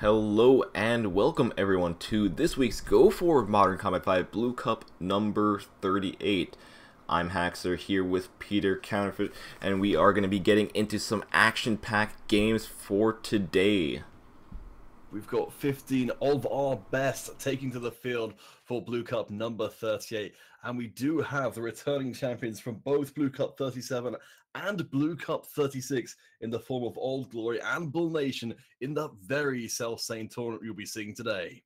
Hello and welcome everyone to this week's Go4 Modern Combat 5 Blue Cup number 38. I'm Haxer here with Peter Counterfeit, and we are going to be getting into some action-packed games for today. We've got 15 of our best taking to the field for Blue Cup number 38. And we do have the returning champions from both Blue Cup 37 and Blue Cup 36 in the form of Old Glory and Bull Nation in the very self-same tournament you'll be seeing today.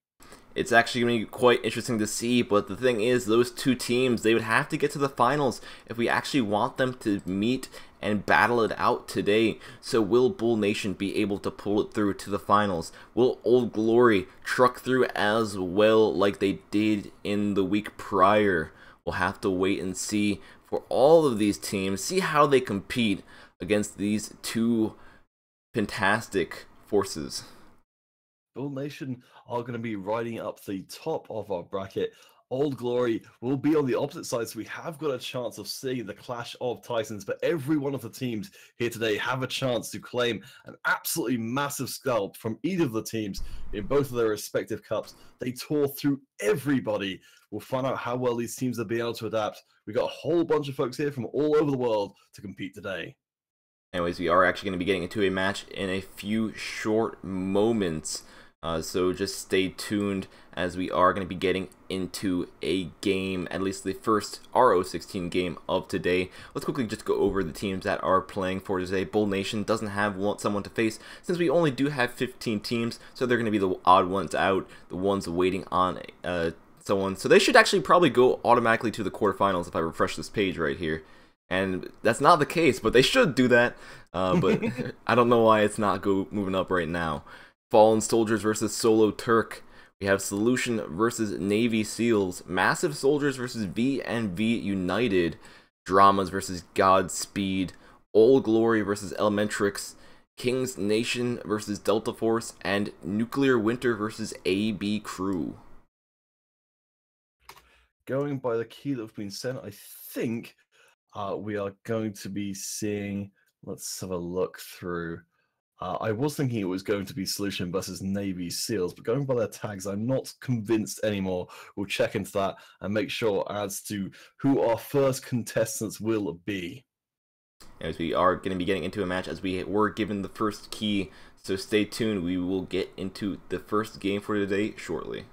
It's actually going to be quite interesting to see, but the thing is, those two teams, they would have to get to the finals if we actually want them to meet and battle it out today. So will Bull Nation be able to pull it through to the finals? Will Old Glory truck through as well like they did in the week prior? We'll have to wait and see for all of these teams, see how they compete against these two fantastic forces. Bull Nation are going to be riding up the top of our bracket. Old Glory will be on the opposite side, so we have got a chance of seeing the clash of titans. But every one of the teams here today have a chance to claim an absolutely massive scalp from either of the teams in both of their respective cups. They tore through everybody. We'll find out how well these teams are being able to adapt. We've got a whole bunch of folks here from all over the world to compete today. Anyways, we are actually going to be getting into a match in a few short moments. So just stay tuned as we are going to be getting into a game, at least the first RO16 game of today. Let's quickly just go over the teams that are playing for today. Bull Nation doesn't have someone to face since we only do have 15 teams, so they're going to be the odd ones out, the ones waiting on someone. So they should actually probably go automatically to the quarterfinals if I refresh this page right here. And that's not the case, but they should do that. But I don't know why it's not moving up right now. Fallen Soldiers versus Solo Turk. We have Solution versus Navy Seals. Massive Soldiers versus V&V United. Dramas versus Godspeed. Old Glory versus Elementrix. King's Nation versus Delta Force. And Nuclear Winter versus AB Crew. Going by the key that's been sent, I think we are going to be seeing, let's have a look through. I was thinking it was going to be Solution versus Navy Seals, but going by their tags, I'm not convinced anymore. We'll check into that and make sure as to who our first contestants will be. As we are going to be getting into a match as we were given the first key, so stay tuned. We will get into the first game for today shortly.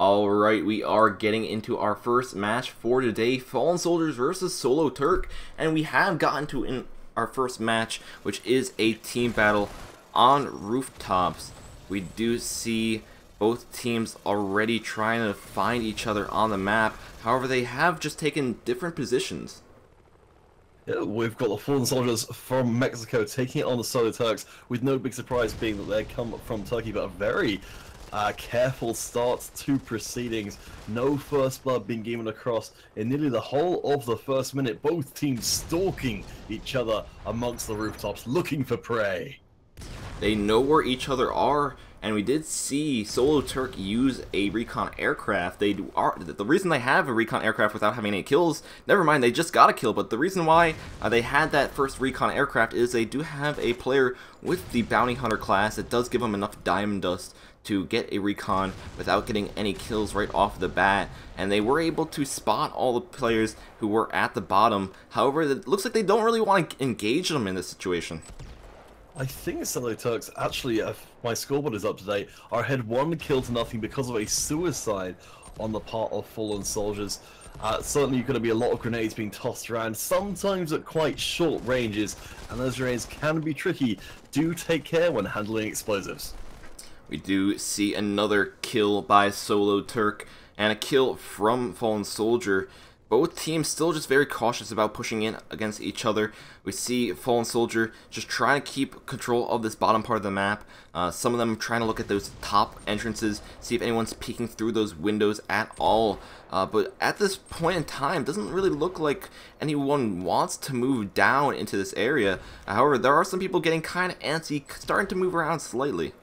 Alright, we are getting into our first match for today, Fallen Soldiers versus Solo Turk, and we have gotten to our first match, which is a team battle on Rooftops. We do see both teams already trying to find each other on the map, however they have just taken different positions. We've got the Fallen Soldiers from Mexico taking it on the Solo Turks, with no big surprise being that they come from Turkey, but a very careful start to proceedings. No first blood being given across in nearly the whole of the first minute. Both teams stalking each other amongst the rooftops, looking for prey. They know where each other are, and we did see Solo Turk use a recon aircraft. The reason they have a recon aircraft without having any kills, never mind, they just got a kill, but the reason why they had that first recon aircraft is they do have a player with the Bounty Hunter class that does give them enough diamond dust to get a recon without getting any kills right off the bat, and they were able to spot all the players who were at the bottom. However, it looks like they don't really want to engage them in this situation. I think Solo Turks, actually, if my scoreboard is up to date, are ahead 1-0 because of a suicide on the part of Fallen Soldiers. Certainly going to be a lot of grenades being tossed around, sometimes at quite short ranges, and those grenades can be tricky. Do take care when handling explosives. We do see another kill by Solo Turk and a kill from Fallen Soldier. Both teams still just very cautious about pushing in against each other. We see Fallen Soldier just trying to keep control of this bottom part of the map. Some of them trying to look at those top entrances, see if anyone's peeking through those windows at all. But at this point in time, it doesn't really look like anyone wants to move down into this area. However, there are some people getting kind of antsy, starting to move around slightly.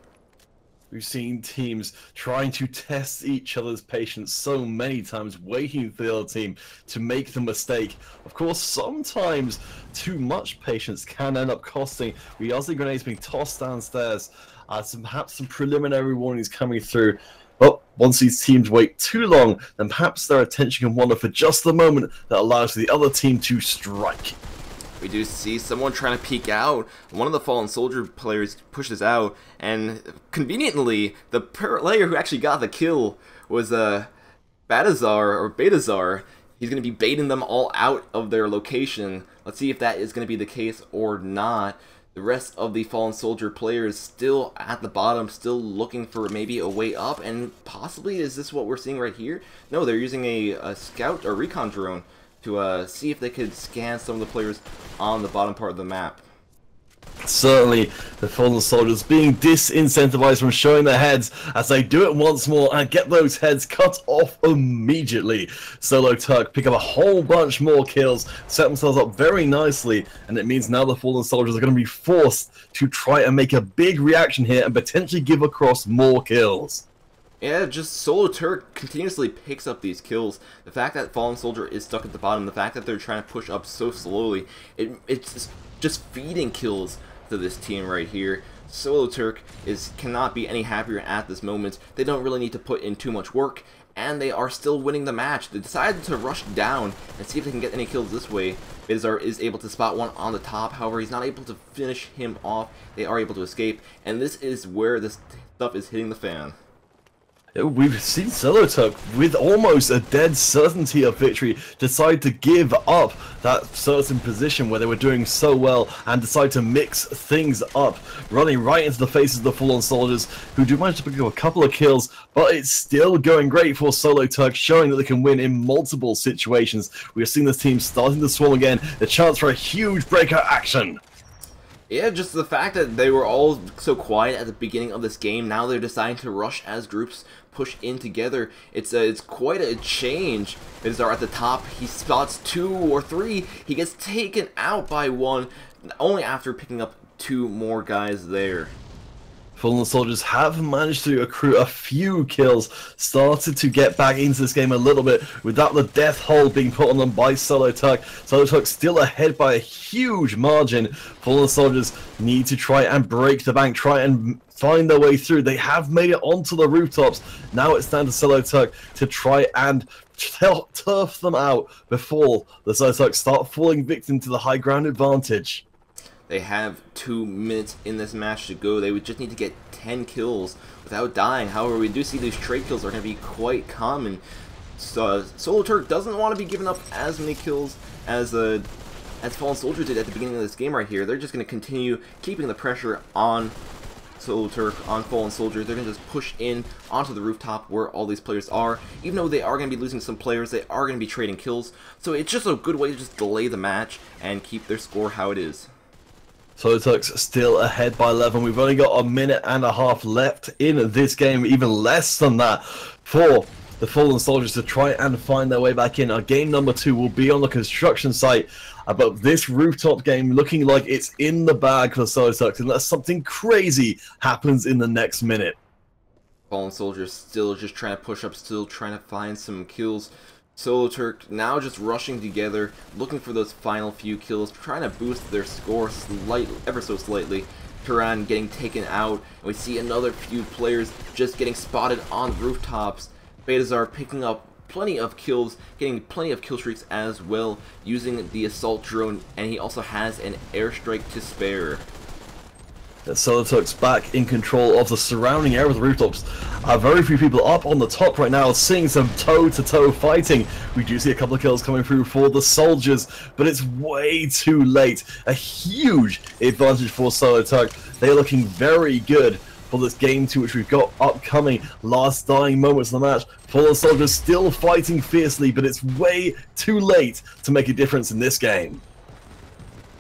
We've seen teams trying to test each other's patience so many times, waiting for the other team to make the mistake. Of course, sometimes too much patience can end up costing. We are seeing grenades being tossed downstairs. Perhaps some preliminary warnings coming through. But once these teams wait too long, then perhaps their attention can wander for just the moment that allows the other team to strike. We do see someone trying to peek out. One of the Fallen Soldier players pushes out, and conveniently, the player who actually got the kill was Betazar. He's going to be baiting them all out of their location. Let's see if that is going to be the case or not. The rest of the Fallen Soldier players still at the bottom, still looking for maybe a way up, and possibly is this what we're seeing right here? No, they're using a scout or recon drone to see if they could scan some of the players on the bottom part of the map. Certainly, the Fallen Soldiers being disincentivized from showing their heads as they do it once more and get those heads cut off immediately. Solo Turk pick up a whole bunch more kills, set themselves up very nicely, and it means now the Fallen Soldiers are going to be forced to try and make a big reaction here and potentially give across more kills. Yeah, just Solo Turk continuously picks up these kills. The fact that Fallen Soldier is stuck at the bottom, the fact that they're trying to push up so slowly, it's just feeding kills to this team right here. Solo Turk cannot be any happier at this moment. They don't really need to put in too much work, and they are still winning the match. They decided to rush down and see if they can get any kills this way. Bizarre is able to spot one on the top, however he's not able to finish him off. They are able to escape, and this is where this stuff is hitting the fan. We've seen Solo Turk, with almost a dead certainty of victory, decide to give up that certain position where they were doing so well and decide to mix things up, running right into the faces of the Fallen Soldiers, who do manage to pick up a couple of kills, but it's still going great for Solo Turk, showing that they can win in multiple situations. We are seeing this team starting to swarm again, the chance for a huge breakout action. Yeah, just the fact that they were all so quiet at the beginning of this game, now they're deciding to rush as groups, push in together. It's quite a change. Bizarre at the top, he spots 2 or 3, he gets taken out by 1, only after picking up 2 more guys there. Fallen Soldiers have managed to accrue a few kills, started to get back into this game a little bit without the death hold being put on them by Solo Turk. Solo Turk still ahead by a huge margin. Fallen Soldiers need to try and break the bank, try and find their way through. They have made it onto the rooftops. Now it's down to Solo Turk to try and turf them out before the Solo Turk start falling victim to the high ground advantage. They have 2 minutes in this match to go. They would just need to get 10 kills without dying. However, we do see these trade kills are going to be quite common. So, Solo Turk doesn't want to be giving up as many kills as Fallen Soldier did at the beginning of this game right here. They're just going to continue keeping the pressure on Solo Turk, on Fallen Soldier. They're going to just push in onto the rooftop where all these players are. Even though they are going to be losing some players, they are going to be trading kills. So it's just a good way to just delay the match and keep their score how it is. Solo Turks still ahead by 11. We've only got a minute and a half left in this game, even less than that for the Fallen Soldiers to try and find their way back in. Our game number 2 will be on the construction site. But this rooftop game looking like it's in the bag for Solo Turks unless something crazy happens in the next minute. Fallen Soldiers still just trying to push up, still trying to find some kills. Solo Turk now just rushing together, looking for those final few kills, trying to boost their score ever so slightly. Turan getting taken out, and we see another few players just getting spotted on rooftops. Betazar picking up plenty of kills, getting plenty of kill streaks as well, using the assault drone, and he also has an airstrike to spare. Solo Turks back in control of the surrounding area with the rooftops. Very few people up on the top right now, seeing some toe-to-toe fighting. We do see a couple of kills coming through for the soldiers, but it's way too late. A huge advantage for Solo Turk. They're looking very good for this game 2, which we've got upcoming. Last dying moments of the match. Fallen Soldiers still fighting fiercely, but it's way too late to make a difference in this game.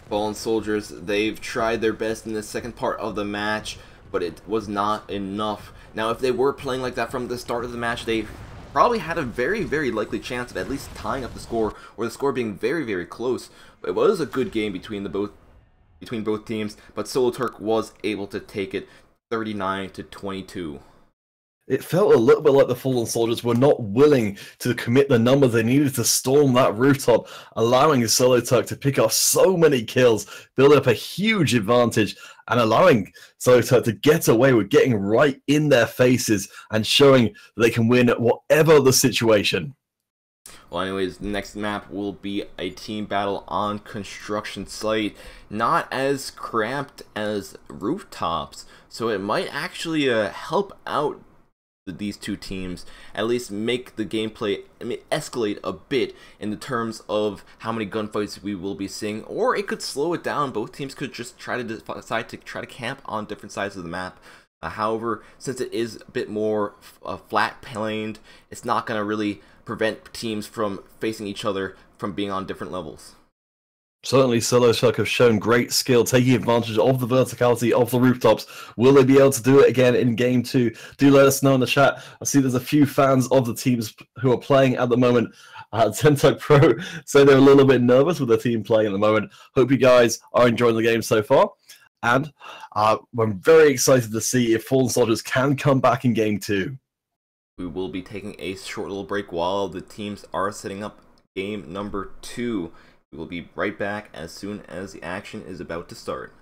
Fallen Soldiers, they've tried their best in the second part of the match, but it was not enough. Now, if they were playing like that from the start of the match, they probably had a very, very likely chance of at least tying up the score, or the score being very, very close. But it was a good game between both teams, but Solo Turk was able to take it 39-22. It felt a little bit like the Fallen Soldiers were not willing to commit the numbers they needed to storm that rooftop, allowing Solo Turk to pick off so many kills, building up a huge advantage, and allowing Solo Turk to get away with getting right in their faces and showing that they can win whatever the situation. Well, anyways, the next map will be a team battle on construction site. Not as cramped as rooftops, so it might actually help out these two teams, at least make the gameplay escalate a bit in the terms of how many gunfights we will be seeing, or it could slow it down. Both teams could just try to decide to try to camp on different sides of the map. However, since it is a bit more flat planed, it's not going to really prevent teams from facing each other from being on different levels. Certainly, Solo Turk have shown great skill taking advantage of the verticality of the rooftops. Will they be able to do it again in game 2? Do let us know in the chat. I see there's a few fans of the teams who are playing at the moment. Tentuck Pro say they're a little bit nervous with the team playing at the moment. Hope you guys are enjoying the game so far. And we're very excited to see if Fallen Soldiers can come back in game 2. We will be taking a short little break while the teams are setting up game number 2. We will be right back as soon as the action is about to start.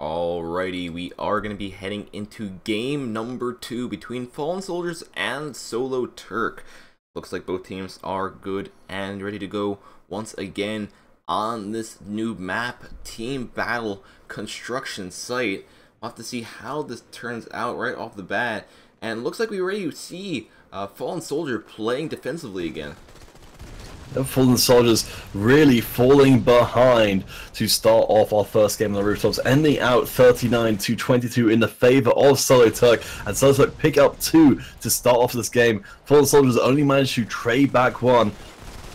Alrighty, we are going to be heading into game number 2 between Fallen Soldiers and Solo Turk. Looks like both teams are good and ready to go once again on this new map, Team Battle Construction Site. We'll have to see how this turns out right off the bat. And looks like we already see Fallen Soldier playing defensively again. Fallen Soldiers really falling behind to start off our first game on the Rooftops, ending out 39-22 in the favor of Solo Turk, and Solo Turk pick up 2 to start off this game. Fallen Soldiers only managed to trade back 1.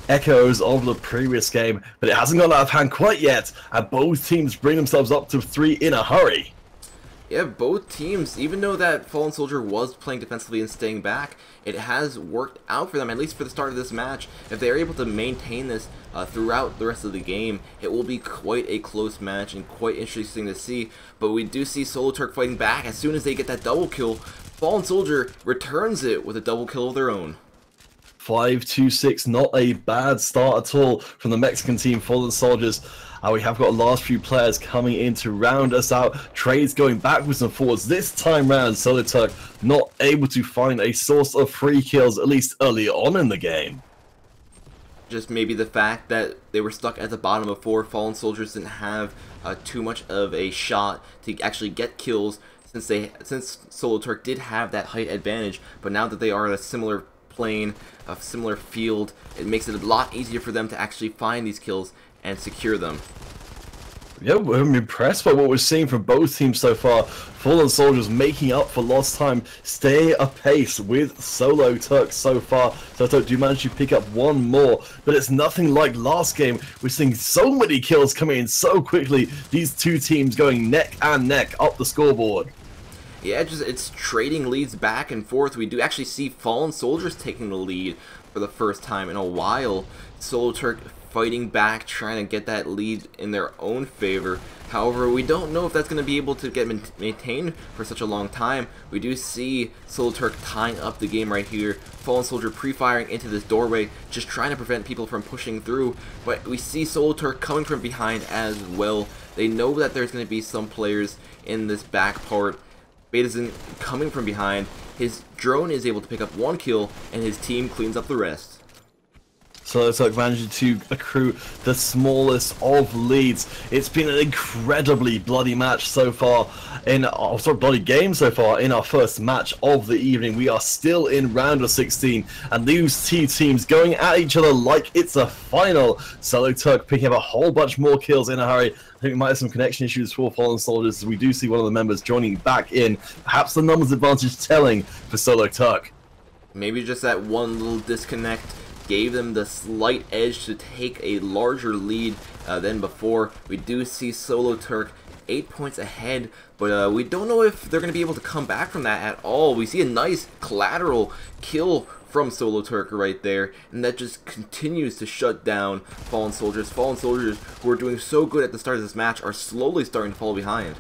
Echoes of the previous game, but it hasn't gone out of hand quite yet, and both teams bring themselves up to 3 in a hurry. Yeah, both teams, even though that Fallen Soldier was playing defensively and staying back, it has worked out for them, at least for the start of this match. If they are able to maintain this throughout the rest of the game, it will be quite a close match and quite interesting to see. But we do see Solo Turk fighting back. As soon as they get that double kill, Fallen Soldier returns it with a double kill of their own. 5-2-6, not a bad start at all from the Mexican team, Fallen Soldiers. We have got a last few players coming in to round us out. Trades going backwards and forwards. This time round, Solo Turk not able to find a source of free kills, at least early on in the game. Just maybe the fact that they were stuck at the bottom before. Fallen Soldiers didn't have too much of a shot to actually get kills since Solo Turk did have that height advantage. But now that they are in a similar plane, a similar field, it makes it a lot easier for them to actually find these kills and secure them. Yeah, I'm impressed by what we're seeing from both teams so far. Fallen Soldiers making up for lost time, staying apace with Solo Turk so far. Solo Turk do manage to pick up 1 more, but it's nothing like last game. We're seeing so many kills coming in so quickly. These two teams going neck and neck up the scoreboard. Yeah, it's trading leads back and forth. We do actually see Fallen Soldiers taking the lead for the first time in a while. Solo Turk fighting back, trying to get that lead in their own favor. However, we don't know if that's going to be able to get maintained for such a long time. We do see Solo Turk tying up the game right here. Fallen Soldier pre-firing into this doorway, just trying to prevent people from pushing through. But we see Solo Turk coming from behind as well. They know that there's going to be some players in this back part. Beta's coming from behind. His drone is able to pick up 1 kill, and his team cleans up the rest. Solo Turk managed to accrue the smallest of leads. It's been an incredibly bloody match so far bloody game so far in our first match of the evening. We are still in round of 16, and these 2 teams going at each other like it's a final. Solo Turk picking up a whole bunch more kills in a hurry. I think we might have some connection issues for Fallen Soldiers, as we do see one of the members joining back in. Perhaps the numbers advantage telling for Solo Turk. Maybe just that one little disconnect gave them the slight edge to take a larger lead than before. We do see Solo Turk 8 points ahead, but we don't know if they're going to be able to come back from that at all. We see a nice collateral kill from Solo Turk right there, and that just continues to shut down Fallen Soldiers. Fallen Soldiers, who are doing so good at the start of this match, are slowly starting to fall behind.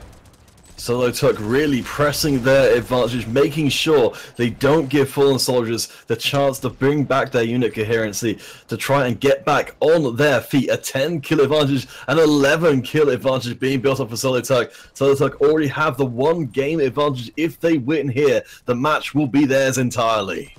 Solo Turk really pressing their advantage, making sure they don't give Fallen Soldiers the chance to bring back their unit coherency, to try and get back on their feet. A 10 kill advantage, an 11 kill advantage being built up for Solo Turk. Solo Turk already have the 1 game advantage. If they win here, the match will be theirs entirely.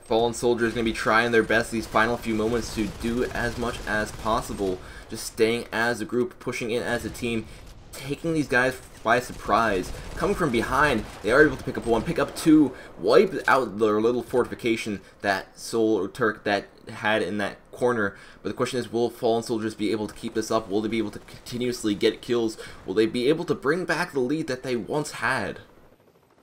Fallen Soldiers going to be trying their best these final few moments to do as much as possible, just staying as a group, pushing in as a team, taking these guys by surprise. Coming from behind, they are able to pick up 1, pick up 2, wipe out their little fortification that Solo Turk that had in that corner. But the question is, will Fallen Soldiers be able to keep this up? Will they be able to continuously get kills? Will they be able to bring back the lead that they once had?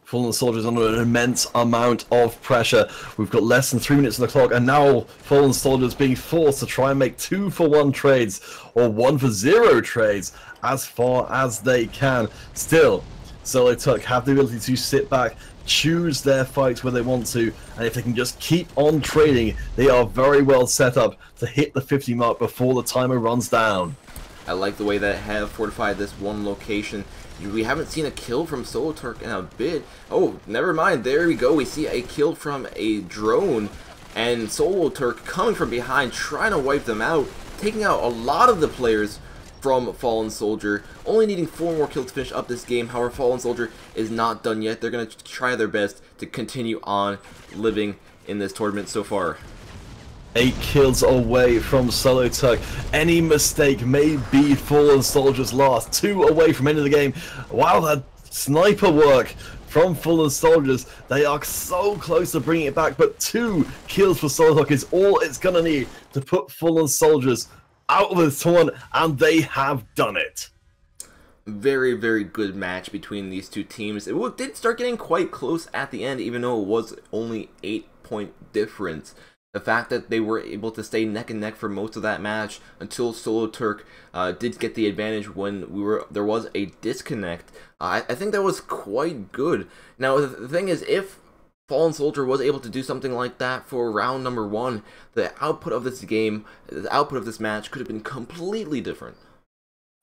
Fallen Soldiers under an immense amount of pressure. We've got less than 3 minutes on the clock, and now Fallen Soldiers being forced to try and make 2-for-1 trades, or 1-for-0 trades, as far as they can. Still, Solo Turk have the ability to sit back, choose their fights where they want to, and if they can just keep on trading, they are very well set up to hit the 50 mark before the timer runs down. I like the way that have fortified this one location. We haven't seen a kill from Solo Turk in a bit. Oh, never mind. There we go. We see a kill from a drone, and Solo Turk coming from behind, trying to wipe them out, taking out a lot of the players from Fallen Soldier, only needing 4 more kills to finish up this game. However, Fallen Soldier is not done yet. They're going to try their best to continue on living in this tournament so far. 8 kills away from Solo Tuck. Any mistake may be Fallen Soldier's last. 2 away from end of the game. Wow, that sniper work from Fallen Soldiers. They are so close to bringing it back, but 2 kills for Solo Tuck is all it's going to need to put Fallen Soldiers out of this tournament, and they have done it. Very, very good match between these two teams. It did start getting quite close at the end, even though it was only 8-point difference. The fact that they were able to stay neck and neck for most of that match until Solo Turk did get the advantage when there was a disconnect, I think that was quite good. Now the thing is, if Fallen Soldier was able to do something like that for round number 1, the output of this game, the output of this match could have been completely different.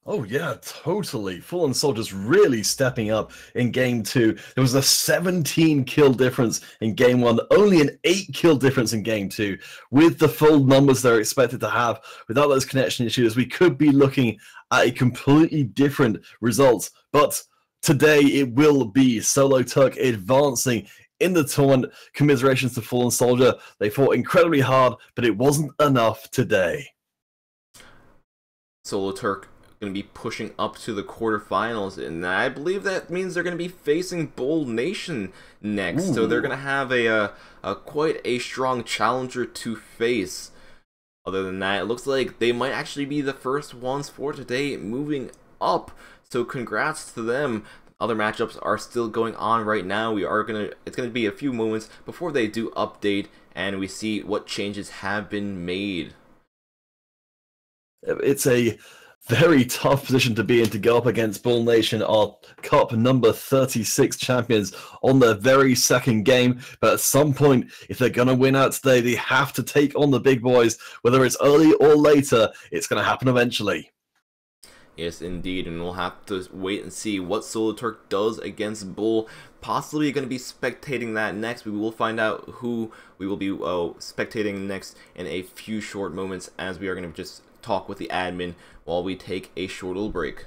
Oh yeah, totally. Fallen Soldiers really stepping up in game 2. There was a 17 kill difference in game 1, only an 8 kill difference in game 2. With the full numbers they're expected to have, without those connection issues, we could be looking at a completely different result. But today it will be Solo Tuck advancing in the tournament. Commiserations to Fallen Soldier. They fought incredibly hard, but it wasn't enough today. Solo Turk going to be pushing up to the quarterfinals, and I believe that means they're going to be facing Bull Nation next. Ooh. So they're going to have a quite a strong challenger to face. Other than that, it looks like they might actually be the first ones for today moving up. So congrats to them. Other matchups are still going on right now. It's going to be a few moments before they do update and we see what changes have been made. It's a very tough position to be in, to go up against Bull Nation, our Cup number 36 champions, on their very second game. But at some point, if they're going to win out today, they have to take on the big boys. Whether it's early or later, it's going to happen eventually. Yes, indeed, and we'll have to wait and see what Solo Turk does against Bull. Possibly going to be spectating that next. We will find out who we will be spectating next in a few short moments, as we are going to just talk with the admin while we take a short little break.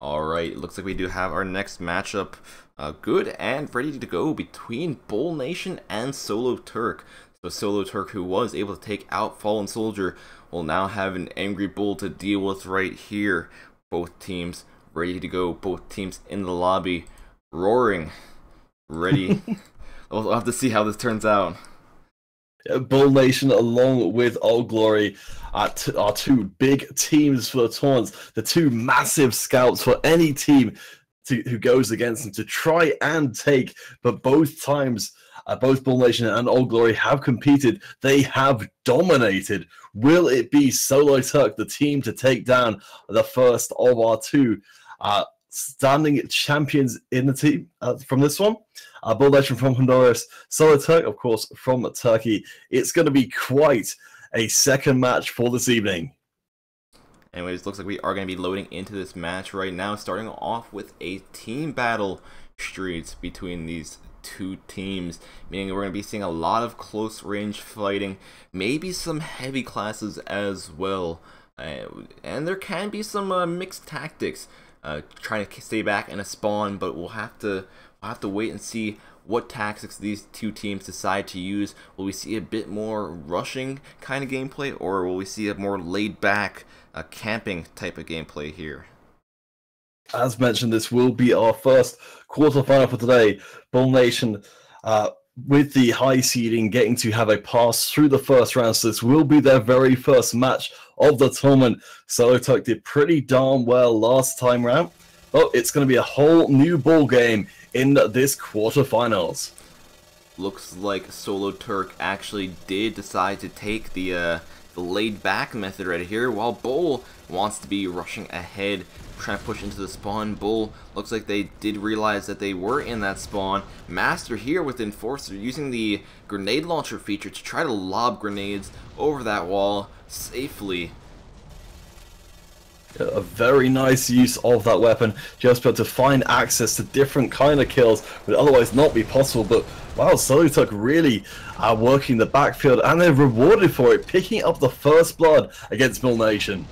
Alright, looks like we do have our next matchup good and ready to go between Bull Nation and Solo Turk. So Solo Turk, who was able to take out Fallen Soldier, will now have an Angry Bull to deal with right here. Both teams ready to go, both teams in the lobby, roaring, ready. We'll have to see how this turns out. Bull Nation, along with Old Glory, are two big teams for the tournament. The two massive scouts for any team who goes against them to try and take. But both times, both Bull Nation and Old Glory have competed. They have dominated. Will it be Solo Turk, the team to take down the first of our two standing champions in the team from this one? Bull Nation from Honduras, Solo Turk, of course, from Turkey. It's going to be quite a second match for this evening. Anyways, looks like we are going to be loading into this match right now, starting off with a team battle streets between these two teams, meaning we're going to be seeing a lot of close range fighting, maybe some heavy classes as well, and there can be some mixed tactics, trying to stay back in a spawn, but we'll have to wait and see what tactics these two teams decide to use. Will we see a bit more rushing kind of gameplay, or will we see a more laid back camping type of gameplay here? As mentioned, this will be our first quarterfinal for today. Bull Nation, with the high seeding, getting to have a pass through the first round, so this will be their very first match of the tournament. SoloTurk did pretty darn well last time round, but it's going to be a whole new ball game in this quarterfinals. Looks like SoloTurk actually did decide to take the laid back method right here, while Bull wants to be rushing ahead, trying to push into the spawn. Bull looks like they did realize that they were in that spawn. Master here with Enforcer using the grenade launcher feature to try to lob grenades over that wall safely. A very nice use of that weapon, just able to find access to different kind of kills would otherwise not be possible. But wow, SoloTurk really working the backfield, and they're rewarded for it, picking up the first blood against Bull Nation.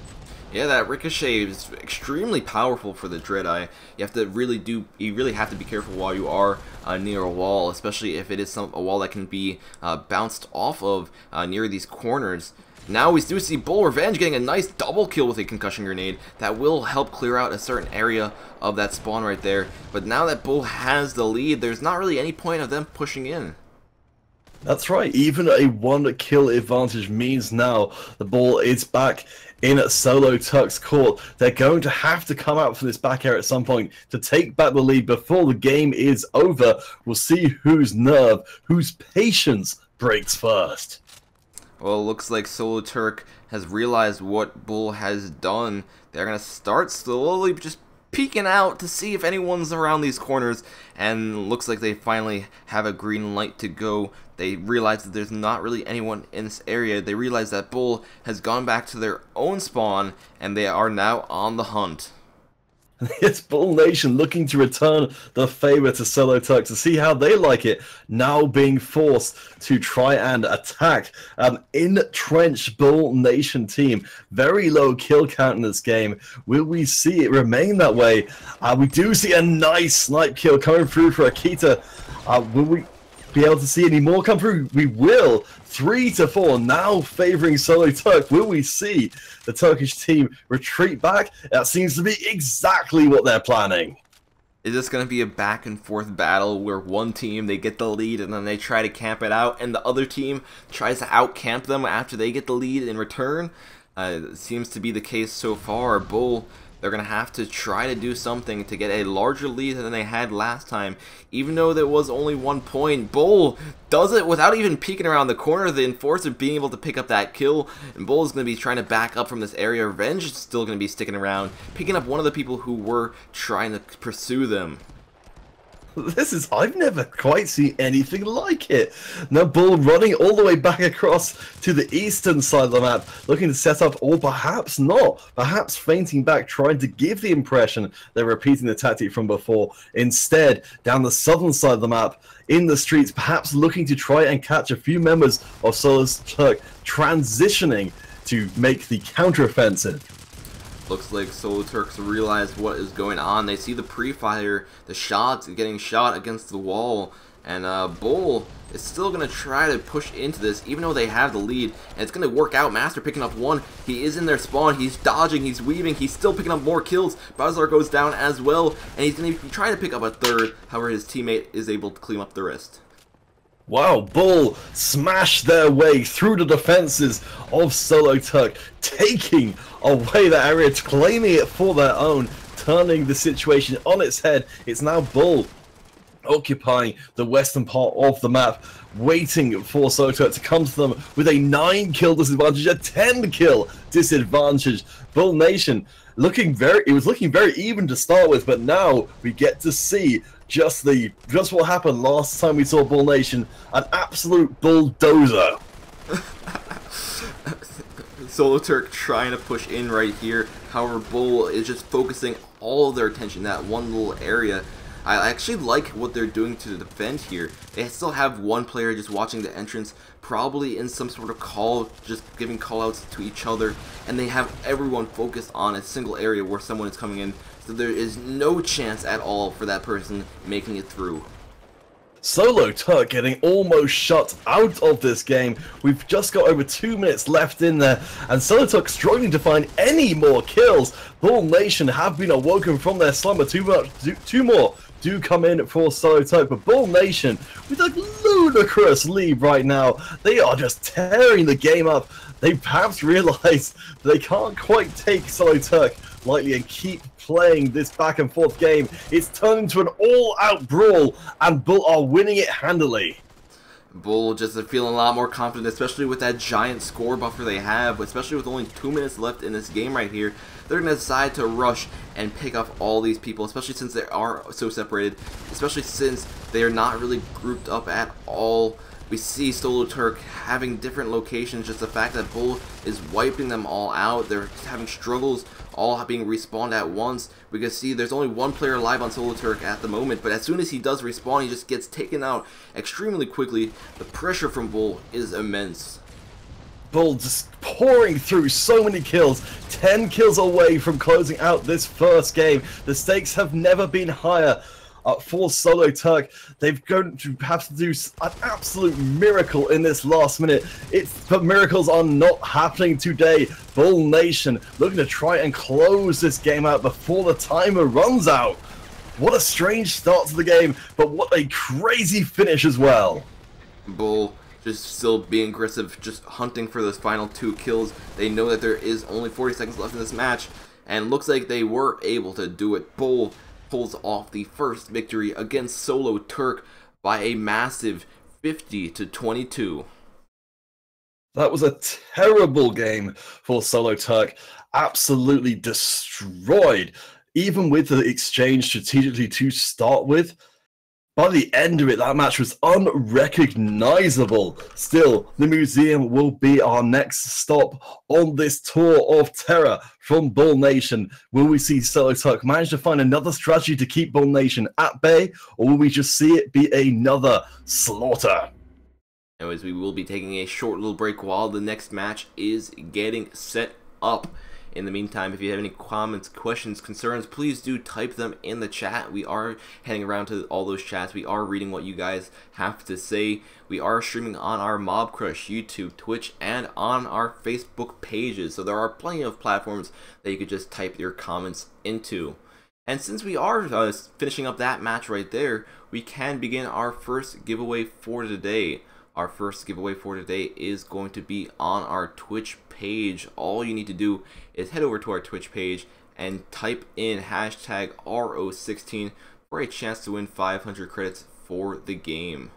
Yeah, that ricochet is extremely powerful for the Dreadeye. You really have to be careful while you are near a wall, especially if it is a wall that can be bounced off of near these corners. Now we do see Bull Revenge getting a nice double kill with a concussion grenade that will help clear out a certain area of that spawn right there. But now that Bull has the lead, there's not really any point of them pushing in. That's right, even a 1 kill advantage means now the ball is back in SoloTurk's court. They're going to have to come out from this back air at some point to take back the lead before the game is over. We'll see whose nerve, whose patience breaks first. Well, it looks like SoloTurk has realized what Bull has done. They're going to start slowly just peeking out to see if anyone's around these corners, and looks like they finally have a green light to go. They realize that there's not really anyone in this area. They realize that Bull has gone back to their own spawn, and they are now on the hunt. It's Bull Nation looking to return the favor to SoloTurk to see how they like it, now being forced to try and attack an entrenched Bull Nation team. Very low kill count in this game. Will we see it remain that way? We do see a nice snipe kill coming through for Akita. Will we be able to see any more come through? We will. 3-4 now favoring SoloTurk. Will we see the Turkish team retreat back? That seems to be exactly what they're planning. Is this going to be a back and forth battle where one team, they get the lead and then they try to camp it out, and the other team tries to out camp them after they get the lead in return? It seems to be the case so far. Bull, they're going to have to try to do something to get a larger lead than they had last time. Even though there was only 1 point, Bull does it without even peeking around the corner. The Enforcer being able to pick up that kill, and Bull is going to be trying to back up from this area. Revenge is still going to be sticking around, picking up one of the people who were trying to pursue them. I've never quite seen anything like it. Now Bull running all the way back across to the eastern side of the map, looking to set up, or perhaps not, perhaps feinting back, trying to give the impression they're repeating the tactic from before. Instead, down the southern side of the map, in the streets, perhaps looking to try and catch a few members of SoloTurk transitioning to make the counteroffensive. Looks like SoloTurks realize what is going on. They see the pre-fire, the shots getting shot against the wall, and Bull is still going to try to push into this, even though they have the lead, and it's going to work out. Master picking up 1. He is in their spawn. He's dodging. He's weaving. He's still picking up more kills. Bazar goes down as well, and he's going to be trying to pick up a 3rd. However, his teammate is able to clean up the rest. Wow, Bull smash their way through the defenses of SoloTurk, taking away that area, claiming it for their own, turning the situation on its head. It's now Bull occupying the western part of the map, waiting for SoloTurk to come to them with a 9 kill disadvantage, a 10 kill disadvantage. Bull Nation looking very even to start with, but now we get to see just what happened last time we saw Bull Nation, an absolute bulldozer. SoloTurk trying to push in right here. However, Bull is just focusing all of their attention in that one little area. I actually like what they're doing to defend here. They still have one player just watching the entrance, probably in some sort of call, just giving callouts to each other, and they have everyone focused on a single area where someone is coming in, so there is no chance at all for that person making it through. Solo Turk getting almost shut out of this game. We've just got over 2 minutes left in there, and Solo Turk struggling to find any more kills. Bull Nation have been awoken from their slumber. Two more do come in for Solo Turk, but Bull Nation with a ludicrous lead right now. They are just tearing the game up. They perhaps realize they can't quite take Solo Turk lightly and keep playing this back and forth game. It's turned into an all-out brawl, and Bull are winning it handily. Bull just feeling a lot more confident, especially with that giant score buffer they have, especially with only 2 minutes left in this game right here. They're going to decide to rush and pick off all these people, especially since they are so separated, especially since they are not really grouped up at all. We see Solo Turk having different locations, just the fact that Bull is wiping them all out. They're having struggles, all being respawned at once. We can see there's only one player alive on Solo Turk at the moment, but as soon as he does respawn, he just gets taken out extremely quickly. The pressure from Bull is immense. Bull just pouring through so many kills, 10 kills away from closing out this first game. The stakes have never been higher. For Solo Turk, they've going to have to do an absolute miracle in this last minute. But miracles are not happening today. Bull Nation looking to try and close this game out before the timer runs out. What a strange start to the game, but what a crazy finish as well. Bull just still being aggressive, just hunting for those final 2 kills. They know that there is only 40 seconds left in this match, and looks like they were able to do it. Bull pulls off the first victory against Solo Turk by a massive 50-22. That was a terrible game for Solo Turk. Absolutely destroyed. Even with the exchange strategically to start with, by the end of it, that match was unrecognizable. Still, the museum will be our next stop on this tour of terror from Bull Nation. Will we see Solo Turk manage to find another strategy to keep Bull Nation at bay, or will we just see it be another slaughter? Anyways, we will be taking a short little break while the next match is getting set up. In the meantime, if you have any comments, questions, concerns, please do type them in the chat. We are heading around to all those chats. We are reading what you guys have to say. We are streaming on our Mob Crush, YouTube, Twitch, and on our Facebook pages. So there are plenty of platforms that you could just type your comments into. And since we are finishing up that match right there, we can begin our first giveaway for today. Our first giveaway for today is going to be on our Twitch page. All you need to do is head over to our Twitch page and type in hashtag RO16 for a chance to win 500 credits for the game.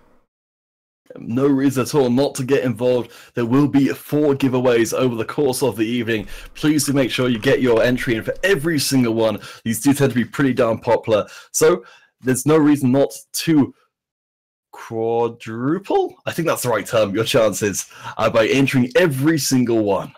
No reason at all not to get involved. There will be 4 giveaways over the course of the evening. Please do make sure you get your entry in for every single one. These do tend to be pretty darn popular. So there's no reason not to quadruple, I think that's the right term, your chances by entering every single one.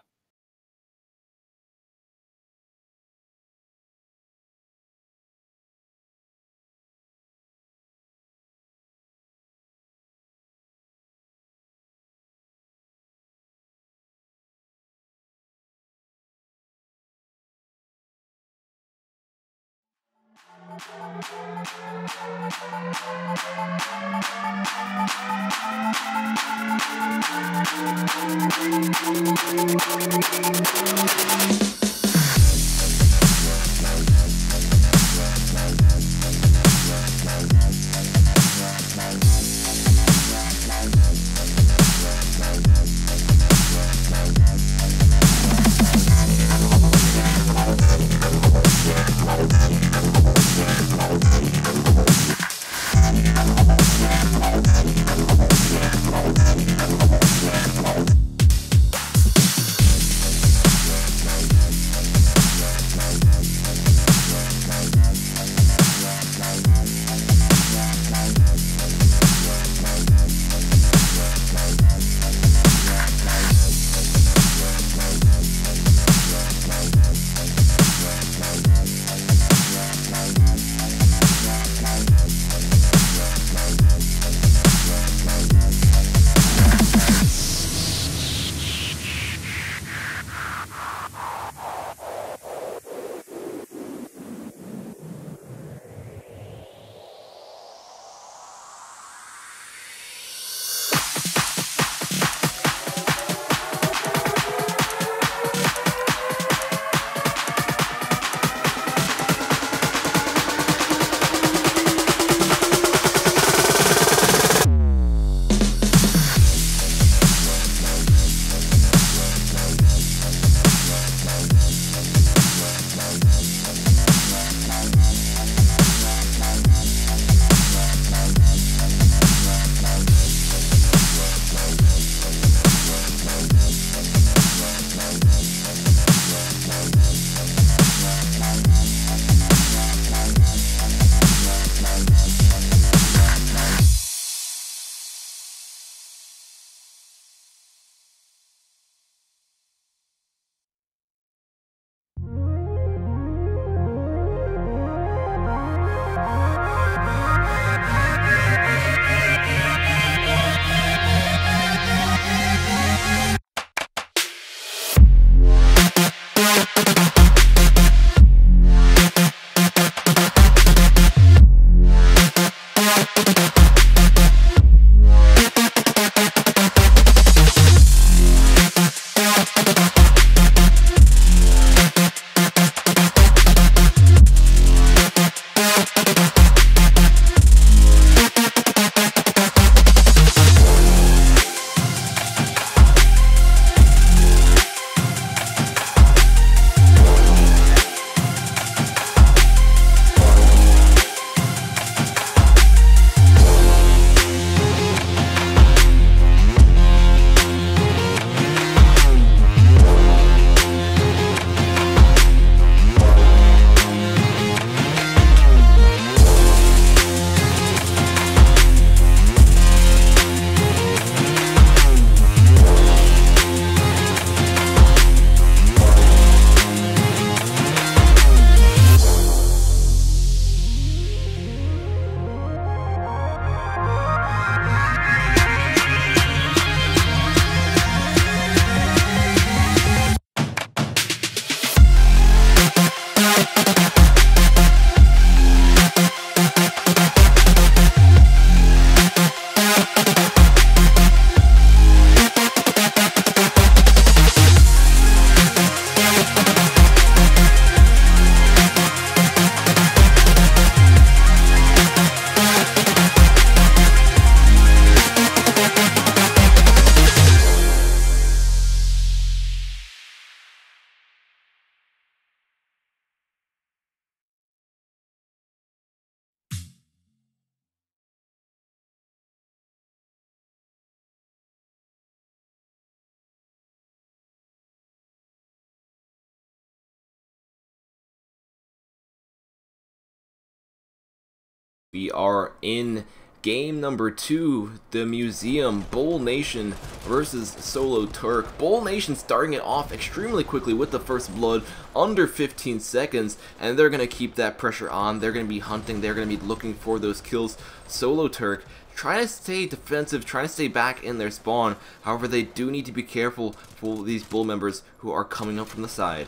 We are in game number 2, the Museum, Bull Nation versus Solo Turk. Bull Nation starting it off extremely quickly with the first blood, under 15 seconds, and they're going to keep that pressure on. They're going to be hunting, they're going to be looking for those kills. Solo Turk trying to stay defensive, trying to stay back in their spawn. However, they do need to be careful for these Bull members who are coming up from the side.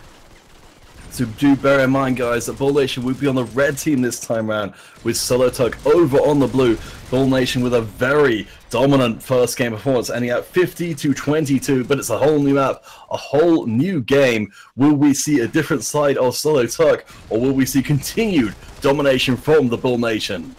So do bear in mind, guys, that Bull Nation will be on the red team this time around, with Solo Turk over on the blue. Bull Nation with a very dominant first game performance, ending at 50-22, but it's a whole new map, a whole new game. Will we see a different side of Solo Turk, or will we see continued domination from the Bull Nation?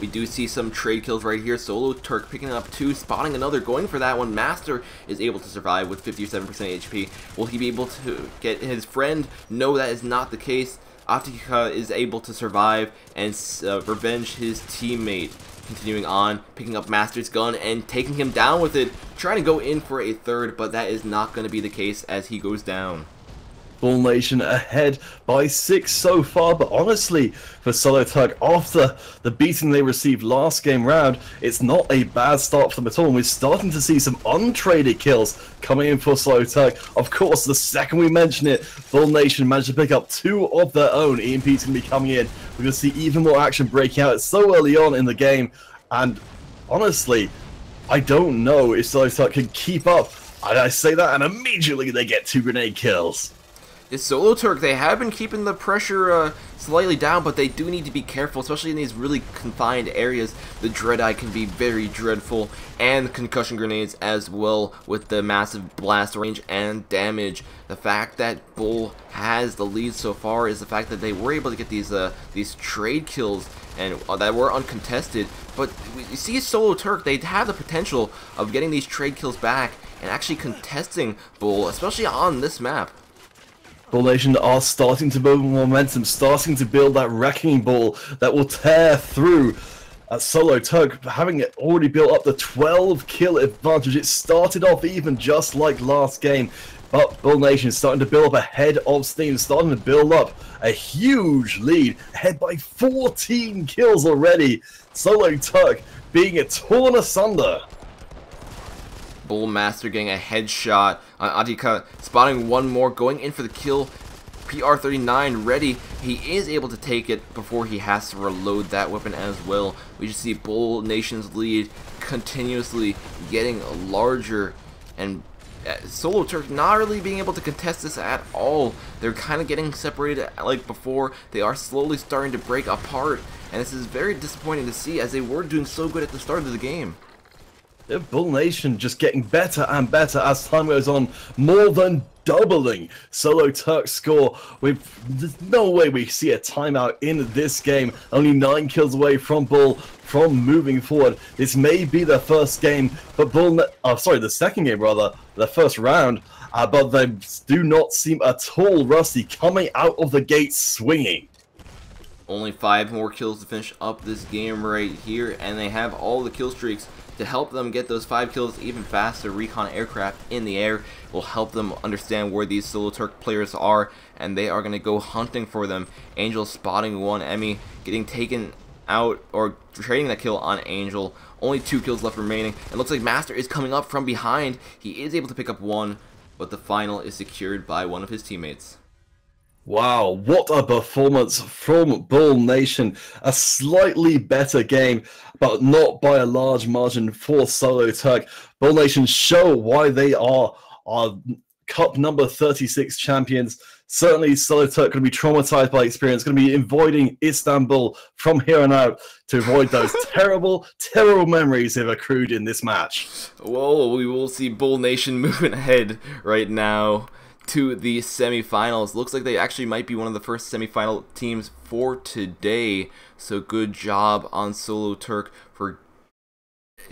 We do see some trade kills right here. Solo Turk picking up 2, spotting another, going for that one. Master is able to survive with 57% HP. Will he be able to get his friend? No, that is not the case. Atika is able to survive and revenge his teammate. Continuing on, picking up Master's gun and taking him down with it. Trying to go in for a third, but that is not going to be the case as he goes down. Bull Nation ahead by 6 so far, but honestly, for Solo Turk, after the beating they received last game round, it's not a bad start for them at all, and we're starting to see some untraded kills coming in for Solo Turk. Of course, the second we mention it, Bull Nation managed to pick up 2 of their own. EMP's going to be coming in. We're going to see even more action breaking out. It's so early on in the game, and honestly, I don't know if Solo Turk can keep up. I say that, and immediately they get 2 grenade kills. It's Solo Turk, they have been keeping the pressure slightly down, but they do need to be careful, especially in these really confined areas. The Dread-Eye can be very dreadful, and concussion grenades as well with the massive blast range and damage. The fact that Bull has the lead so far is the fact that they were able to get these trade kills and that were uncontested. But you see Solo Turk, they have the potential of getting these trade kills back and actually contesting Bull, especially on this map. Bull Nation are starting to build momentum, starting to build that wrecking ball that will tear through Solo Turk, having it already built up the 12 kill advantage. It started off even just like last game, but Bull Nation is starting to build up ahead of steam, starting to build up a huge lead, ahead by 14 kills already. Solo Turk being torn asunder. Bull Master getting a headshot on Atika, spotting one more, going in for the kill. PR39 ready. He is able to take it before he has to reload that weapon as well. We just see Bull Nation's lead continuously getting larger, and Solo Turk not really being able to contest this at all. They're kind of getting separated like before. They are slowly starting to break apart, and this is very disappointing to see as they were doing so good at the start of the game. Bull Nation just getting better and better as time goes on, more than doubling Solo Turk's score. There's no way we see a timeout in this game. Only 9 kills away from Bull from moving forward. This may be their first game, but the second game rather, the first round, but they do not seem at all rusty, coming out of the gate swinging. Only 5 more kills to finish up this game right here, and they have all the kill streaks to help them get those 5 kills even faster. Recon aircraft in the air will help them understand where these Solo Turk players are, and they are going to go hunting for them. Angel spotting one, Emmy getting taken out, or trading that kill on Angel. Only 2 kills left remaining. It looks like Master is coming up from behind. He is able to pick up 1, but the final is secured by one of his teammates. Wow, what a performance from Bull Nation. A slightly better game, but not by a large margin for Solo Turk. Bull Nation show why they are our Cup number 36 champions. Certainly, Solo Turk going to be traumatized by experience, going to be avoiding Istanbul from here on out to avoid those terrible, terrible memories they've accrued in this match. Whoa, we will see Bull Nation moving ahead right now to the semifinals. Looks like they actually might be one of the first semifinal teams for today. So good job on Solo Turk for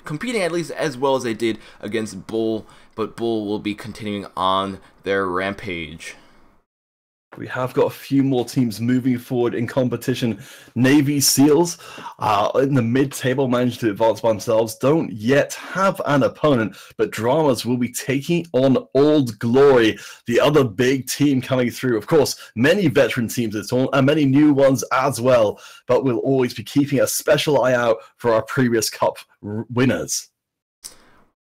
competing at least as well as they did against Bull. But Bull will be continuing on their rampage. We have got a few more teams moving forward in competition. Navy SEALs in the mid-table managed to advance by themselves, don't yet have an opponent, but Dramas will be taking on Old Glory, the other big team coming through. Of course, many veteran teams at all, and many new ones as well, but we'll always be keeping a special eye out for our previous cup winners.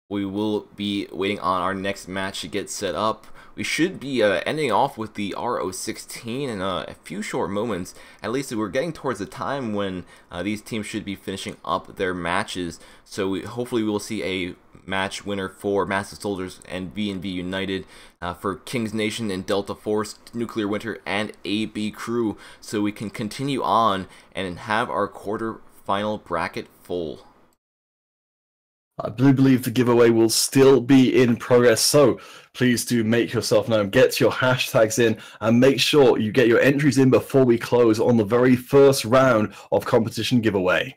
We will be waiting on our next match to get set up. We should be ending off with the RO16 in a few short moments. At least we're getting towards the time when these teams should be finishing up their matches. So hopefully we will see a match winner for Massive Soldiers and V&V United, for King's Nation and Delta Force, Nuclear Winter, and AB Crew. So we can continue on and have our quarter-final bracket full. I do believe the giveaway will still be in progress, so please do make yourself known, get your hashtags in, and make sure you get your entries in before we close on the very first round of competition giveaway.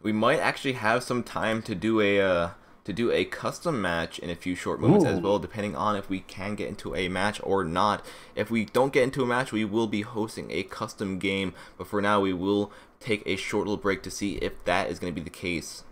We might actually have some time to do a custom match in a few short moments as well, depending on if we can get into a match or not. If we don't get into a match, we will be hosting a custom game, but for now we will take a short little break to see if that is going to be the case.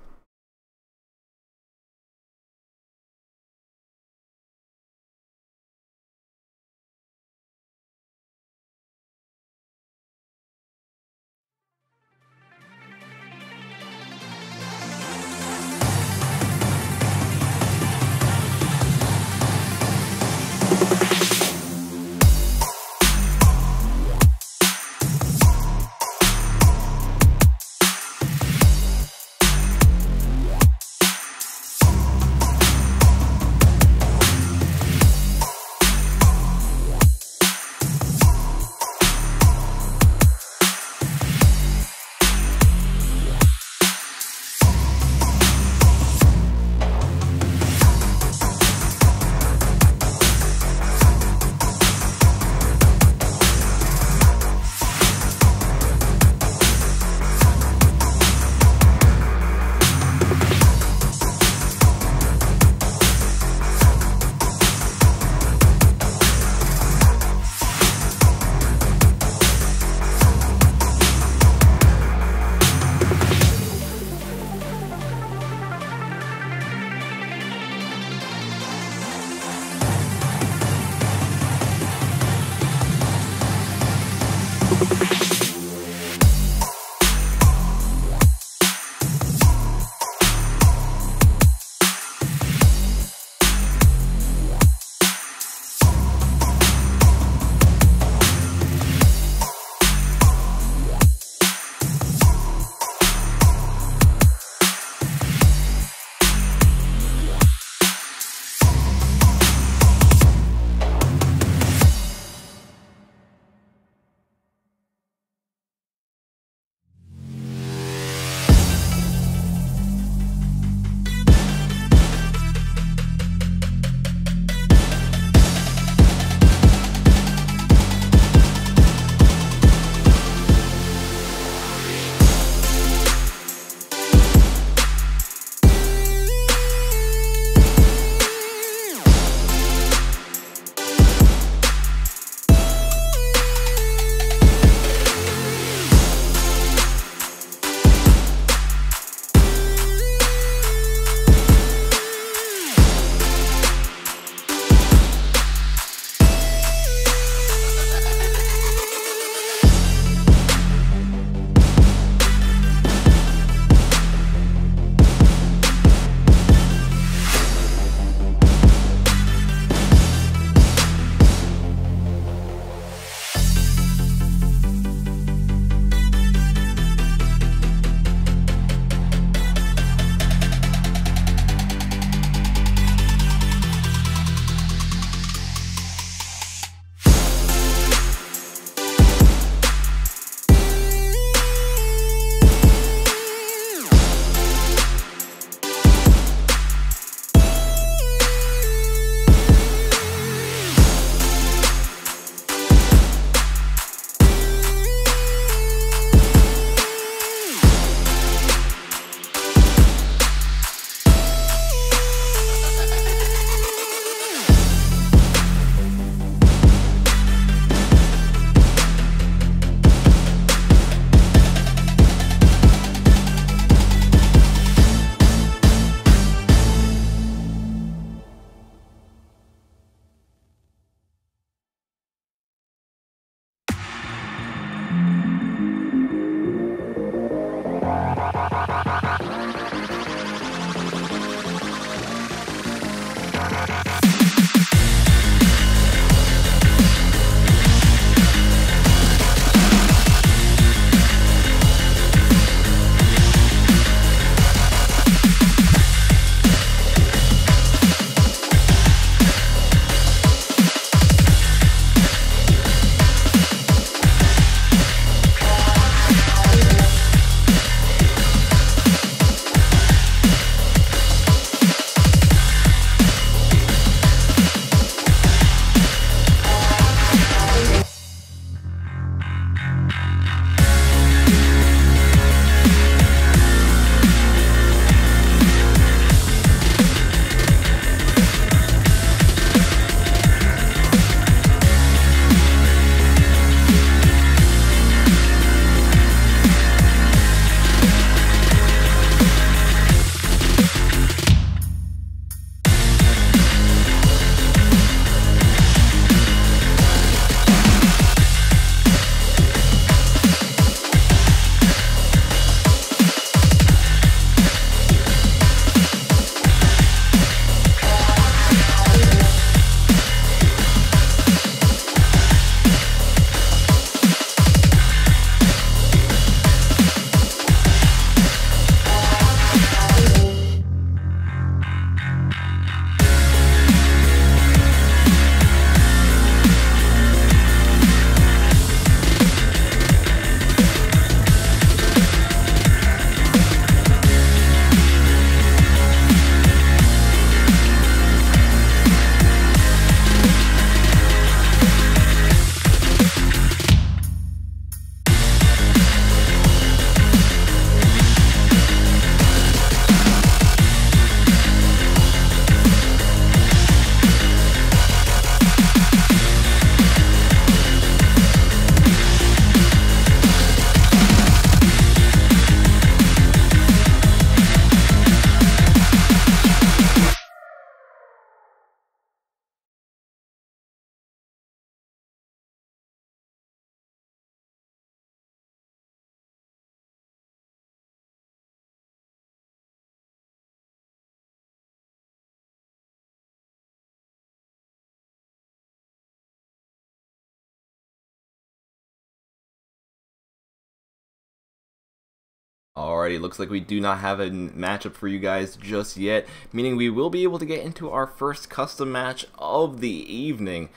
Alrighty, looks like we do not have a matchup for you guys just yet, meaning we will be able to get into our first custom match of the evening.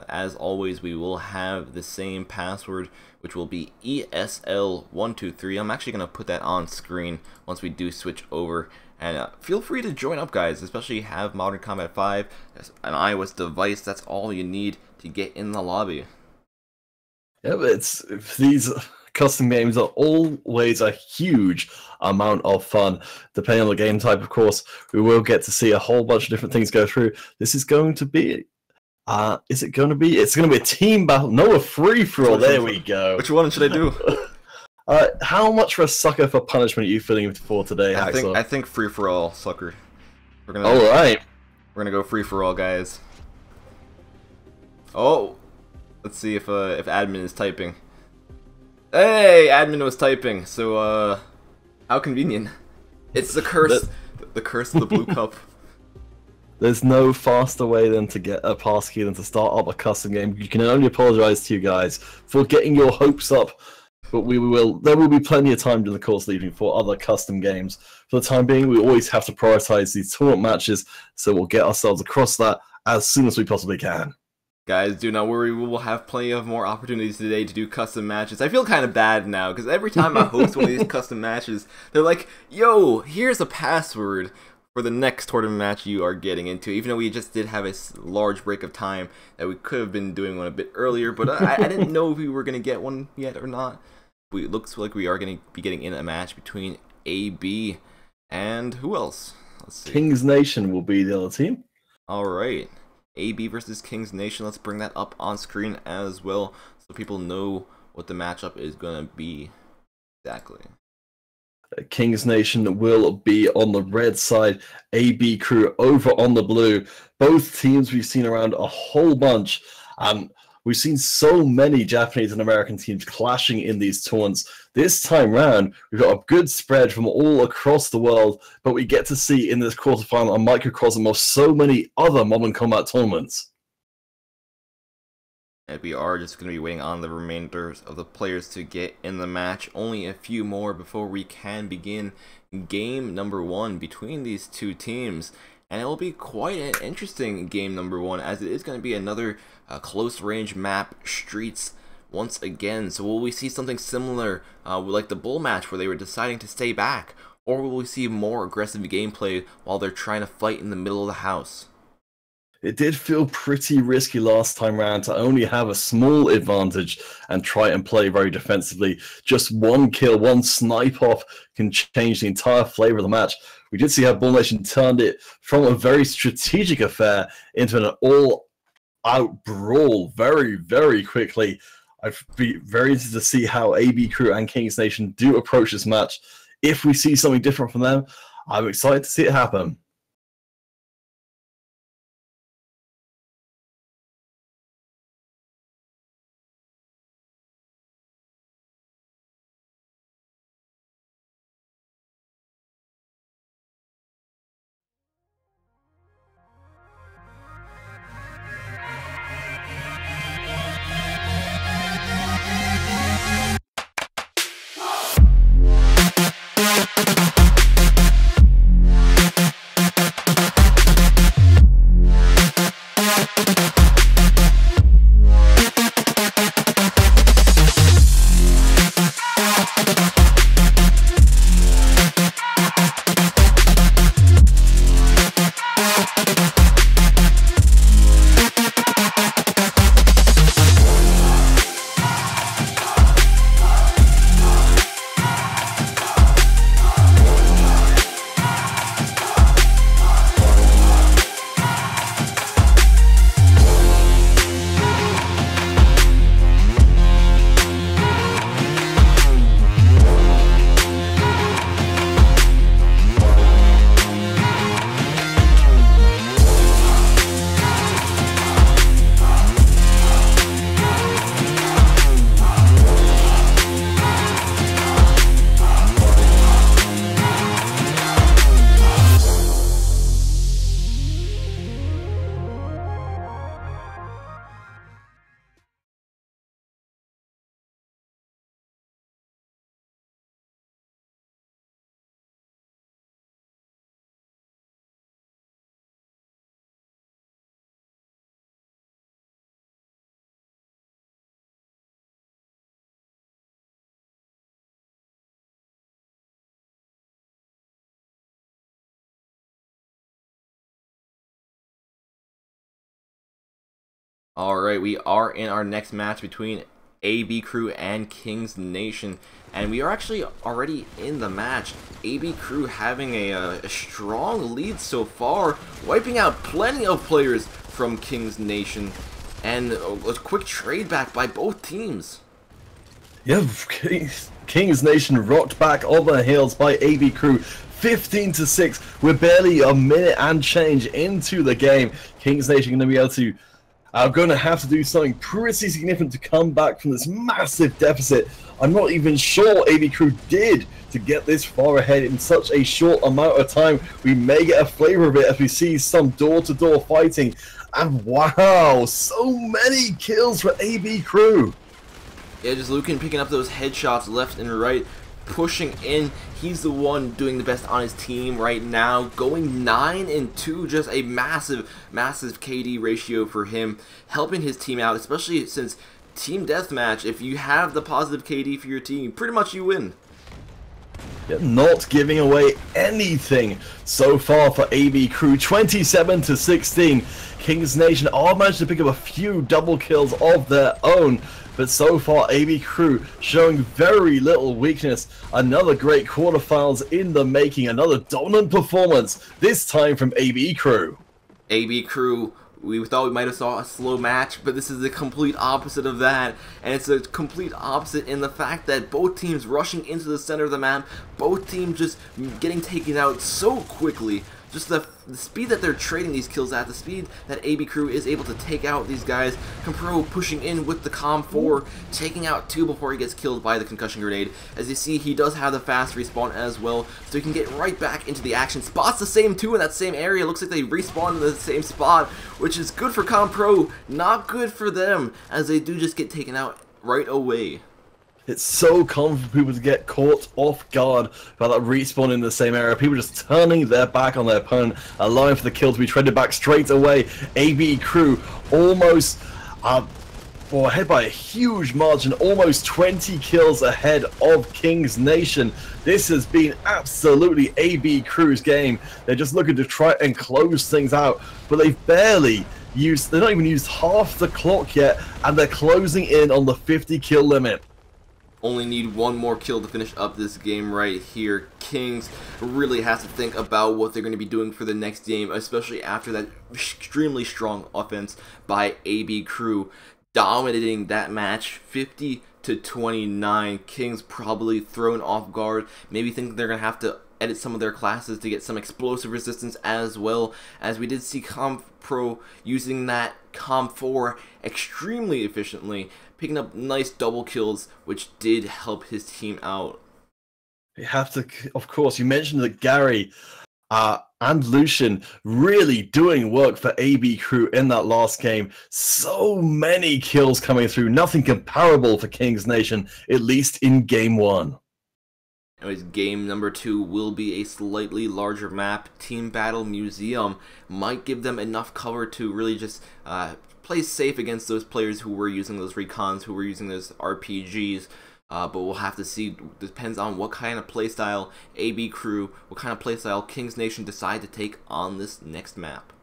As always, we will have the same password, which will be ESL123. I'm actually going to put that on screen once we do switch over. And feel free to join up, guys, especially have Modern Combat 5, an iOS device. That's all you need to get in the lobby. Yeah, but these custom games are always a huge amount of fun. Depending on the game type, of course, we will get to see a whole bunch of different things go through. This is going to be... is it going to be? It's going to be a team battle. No, a free-for-all. There we go. Which one should I do? How much of a sucker for punishment are you feeling for today, Axel? I think free-for-all, sucker. All right. We're gonna go free-for-all, guys. Oh, let's see if admin is typing. Hey, admin was typing. So how convenient. It's the curse. The curse of the blue cup. There's no faster way than to get a passkey than to start up a custom game. You can only apologize to you guys for getting your hopes up, but there will be plenty of time during the course of the evening for other custom games. For the time being, we always have to prioritize these tournament matches, so we'll get ourselves across that as soon as we possibly can. Guys, do not worry, we will have plenty of more opportunities today to do custom matches. I feel kind of bad now, because every time I host one of these custom matches, they're like, yo, here's a password for the next tournament match you are getting into, even though we just did have a large break of time that we could have been doing one a bit earlier, but I didn't know if we were going to get one yet or not. It looks like we are going to be getting in a match between AB and who else? Let's see. Kings Nation will be the other team. Alright, AB versus Kings Nation. Let's bring that up on screen as well so people know what the matchup is going to be exactly. Kings Nation will be on the red side, AB Crew over on the blue. Both teams we've seen around a whole bunch. We've seen so many Japanese and American teams clashing in these tournaments. This time round, we've got a good spread from all across the world, but we get to see in this quarterfinal a microcosm of so many other Modern Combat tournaments. And we are just going to be waiting on the remainders of the players to get in the match. Only a few more before we can begin game number 1 between these two teams. And it will be quite an interesting game number 1, as it is going to be another close range map, streets, once again. So will we see something similar like the Bull match where they were deciding to stay back? Or will we see more aggressive gameplay while they're trying to fight in the middle of the house? It did feel pretty risky last time round to only have a small advantage and try and play very defensively. Just one kill, one snipe off can change the entire flavor of the match. We did see how Bull Nation turned it from a very strategic affair into an all-out brawl very, very quickly. I'd be very interested to see how AB Crew and Kings Nation do approach this match. If we see something different from them, I'm excited to see it happen. Alright, we are in our next match between AB Crew and Kings Nation, and we are actually already in the match. AB Crew having a strong lead so far, wiping out plenty of players from Kings Nation, and a quick trade back by both teams. Yeah, Kings Nation rocked back on the heels by AB Crew. 15-6. We're barely a minute and change into the game. Kings Nation going to be able to going to have to do something pretty significant to come back from this massive deficit. I'm not even sure AB Crew did to get this far ahead in such a short amount of time. We may get a flavor of it as we see some door-to-door fighting. And wow, so many kills for AB Crew. Yeah, just Lucan picking up those headshots left and right, pushing in. He's the one doing the best on his team right now, going 9-2, just a massive KD ratio for him, helping his team out, especially since team deathmatch, if you have the positive KD for your team, pretty much you win. Yeah, not giving away anything so far for AB Crew. 27-16. Kings Nation are managed to pick up a few double kills of their own, but so far AB Crew showing very little weakness. Another great quarterfinals in the making, another dominant performance, this time from AB Crew. AB Crew, we thought we might have saw a slow match, but this is the complete opposite of that, and it's a complete opposite in the fact that both teams rushing into the center of the map, both teams just getting taken out so quickly. Just the speed that they're trading these kills at, the speed that AB Crew is able to take out these guys. Compro pushing in with the Com4, taking out 2 before he gets killed by the concussion grenade. As you see, he does have the fast respawn as well, so he can get right back into the action. Spots the same 2 in that same area. Looks like they respawn in the same spot, which is good for Com4, not good for them, as they do just get taken out right away. It's so common for people to get caught off guard by that respawn in the same area. People just turning their back on their opponent, allowing for the kill to be traded back straight away. AB Crew almost ahead by a huge margin, almost 20 kills ahead of Kings Nation. This has been absolutely AB Crew's game. They're just looking to try and close things out, but they've barely used, they're not even used half the clock yet, and they're closing in on the 50 kill limit. Only need one more kill to finish up this game right here. Kings really has to think about what they're going to be doing for the next game, especially after that extremely strong offense by AB Crew, dominating that match 50-29. Kings probably thrown off guard, maybe think they're going to have to edit some of their classes to get some explosive resistance, as well as we did see Com4 using that Com4 extremely efficiently, picking up nice double kills, which did help his team out. You have to, of course, you mentioned that Gary and Lucian really doing work for AB Crew in that last game. So many kills coming through, nothing comparable for Kings Nation, at least in game 1. Anyways, game number 2 will be a slightly larger map. Team Battle Museum might give them enough cover to really just play safe against those players who were using those recons, who were using those RPGs. But we'll have to see. Depends on what kind of playstyle AB Crew, what kind of playstyle Kings Nation decide to take on this next map.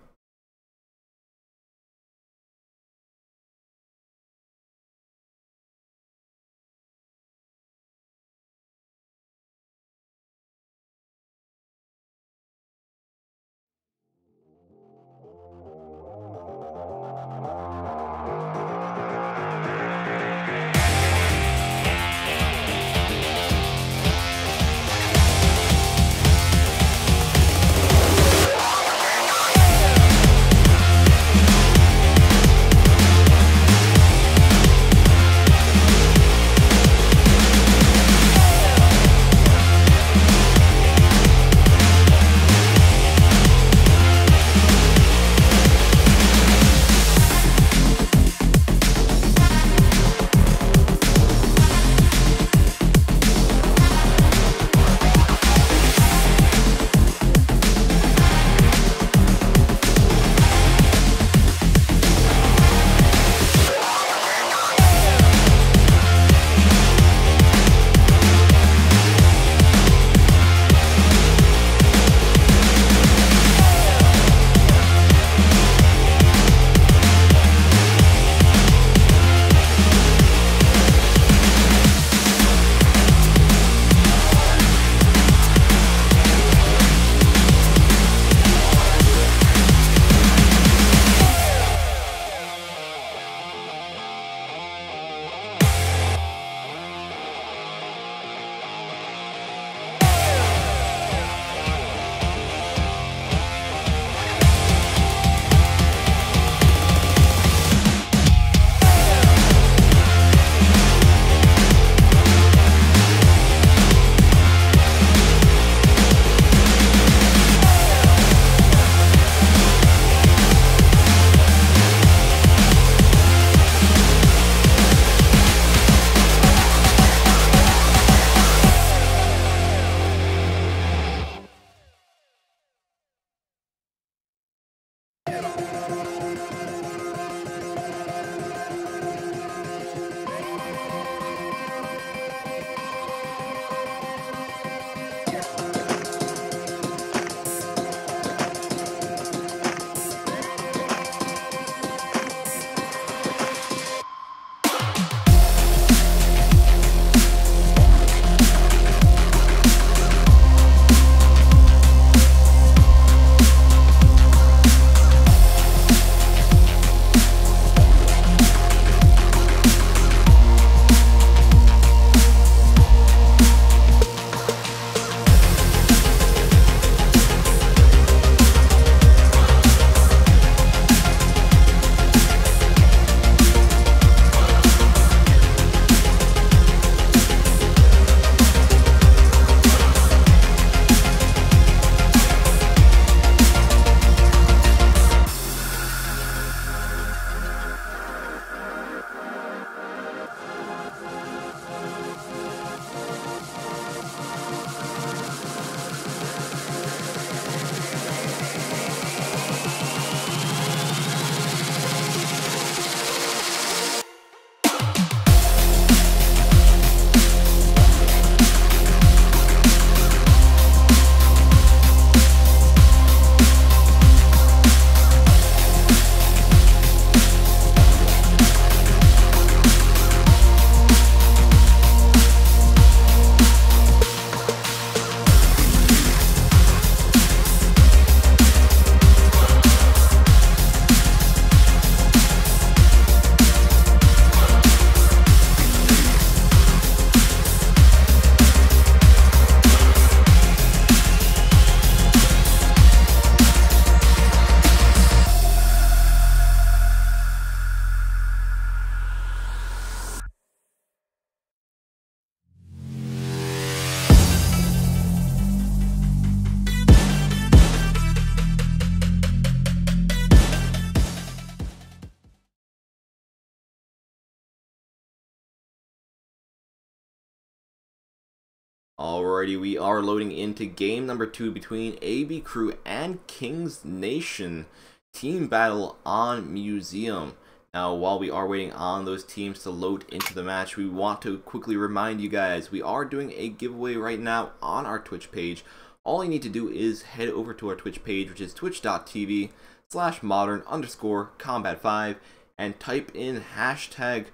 Alrighty, we are loading into game number 2 between AB Crew and Kings Nation. Team battle on Museum. Now, while we are waiting on those teams to load into the match, we want to quickly remind you guys, we are doing a giveaway right now on our Twitch page. All you need to do is head over to our Twitch page, which is twitch.tv/modern_combat5, and type in hashtag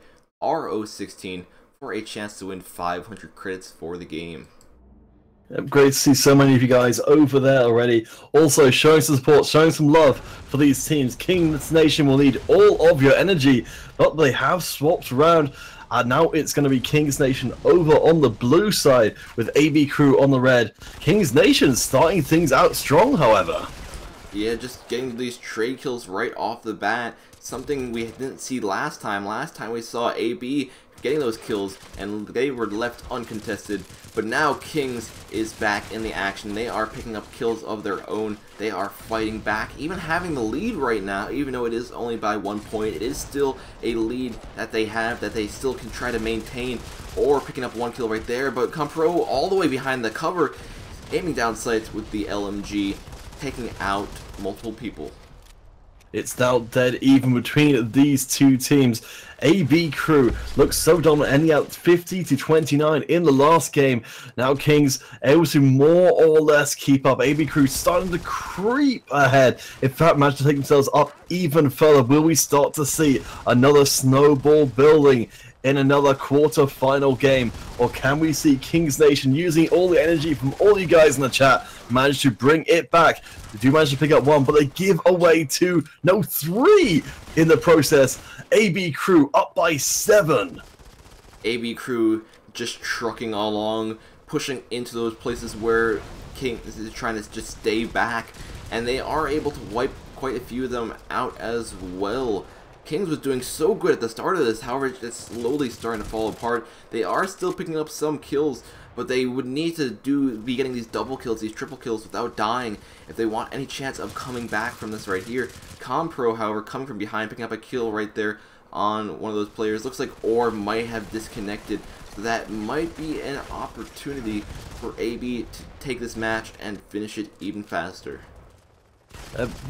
RO16 for a chance to win 500 credits for the game. Great to see so many of you guys over there already. Also showing some support, showing some love for these teams. Kings Nation will need all of your energy, but they have swapped around. And now it's going to be Kings Nation over on the blue side with AB Crew on the red. Kings Nation starting things out strong, however. Yeah, just getting these trade kills right off the bat. Something we didn't see last time. Last time we saw AB getting those kills and they were left uncontested. But now Kings is back in the action. They are picking up kills of their own. They are fighting back, even having the lead right now. Even though it is only by 1 point, it is still a lead that they have that they still can try to maintain, or picking up 1 kill right there. But Compro all the way behind the cover, aiming down sights with the LMG, taking out multiple people. It's now dead even between these two teams. AB Crew looks so dominant, ending out 50-29 in the last game. Now Kings able to more or less keep up. AB Crew starting to creep ahead. In fact, managed to take themselves up even further. Will we start to see another snowball building in another quarter-final game? Or can we see Kings Nation using all the energy from all you guys in the chat manage to bring it back? They do manage to pick up 1, but they give away 2, no 3 in the process. AB Crew up by 7. AB Crew just trucking along, pushing into those places where Kings is trying to just stay back, and they are able to wipe quite a few of them out as well. Kings was doing so good at the start of this, however it's slowly starting to fall apart. They are still picking up some kills, but they would need to be getting these double kills, these triple kills without dying if they want any chance of coming back from this right here. Compro, however, coming from behind, picking up a kill right there on one of those players. Looks like Orr might have disconnected, so that might be an opportunity for AB to take this match and finish it even faster.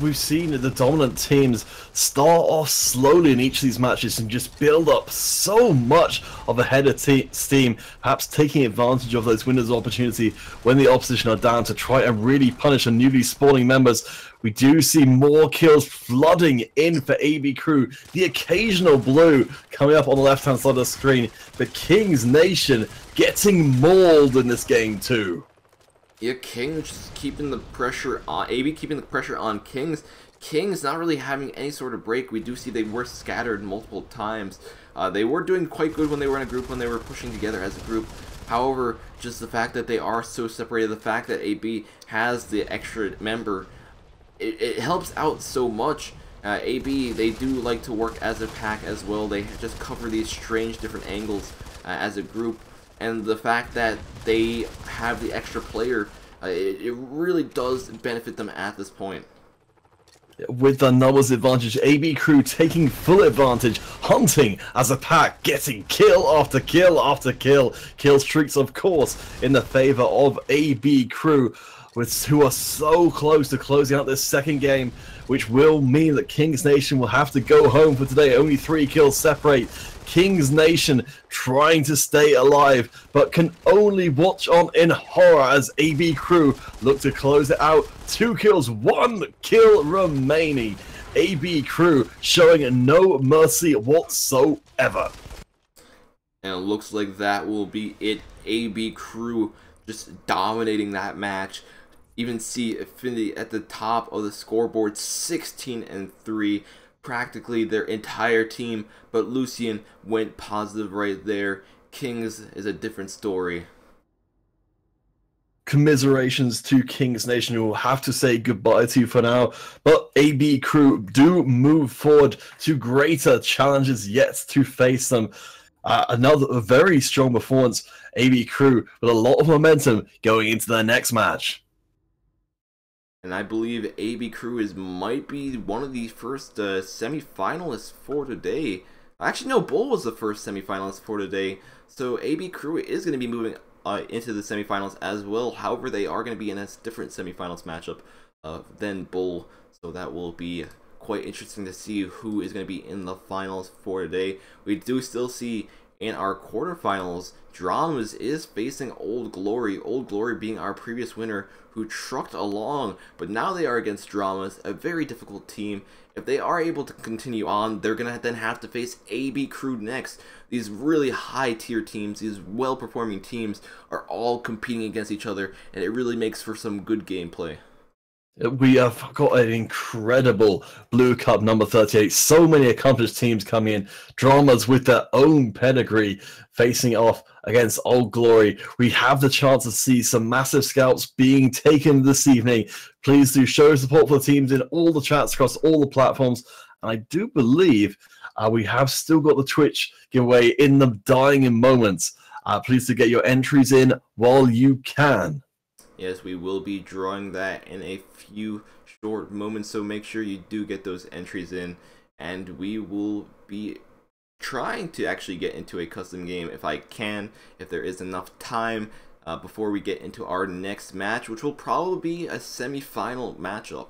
We've seen the dominant teams start off slowly in each of these matches and just build up so much of a head of steam, perhaps taking advantage of those windows of opportunity when the opposition are down to try and really punish the newly spawning members. We do see more kills flooding in for AB Crew. The occasional blue coming up on the left-hand side of the screen. But Kings Nation getting mauled in this game too. Yeah, Kings just keeping the pressure on AB, keeping the pressure on Kings. Kings not really having any sort of break. We do see they were scattered multiple times. They were doing quite good when they were in a group, when they were pushing together as a group. However, just the fact that they are so separated, the fact that AB has the extra member, it helps out so much. AB, they do like to work as a pack as well. They just cover these strange different angles as a group. And the fact that they have the extra player, it really does benefit them at this point. With the numbers advantage, AB Crew taking full advantage, hunting as a pack, getting kill after kill after kill. Kill streaks, of course, in the favor of AB Crew, who are so close to closing out this second game, which will mean that Kings Nation will have to go home for today. Only 3 kills separate. Kings Nation trying to stay alive, but can only watch on in horror as AB Crew look to close it out. 2 kills, 1 kill remaining. AB Crew showing no mercy whatsoever. And it looks like that will be it. AB Crew just dominating that match. Even see Affinity at the top of the scoreboard, 16-3. Practically their entire team, but Lucian went positive right there. Kings is a different story. Commiserations to Kings Nation, who will have to say goodbye to for now, but AB Crew do move forward to greater challenges yet to face them. Another very strong performance, AB Crew, with a lot of momentum going into their next match. And I believe AB Crew might be one of the first semi-finalists for today. Actually, no, Bull was the first semi-finalist for today. So AB Crew is going to be moving into the semifinals as well. However, they are going to be in a different semifinals matchup than Bull, so that will be quite interesting to see who is going to be in the finals for today. We do still see in our quarterfinals, Dramas is facing Old Glory. Old Glory being our previous winner who trucked along, but now they are against Dramas, a very difficult team. If they are able to continue on, they're going to then have to face AB Crew next. These really high tier teams, these well performing teams are all competing against each other, and it really makes for some good gameplay. We have got an incredible Blue Cup number 38. So many accomplished teams coming in. Dramas with their own pedigree facing off against Old Glory. We have the chance to see some massive scalps being taken this evening. Please do show support for the teams in all the chats across all the platforms. And I do believe we have still got the Twitch giveaway in the dying moments. Please do get your entries in while you can. Yes, we will be drawing that in a few short moments, so make sure you do get those entries in, and we will be trying to actually get into a custom game if I can, if there is enough time before we get into our next match, which will probably be a semi-final matchup.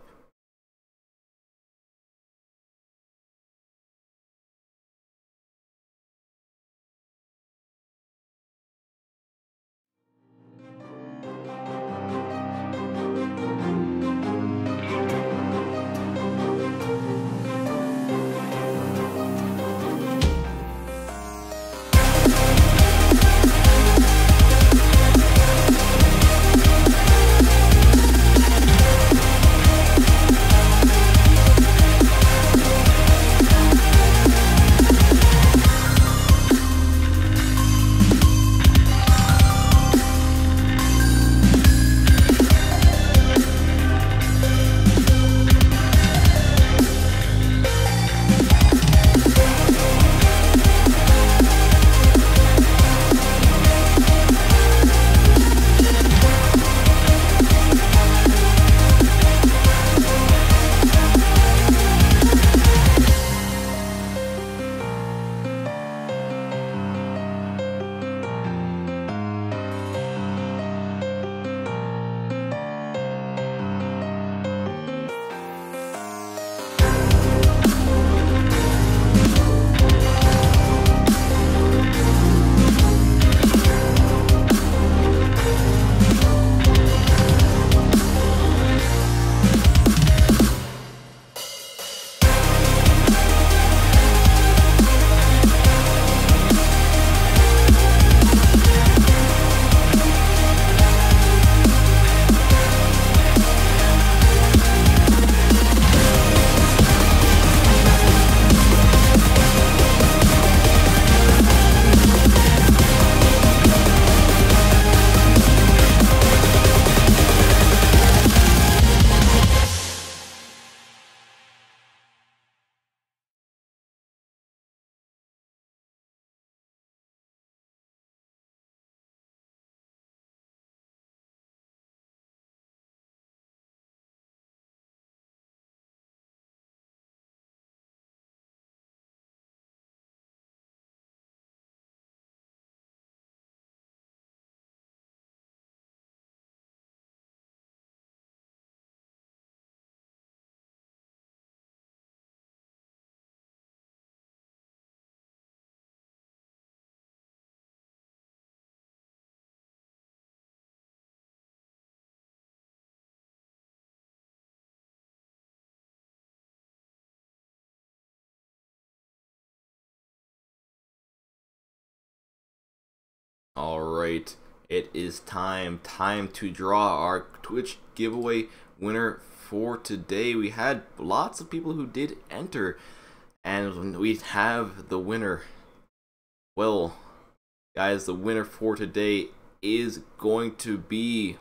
Alright, it is time to draw our Twitch giveaway winner for today. We had lots of people who did enter, and we have the winner. Well, guys, the winner for today is going to be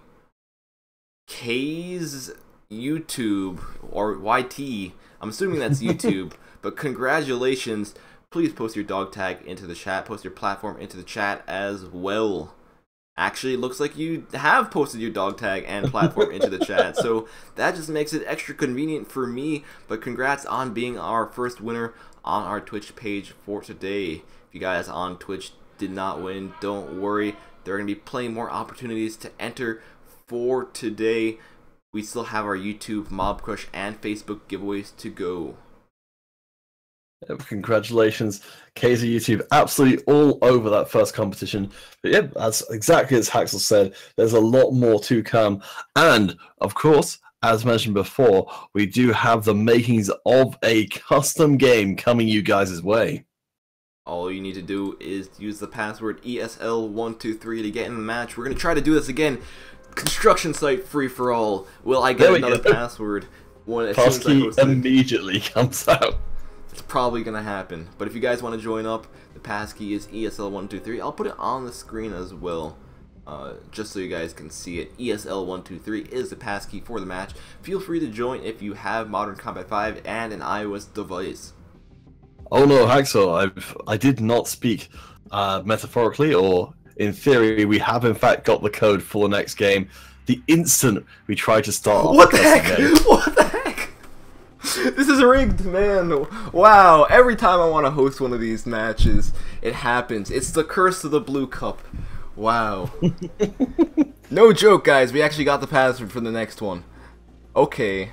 K's YouTube, or YT. I'm assuming that's YouTube, but congratulations. Please post your dog tag into the chat, post your platform into the chat as well. Actually, it looks like you have posted your dog tag and platform into the chat, so that just makes it extra convenient for me. But congrats on being our first winner on our Twitch page for today. If you guys on Twitch did not win, don't worry. There are going to be plenty more opportunities to enter for today. We still have our YouTube, Mob Crush, and Facebook giveaways to go. Congratulations, KZ YouTube, absolutely all over that first competition. But yeah, that's exactly as Haxel said, there's a lot more to come. And of course, as mentioned before, we do have the makings of a custom game coming you guys' way. All you need to do is use the password ESL123 to get in the match. We're going to try to do this again. Construction site free for all. Will I get another password? Passkey immediately comes out. It's probably going to happen. But if you guys want to join up, the passkey is ESL123. I'll put it on the screen as well, just so you guys can see it. ESL123 is the passkey for the match. Feel free to join if you have Modern Combat 5 and an iOS device. Oh no, Haxel, I did not speak metaphorically, or in theory. We have in fact got the code for the next game the instant we try to start. What the heck? What the heck? This is rigged, man. Wow, every time I want to host one of these matches, it happens. It's the curse of the blue cup. Wow. No joke, guys. We actually got the password for the next one. Okay.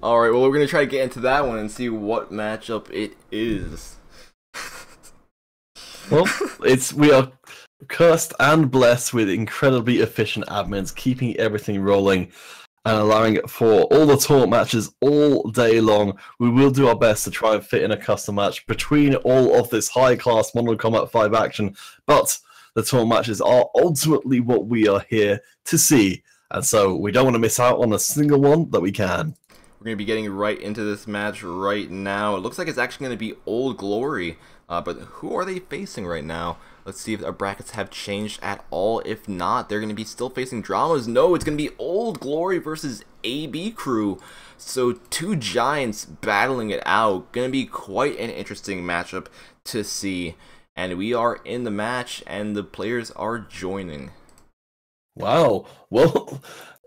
Alright, well, we're going to try to get into that one and see what matchup it is. Well, we are cursed and blessed with incredibly efficient admins, keeping everything rolling and allowing for all the tournament matches all day long. We will do our best to try and fit in a custom match between all of this high-class Modern Combat 5 action, but the tournament matches are ultimately what we are here to see, and so we don't want to miss out on a single one that we can. We're going to be getting right into this match right now. It looks like it's actually going to be Old Glory, but who are they facing right now? Let's see if our brackets have changed at all. If not, they're going to be still facing dramas. No, it's going to be Old Glory versus AB Crew. So two giants battling it out. Going to be quite an interesting matchup to see. And we are in the match, and the players are joining. Wow. Well,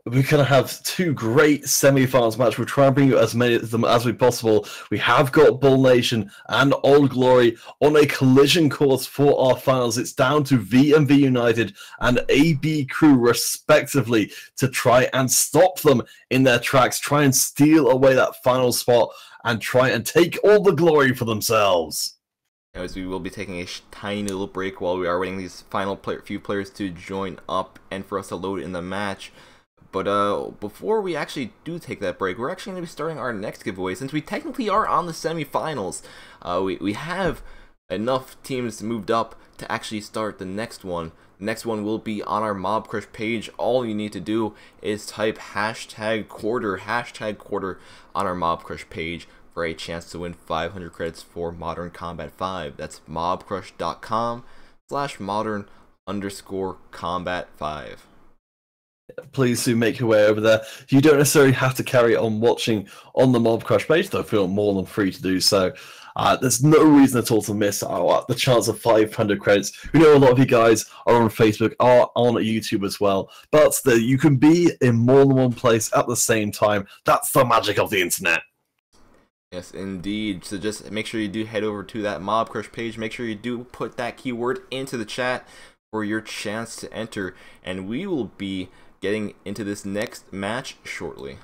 we're going to have two great semi-finals matches. We'll try and bring you as many of them as we possible. We have got Bull Nation and Old Glory on a collision course for our finals. It's down to VMV United and AB Crew, respectively, to try and stop them in their tracks, try and steal away that final spot, and try and take all the glory for themselves. As we will be taking a tiny little break while we are waiting these final few players to join up and for us to load in the match. But before we actually do take that break, we're actually going to be starting our next giveaway. Since we technically are on the semifinals, we have enough teams moved up to actually start the next one. The next one will be on our Mob Crush page. All you need to do is type #quarter on our Mob Crush page for a chance to win 500 credits for Modern Combat 5. That's mobcrush.com/modern_combat5. Please do make your way over there. You don't necessarily have to carry on watching on the Mob Crush page, though feel more than free to do so. There's no reason at all to miss out the chance of 500 credits. We know a lot of you guys are on Facebook, are on YouTube as well, but you can be in more than one place at the same time. That's the magic of the internet. Yes, indeed. So just make sure you do head over to that Mob Crush page. Make sure you do put that keyword into the chat for your chance to enter, and we will be getting into this next match shortly.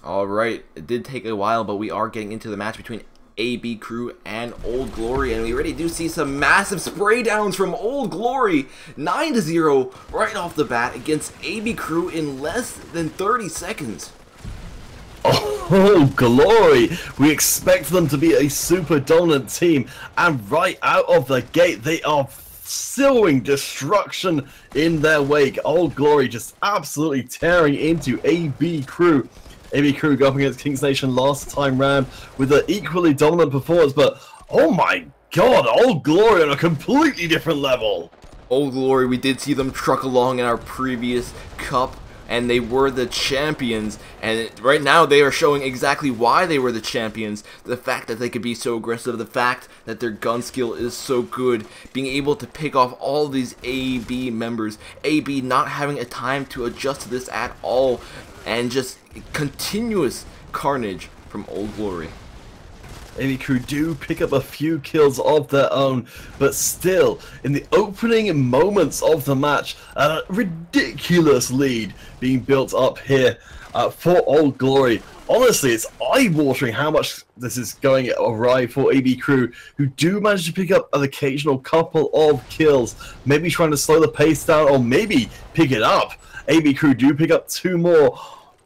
Alright, it did take a while, but we are getting into the match between AB Crew and Old Glory, and we already do see some massive spray downs from Old Glory. 9-0 right off the bat against AB Crew in less than 30 seconds. Oh, Glory! We expect them to be a super dominant team, and right out of the gate, they are sowing destruction in their wake. Old Glory just absolutely tearing into AB Crew. AB Crew going up against Kings Nation last time round with an equally dominant performance, but oh my god, Old Glory on a completely different level. Old Glory, we did see them truck along in our previous cup, and they were the champions, and right now they are showing exactly why they were the champions. The fact that they could be so aggressive, the fact that their gun skill is so good, being able to pick off all these AB members, AB not having a time to adjust to this at all, and just continuous carnage from Old Glory. AB Crew do pick up a few kills of their own, but still, in the opening moments of the match, a ridiculous lead being built up here for Old Glory. Honestly, it's eye-watering how much this is going awry for AB Crew, who do manage to pick up an occasional couple of kills, maybe trying to slow the pace down, or maybe pick it up. AB Crew do pick up 2 more.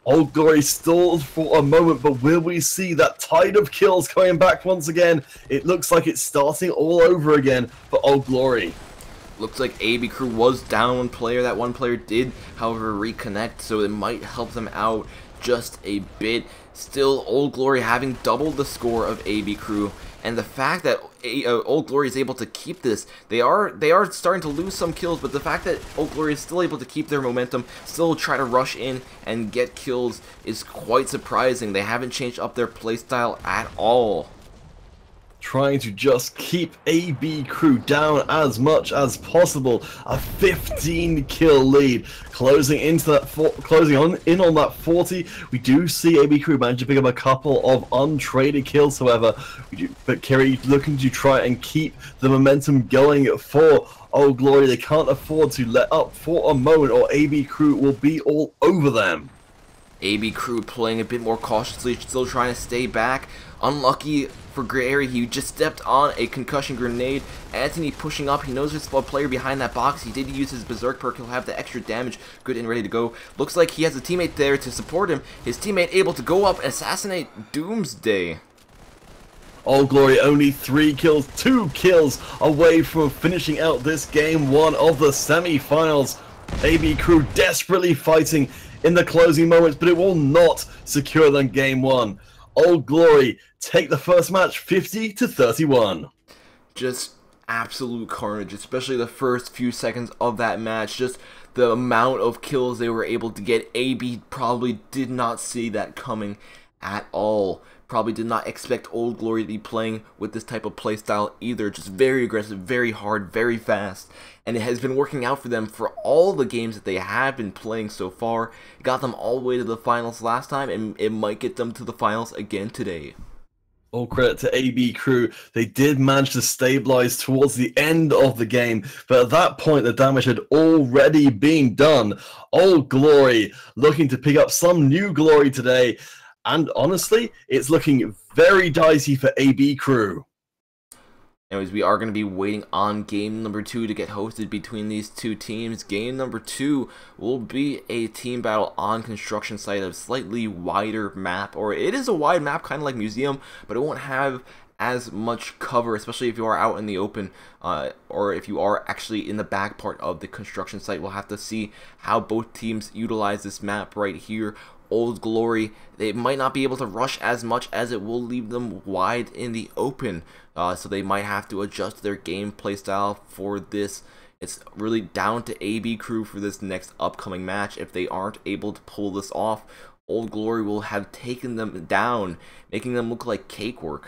Old Glory stalled for a moment, but will we see that tide of kills coming back once again? It looks like it's starting all over again for Old Glory. Looks like AB Crew was down one player. That one player did, however, reconnect, so it might help them out just a bit. Still, Old Glory having doubled the score of AB Crew, and the fact that Old Glory is able to keep this, they are starting to lose some kills, but the fact that Old Glory is still able to keep their momentum, still try to rush in and get kills is quite surprising. They haven't changed up their playstyle at all. Trying to just keep AB Crew down as much as possible. A 15 kill lead, closing into that in on that 40. We do see AB Crew manage to pick up a couple of untraded kills, however. But Kerry looking to try and keep the momentum going for Old Glory. They can't afford to let up for a moment, or AB Crew will be all over them. AB Crew playing a bit more cautiously, still trying to stay back. Unlucky for Gary, he just stepped on a concussion grenade. Anthony pushing up, he knows there's a player behind that box. He did use his berserk perk, he'll have the extra damage good and ready to go. Looks like he has a teammate there to support him. His teammate able to go up and assassinate Doomsday. Old Glory only 3 kills, 2 kills away from finishing out this game 1 of the semi-finals. AB Crew desperately fighting in the closing moments, but it will not secure them game 1. Old Glory take the first match 50-31. Just absolute carnage, especially the first few seconds of that match. Just the amount of kills they were able to get. AB probably did not see that coming at all. Probably did not expect Old Glory to be playing with this type of playstyle either. Just very aggressive, very hard, very fast. And it has been working out for them for all the games that they have been playing so far. It got them all the way to the finals last time, and it might get them to the finals again today. All credit to AB Crew. They did manage to stabilize towards the end of the game, but at that point the damage had already been done. Old Glory looking to pick up some new glory today. And honestly, it's looking very dicey for AB Crew. Anyways, we are going to be waiting on game number 2 to get hosted between these two teams. Game number 2 will be a team battle on construction site, a slightly wider map, or it is a wide map, kind of like Museum, but it won't have as much cover, especially if you are out in the open, or if you are actually in the back part of the construction site. We'll have to see how both teams utilize this map right here. Old Glory, they might not be able to rush as much as it will leave them wide in the open, so they might have to adjust their gameplay style for this. It's really down to AB Crew for this next upcoming match. If they aren't able to pull this off, Old Glory will have taken them down, making them look like cakework.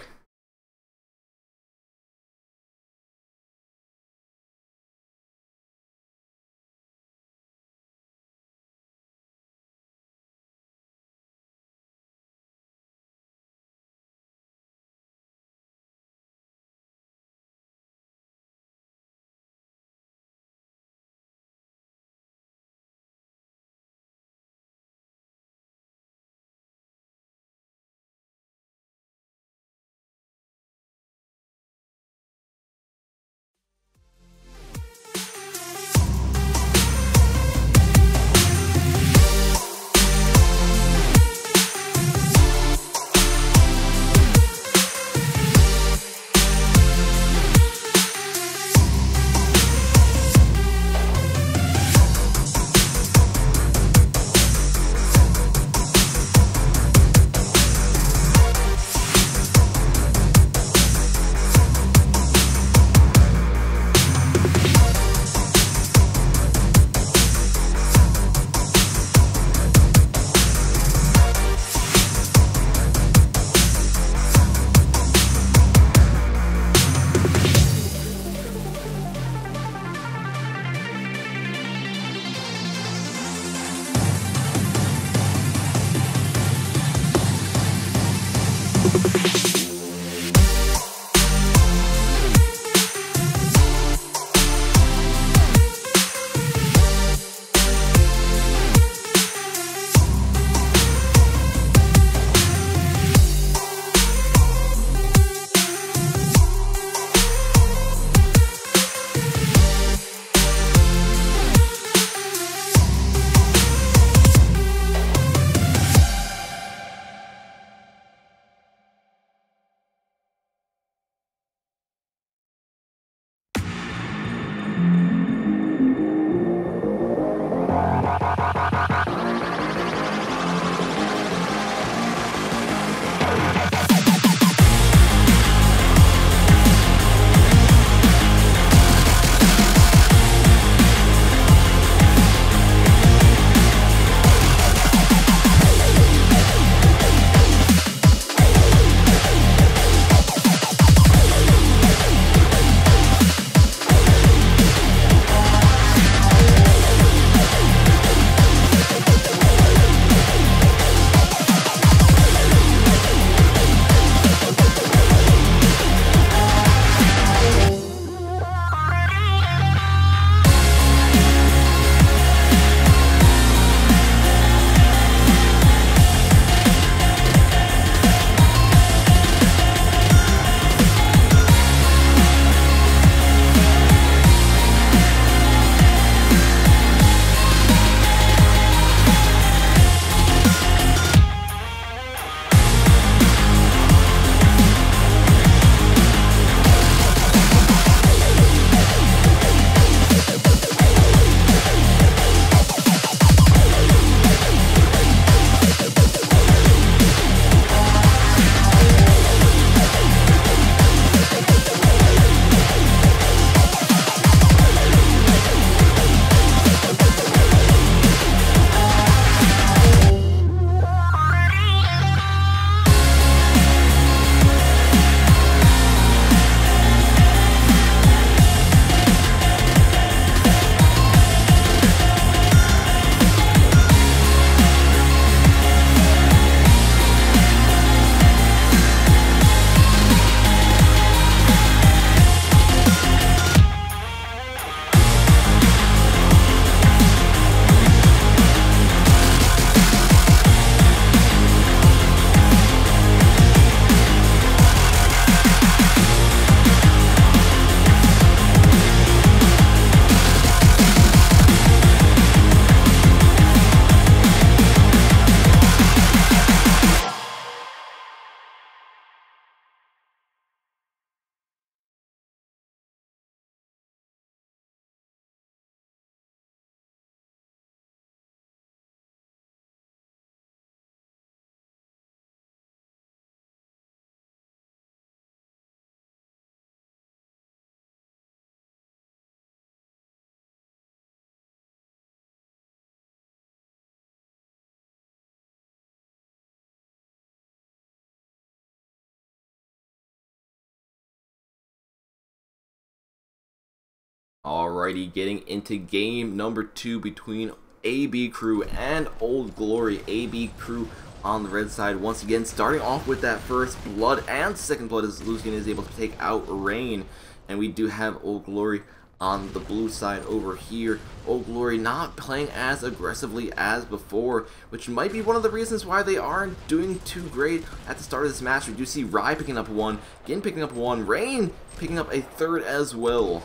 Alrighty, getting into game number 2 between AB Crew and Old Glory. AB Crew on the red side once again, starting off with that first blood and second blood as Lucian is able to take out Rain. And we do have Old Glory on the blue side over here. Old Glory not playing as aggressively as before, which might be one of the reasons why they aren't doing too great at the start of this match. We do see Rye picking up one, Gin picking up one, Rain picking up a third as well.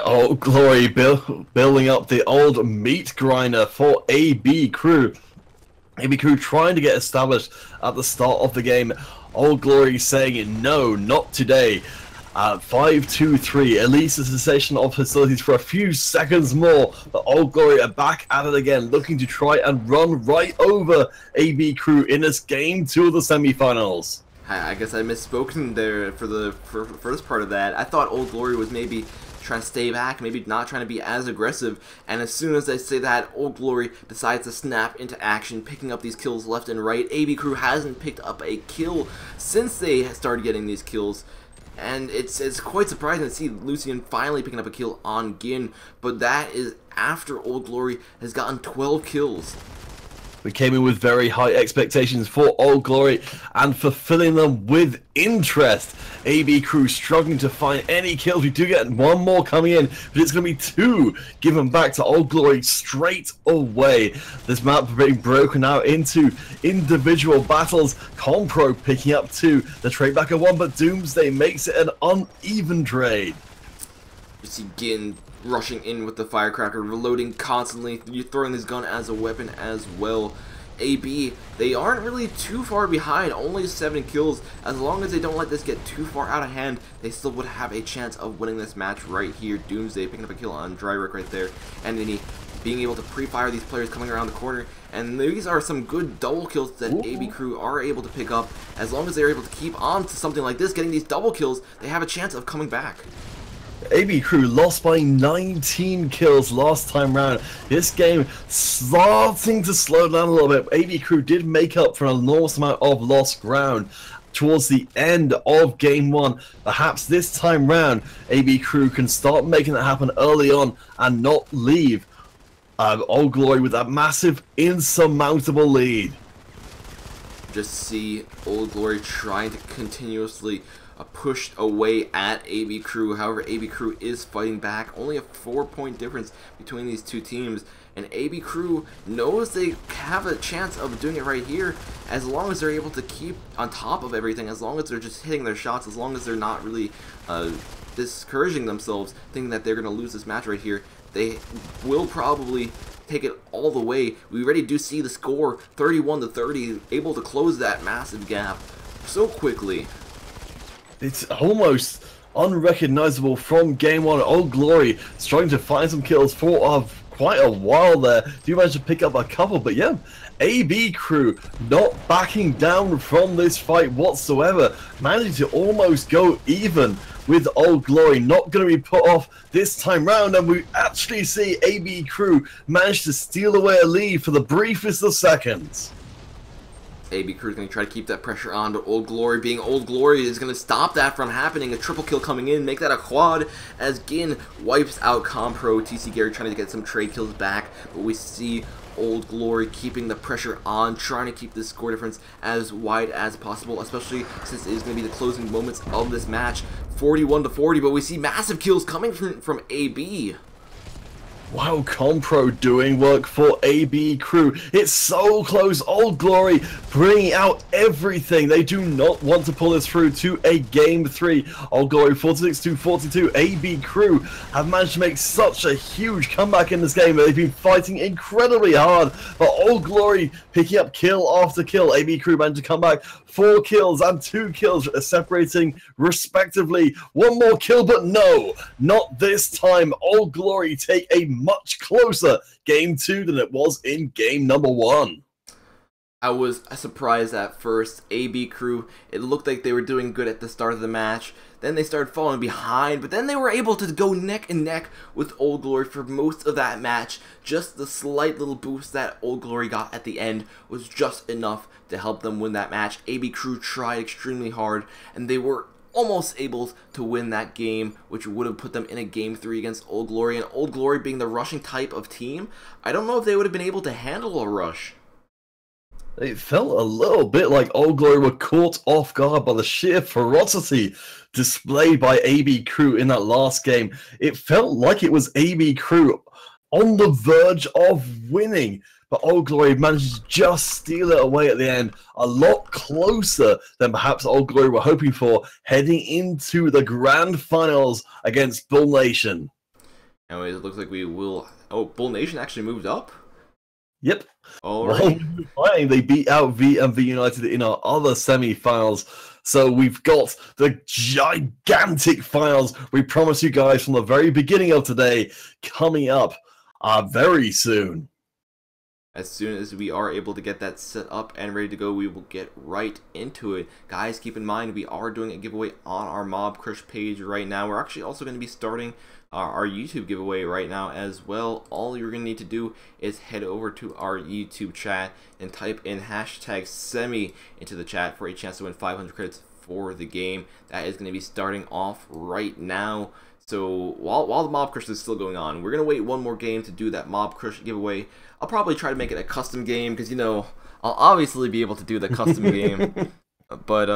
Old Glory building up the old meat grinder for AB Crew. AB Crew trying to get established at the start of the game. Old Glory saying, no, not today. 5-2-3, at least a cessation of hostilities for a few seconds more. But Old Glory are back at it again, looking to try and run right over AB Crew in this game 2 of the semifinals. I guess I misspoken there for the first part of that. I thought Old Glory was maybe trying to stay back, maybe not trying to be as aggressive, and as soon as I say that, Old Glory decides to snap into action, picking up these kills left and right. AB Crew hasn't picked up a kill since they started getting these kills, and it's quite surprising to see Lucian finally picking up a kill on Gin, but that is after Old Glory has gotten 12 kills. We came in with very high expectations for Old Glory and fulfilling them with interest. AB Crew struggling to find any kills. We do get one more coming in, but it's going to be 2 given back to Old Glory straight away. This map being broken out into individual battles. Compro picking up 2. The trade back at 1, but Doomsday makes it an uneven trade. You see Gin rushing in with the firecracker, reloading constantly, you're throwing this gun as a weapon as well. AB, they aren't really too far behind, only 7 kills. As long as they don't let this get too far out of hand, they still would have a chance of winning this match right here. Doomsday picking up a kill on Dryrick right there, and then he being able to pre-fire these players coming around the corner, and these are some good double kills that AB Crew are able to pick up. As long as they're able to keep on to something like this, getting these double kills, they have a chance of coming back. AB Crew lost by 19 kills last time round. This game starting to slow down a little bit. AB Crew did make up for an enormous amount of lost ground towards the end of game 1. Perhaps this time round, AB Crew can start making that happen early on and not leave Old Glory with that massive, insurmountable lead. Just see Old Glory trying to continuously pushed away at AB Crew. However, AB Crew is fighting back. Only a 4-point difference between these two teams, and AB Crew knows they have a chance of doing it right here as long as they're able to keep on top of everything, as long as they're just hitting their shots, as long as they're not really discouraging themselves, thinking that they're going to lose this match right here. They will probably take it all the way. We already do see the score, 31-30, able to close that massive gap so quickly. It's almost unrecognizable from game 1. Old Glory struggling to find some kills for quite a while there. Do manage to pick up a couple, but yeah, AB Crew not backing down from this fight whatsoever, managing to almost go even with Old Glory. Not going to be put off this time round, and we actually see AB Crew manage to steal away a lead for the briefest of seconds. AB Crew is going to try to keep that pressure on, but Old Glory, being Old Glory, is going to stop that from happening. A triple kill coming in, make that a quad, as Gin wipes out Compro. TC Gary trying to get some trade kills back, but we see Old Glory keeping the pressure on, trying to keep this score difference as wide as possible, especially since it is going to be the closing moments of this match. 41-40, but we see massive kills coming from AB. Wow, Compro doing work for AB Crew. It's so close. Old Glory bringing out everything. They do not want to pull this through to a game 3. Old Glory 46-42. AB Crew have managed to make such a huge comeback in this game. They've been fighting incredibly hard, but Old Glory picking up kill after kill. AB Crew managed to come back. 4 kills and 2 kills separating respectively. One more kill, but no, not this time. Old Glory take a much closer game 2 than it was in game number 1. I was surprised at first. AB Crew, it looked like they were doing good at the start of the match. Then they started falling behind, but then they were able to go neck and neck with Old Glory for most of that match. Just the slight little boost that Old Glory got at the end was just enough to help them win that match. AB Crew tried extremely hard, and they were almost able to win that game, which would have put them in a Game 3 against Old Glory. And Old Glory being the rushing type of team, I don't know if they would have been able to handle a rush. It felt a little bit like Old Glory were caught off guard by the sheer ferocity displayed by AB Crew in that last game. It felt like it was AB Crew on the verge of winning, but Old Glory managed to just steal it away at the end, a lot closer than perhaps Old Glory were hoping for, heading into the grand finals against Bull Nation. Anyways, it looks like we will... Oh, Bull Nation actually moved up? Yep. All While right. we were playing, they beat out VMV United in our other semi-finals. So we've got the gigantic finals we promised you guys from the very beginning of today coming up very soon. As soon as we are able to get that set up and ready to go, we will get right into it. Guys, keep in mind, we are doing a giveaway on our Mob Crush page right now. We're actually also going to be starting our YouTube giveaway right now as well. All you're going to need to do is head over to our YouTube chat and type in hashtag Semi into the chat for a chance to win 500 credits for the game. That is going to be starting off right now. So while the Mob Crush is still going on, we're going to wait one more game to do that Mob Crush giveaway. I'll probably try to make it a custom game because, you know, I'll obviously be able to do the custom game. But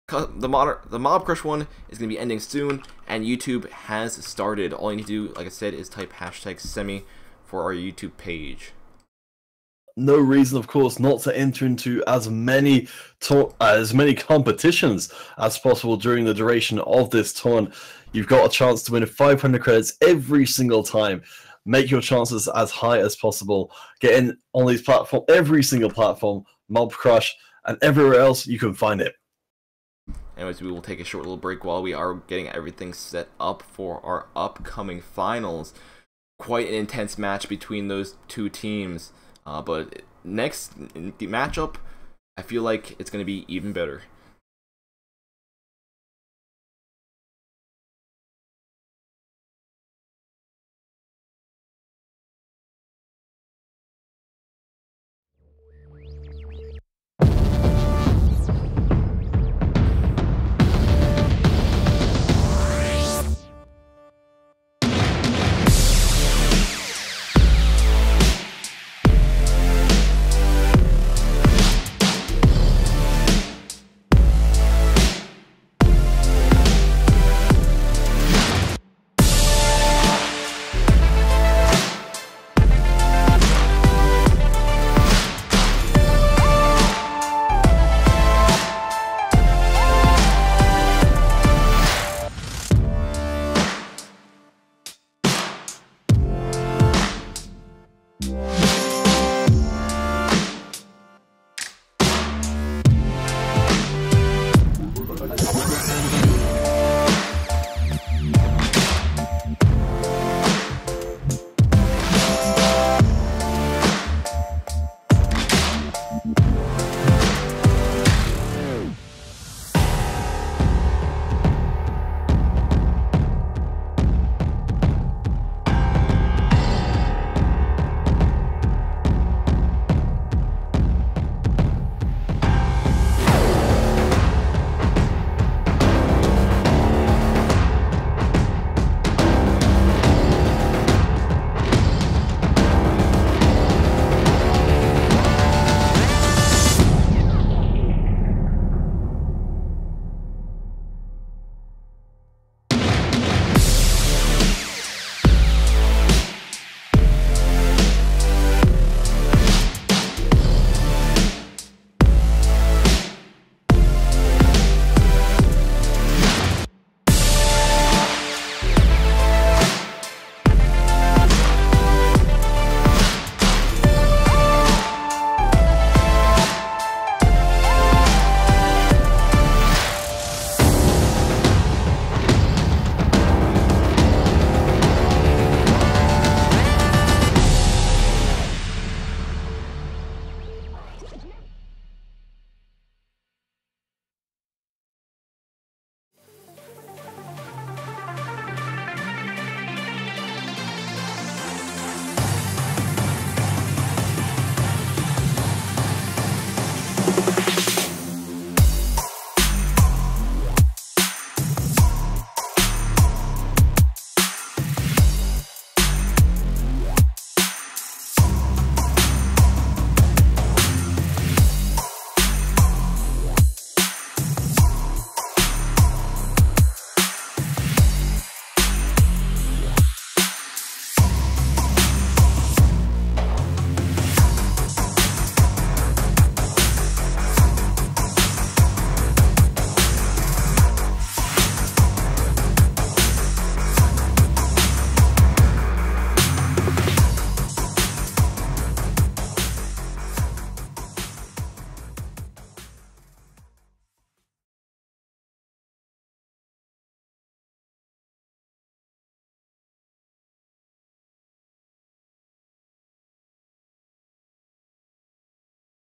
the Mob Crush one is going to be ending soon, and YouTube has started. All you need to do, like I said, is type hashtag Semi for our YouTube page. No reason, of course, not to enter into as many competitions as possible during the duration of this tournament. You've got a chance to win 500 credits every single time. Make your chances as high as possible. Get in on these platforms, every single platform, Mob Crush, and everywhere else you can find it. Anyways, we will take a short little break while we are getting everything set up for our upcoming finals. Quite an intense match between those two teams. But next in the matchup, I feel like it's going to be even better.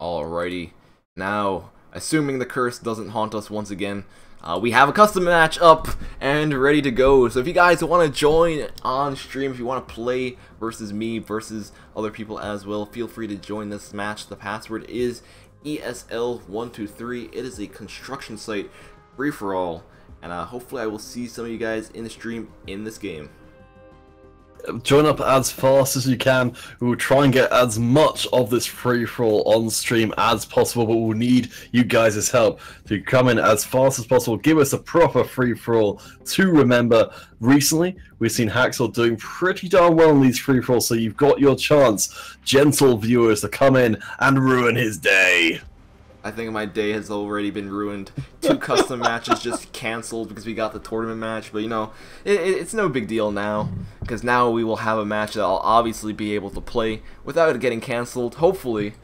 Alrighty, now, assuming the curse doesn't haunt us once again, we have a custom match up and ready to go. So if you guys want to join on stream, if you want to play versus me, versus other people as well, feel free to join this match. The password is ESL123. It is a construction site free-for-all, and hopefully I will see some of you guys in the stream in this game. Join up as fast as you can. We will try and get as much of this free-for-all on stream as possible, but we'll need you guys' help to come in as fast as possible. Give us a proper free-for-all to remember. Recently, we've seen Haxel doing pretty darn well in these free-for-alls, so you've got your chance, gentle viewers, to come in and ruin his day. I think my day has already been ruined. 2 custom matches just cancelled because we got the tournament match, but you know, it's no big deal now, because now we will have a match that I'll obviously be able to play without it getting cancelled, hopefully.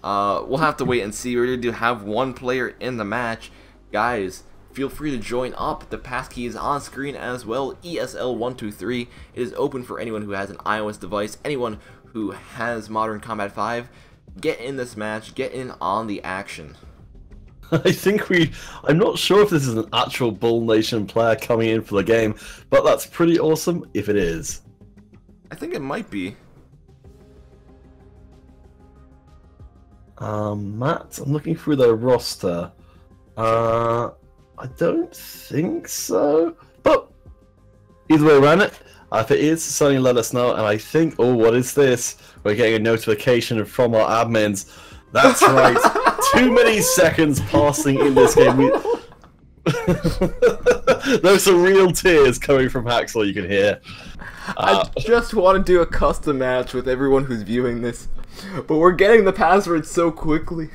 We'll have to wait and see. We're going to have 1 player in the match. Guys, feel free to join up. The passkey is on screen as well, ESL123. It is open for anyone who has an iOS device, anyone who has Modern Combat 5. Get in this match, get in on the action. I think I'm not sure if this is an actual Bull Nation player coming in for the game, but that's pretty awesome if it is. I think it might be. Matt, I'm looking through their roster. I don't think so, but either way around it, if it is, suddenly let us know. And I think, oh, what is this? We're getting a notification from our admins. That's right. Too many seconds passing in this game. There's some real tears coming from Haxel, you can hear. I just want to do a custom match with everyone who's viewing this, but we're getting the password so quickly.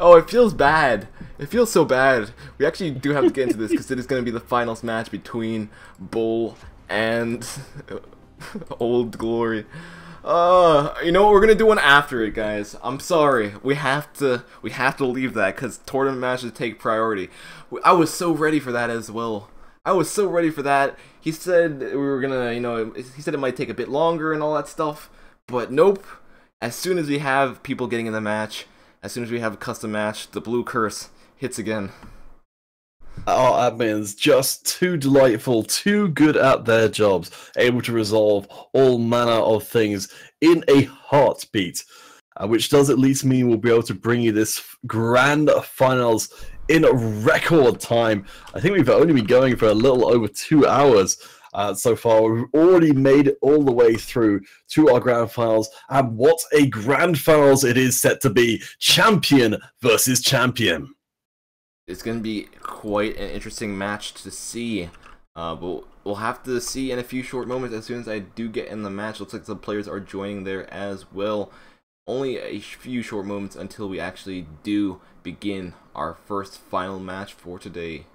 Oh, it feels bad. It feels so bad. We actually do have to get into this because it is going to be the finals match between Bull and Old Glory. You know what? We're gonna do one after it, guys. I'm sorry. We have to leave that because tournament matches take priority. I was so ready for that as well. I was so ready for that. He said we were gonna, you know, he said it might take a bit longer and all that stuff, but nope. As soon as we have people getting in the match, as soon as we have a custom match, the blue curse hits again. Our admins, just too delightful, too good at their jobs, able to resolve all manner of things in a heartbeat, which does at least mean we'll be able to bring you this grand finals in record time. I think we've only been going for a little over 2 hours so far. We've already made it all the way through to our grand finals, and what a grand finals it is set to be. Champion versus champion. It's going to be quite an interesting match to see, but we'll have to see in a few short moments as soon as I do get in the match. Looks like the players are joining there as well. Only a few short moments until we actually do begin our first final match for today.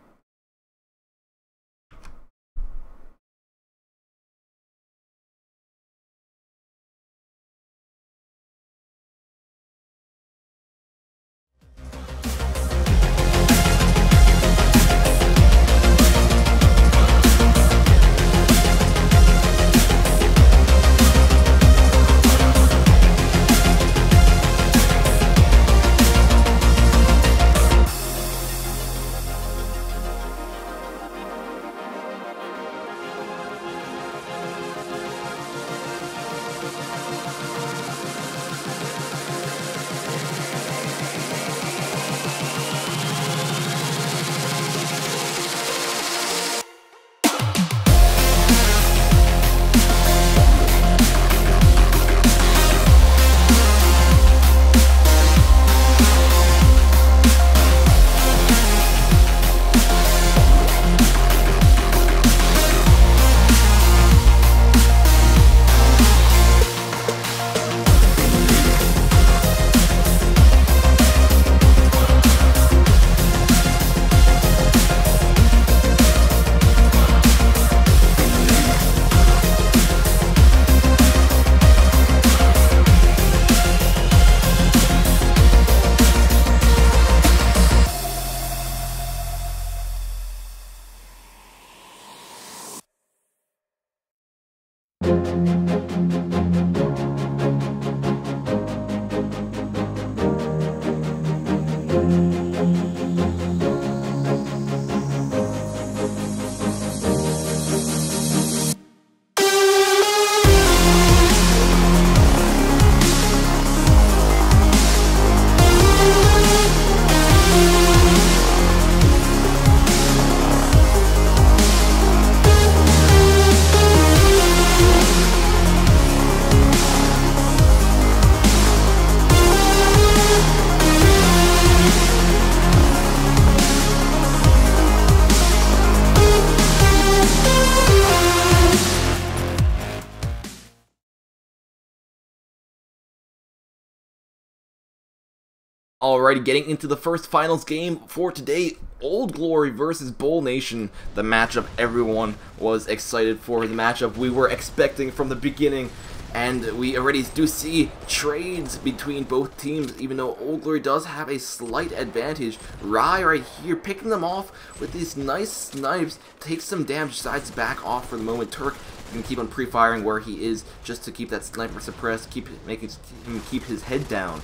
Alrighty, getting into the first finals game for today, Old Glory versus Bull Nation. The matchup everyone was excited for, the matchup we were expecting from the beginning. And we already do see trades between both teams, even though Old Glory does have a slight advantage. Rai right here picking them off with these nice snipes, takes some damage, decides to back off for the moment. Turk can keep on pre-firing where he is just to keep that sniper suppressed, making him keep his head down.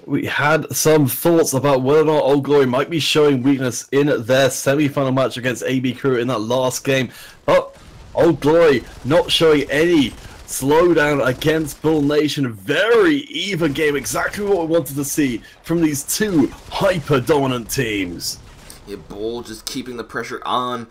We had some thoughts about whether or not Old Glory might be showing weakness in their semi-final match against AB Crew in that last game. But Old Glory not showing any slowdown against Bull Nation. Very even game, exactly what we wanted to see from these two hyper-dominant teams. Yeah, Bull just keeping the pressure on.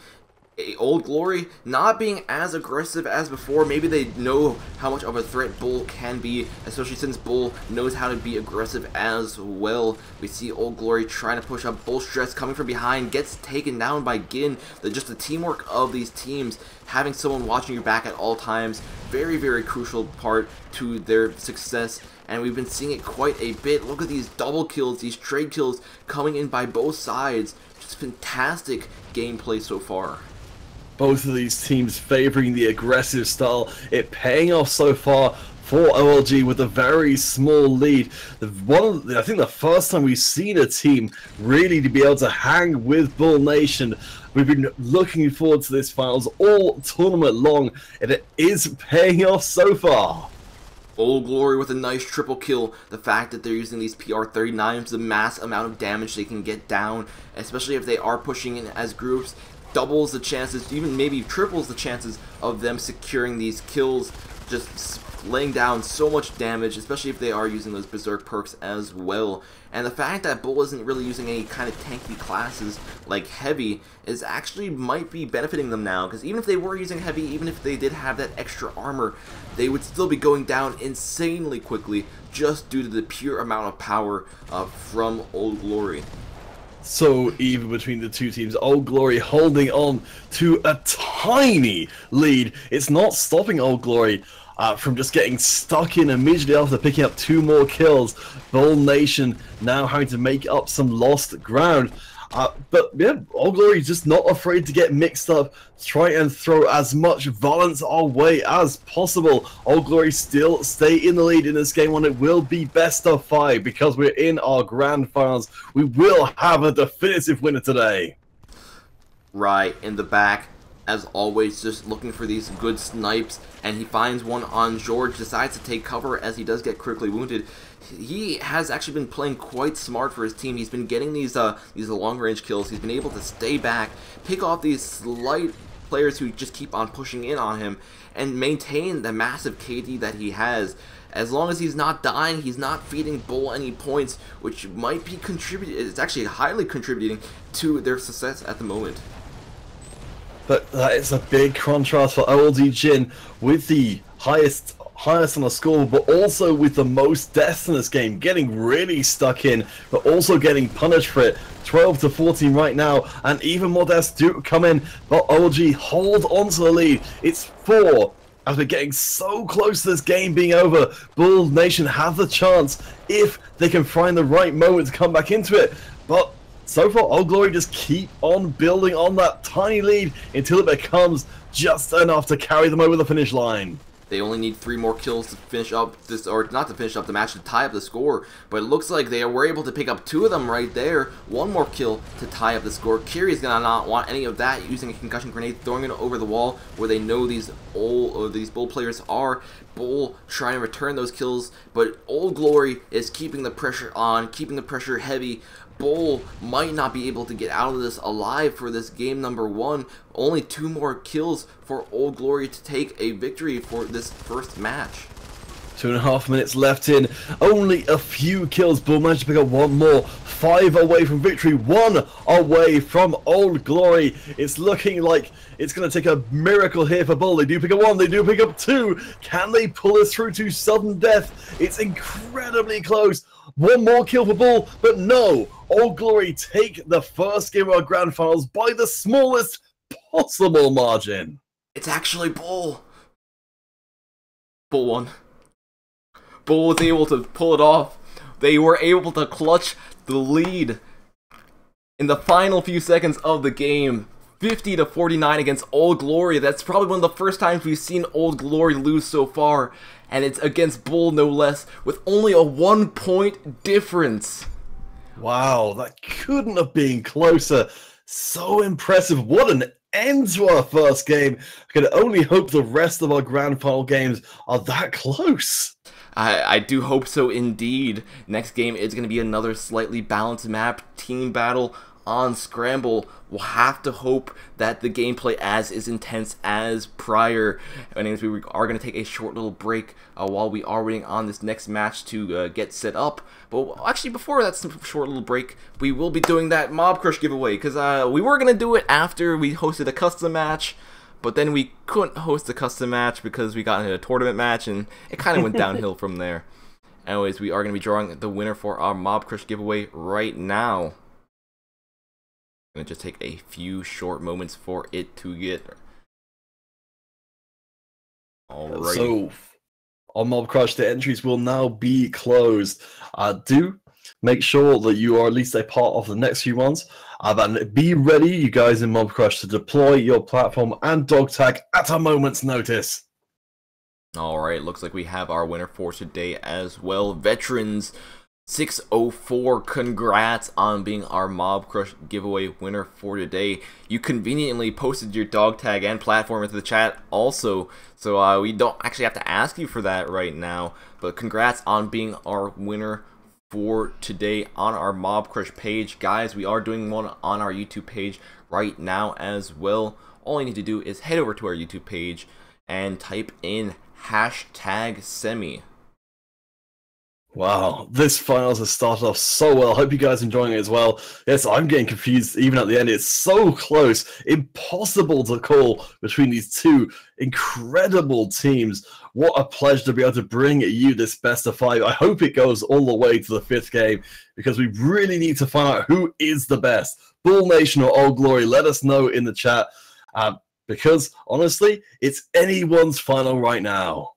Old Glory not being as aggressive as before. Maybe they know how much of a threat Bull can be, especially since Bull knows how to be aggressive as well. We see Old Glory trying to push up. Bull Stress coming from behind, gets taken down by Gin. Just the teamwork of these teams, having someone watching your back at all times, very, very crucial part to their success. And we've been seeing it quite a bit. Look at these double kills, these trade kills coming in by both sides. Just fantastic gameplay so far. Both of these teams favoring the aggressive style, it paying off so far for OLG with a very small lead. I think the first time we've seen a team really to be able to hang with Bull Nation. We've been looking forward to this finals all tournament long, and it is paying off so far. Old Glory with a nice triple kill. The fact that they're using these PR-39s, the mass amount of damage they can get down, especially if they are pushing in as groups, doubles the chances, even maybe triples the chances of them securing these kills, just laying down so much damage, especially if they are using those Berserk perks as well. And the fact that Bull isn't really using any kind of tanky classes like Heavy is actually might be benefiting them now, because even if they were using Heavy, even if they did have that extra armor, they would still be going down insanely quickly just due to the pure amount of power from Old Glory. So even between the two teams, Old Glory holding on to a tiny lead. It's not stopping Old Glory from just getting stuck in immediately after picking up 2 more kills. Bull Nation now having to make up some lost ground. But yeah, Old Glory just not afraid to get mixed up, try and throw as much violence our way as possible. Old Glory still stay in the lead in this game when it will be best of 5 because we're in our grand finals. We will have a definitive winner today. Right in the back, as always, just looking for these good snipes, and he finds one on George, decides to take cover as he does get critically wounded. He has actually been playing quite smart for his team. He's been getting these long-range kills. He's been able to stay back, pick off these slight players who just keep on pushing in on him, and maintain the massive KD that he has. As long as he's not dying, he's not feeding Bull any points, which might be contributing. It's actually highly contributing to their success at the moment. But that is a big contrast for OLG Jin with the highest on the score, but also with the most deaths in this game, getting really stuck in, but also getting punished for it. 12 to 14 right now, and even more deaths do come in, but OLG hold on to the lead. It's 4. As we're getting so close to this game being over, Bull Nation have the chance if they can find the right moment to come back into it. But so far, Old Glory just keep on building on that tiny lead until it becomes just enough to carry them over the finish line. They only need 3 more kills to finish up this, or not to finish up the match, to tie up the score. But it looks like they were able to pick up 2 of them right there. 1 more kill to tie up the score. Kiri's gonna not want any of that, using a concussion grenade, throwing it over the wall where they know these Bull players are. Bull trying to return those kills, but Old Glory is keeping the pressure on, keeping the pressure heavy. Bull might not be able to get out of this alive for this game number 1. Only 2 more kills for Old Glory to take a victory for this first match. 2.5 minutes left in. Only a few kills. Bull managed to pick up 1 more. 5 away from victory. 1 away from Old Glory. It's looking like it's going to take a miracle here for Bull. They do pick up 1. They do pick up 2. Can they pull us through to sudden death? It's incredibly close. 1 more kill for Bull, but no. Old Glory take the first game of our grand finals by the smallest possible margin. It's actually Bull. Bull won. Bull was able to pull it off They were able to clutch the lead in the final few seconds of the game. 50-49 against Old Glory. That's probably one of the first times we've seen Old Glory lose so far. And it's against Bull, no less, with only a 1-point difference. Wow, that couldn't have been closer. So impressive. What an end to our first game. I can only hope the rest of our grand final games are that close. I do hope so indeed. Next game is going to be another slightly balanced map, team battle on Scramble. We'll have to hope that the gameplay is intense as prior. Anyways, we are going to take a short little break while we are waiting on this next match to get set up. But actually, before that short little break, we will be doing that Mob Crush giveaway, because we were going to do it after we hosted a custom match, but then we couldn't host a custom match because we got into a tournament match, and it kind of went downhill from there. Anyways, we are going to be drawing the winner for our Mob Crush giveaway right now. Gonna just take a few short moments for it to get. Alright. So, on Mob Crush, the entries will now be closed. Do make sure that you are at least a part of the next few ones. And be ready, you guys in Mob Crush, to deploy your platform and dog tag at a moment's notice. Alright, looks like we have our winner for today as well. Veterans 604, congrats on being our Mob Crush giveaway winner for today. You conveniently posted your dog tag and platform into the chat also, so we don't actually have to ask you for that right now, but congrats on being our winner for today on our Mob Crush page. Guys, we are doing one on our YouTube page right now as well. All you need to do is head over to our YouTube page and type in #Semi. Wow, this finals has started off so well. Hope you guys are enjoying it as well. Yes, I'm getting confused even at the end. It's so close. Impossible to call between these two incredible teams. What a pleasure to be able to bring you this best of 5. I hope it goes all the way to the 5th game, because we really need to find out who is the best. Bull Nation or Old Glory, let us know in the chat. Because, honestly, it's anyone's final right now.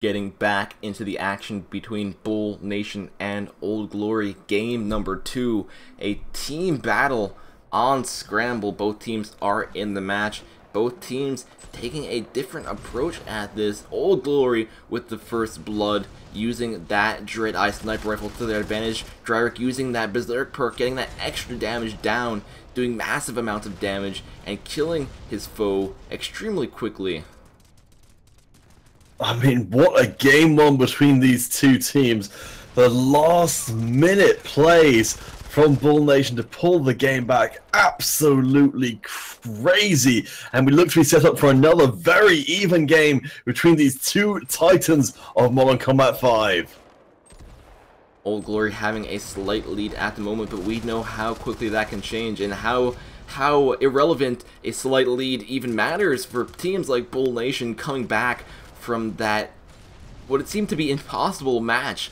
getting back into the action between Bull Nation and Old Glory. Game number 2, a team battle on Scramble. Both teams are in the match. Both teams taking a different approach at this. Old Glory with the first blood, using that Dread Eye sniper rifle to their advantage. Dryrick using that Berserk perk, getting that extra damage down, doing massive amounts of damage, and killing his foe extremely quickly. I mean, what a game one between these two teams. The last minute plays from Bull Nation to pull the game back, absolutely crazy. And we look to be set up for another very even game between these two titans of Modern Combat 5. Old Glory having a slight lead at the moment, but we know how quickly that can change, and how irrelevant a slight lead even matters for teams like Bull Nation coming back from that, what it seemed to be impossible match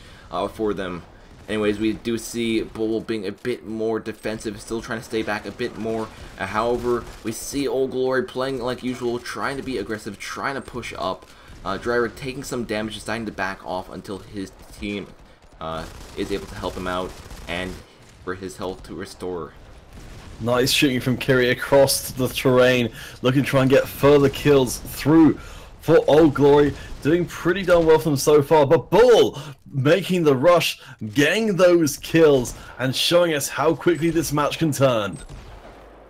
for them. Anyways, we do see Bull being a bit more defensive, still trying to stay back a bit more. However, we see Old Glory playing like usual, trying to be aggressive, trying to push up. Dryrick taking some damage, deciding to back off until his team is able to help him out and for his health to restore. Nice shooting from Kiri across the terrain, looking to try and get further kills through for Old Glory, doing pretty darn well for them so far, but Bull making the rush, getting those kills, and showing us how quickly this match can turn.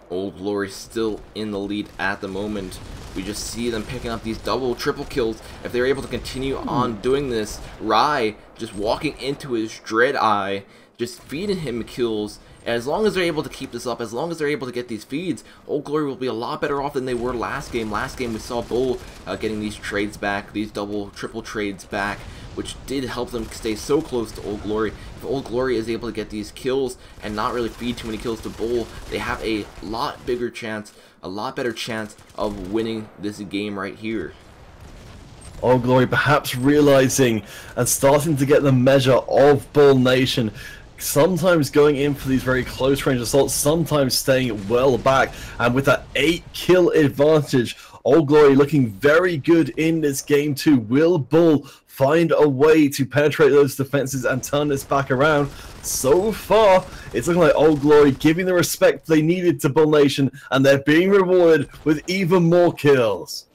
Old Glory still in the lead at the moment. We just see them picking up these double, triple kills. If they're able to continue on doing this, Rai just walking into his Dread Eye, just feeding him kills. As long as they're able to keep this up, as long as they're able to get these feeds, Old Glory will be a lot better off than they were last game. Last game we saw Bull getting these trades back, these double, triple trades back, which did help them stay so close to Old Glory. If Old Glory is able to get these kills and not really feed too many kills to Bull, they have a lot bigger chance, a lot better chance of winning this game right here. Old Glory perhaps realizing and starting to get the measure of Bull Nation, sometimes going in for these very close range assaults, sometimes staying well back, and with that 8-kill advantage, Old Glory looking very good in this game too. Will Bull find a way to penetrate those defenses and turn this back around? So far, it's looking like Old Glory giving the respect they needed to Bull Nation, and they're being rewarded with even more kills.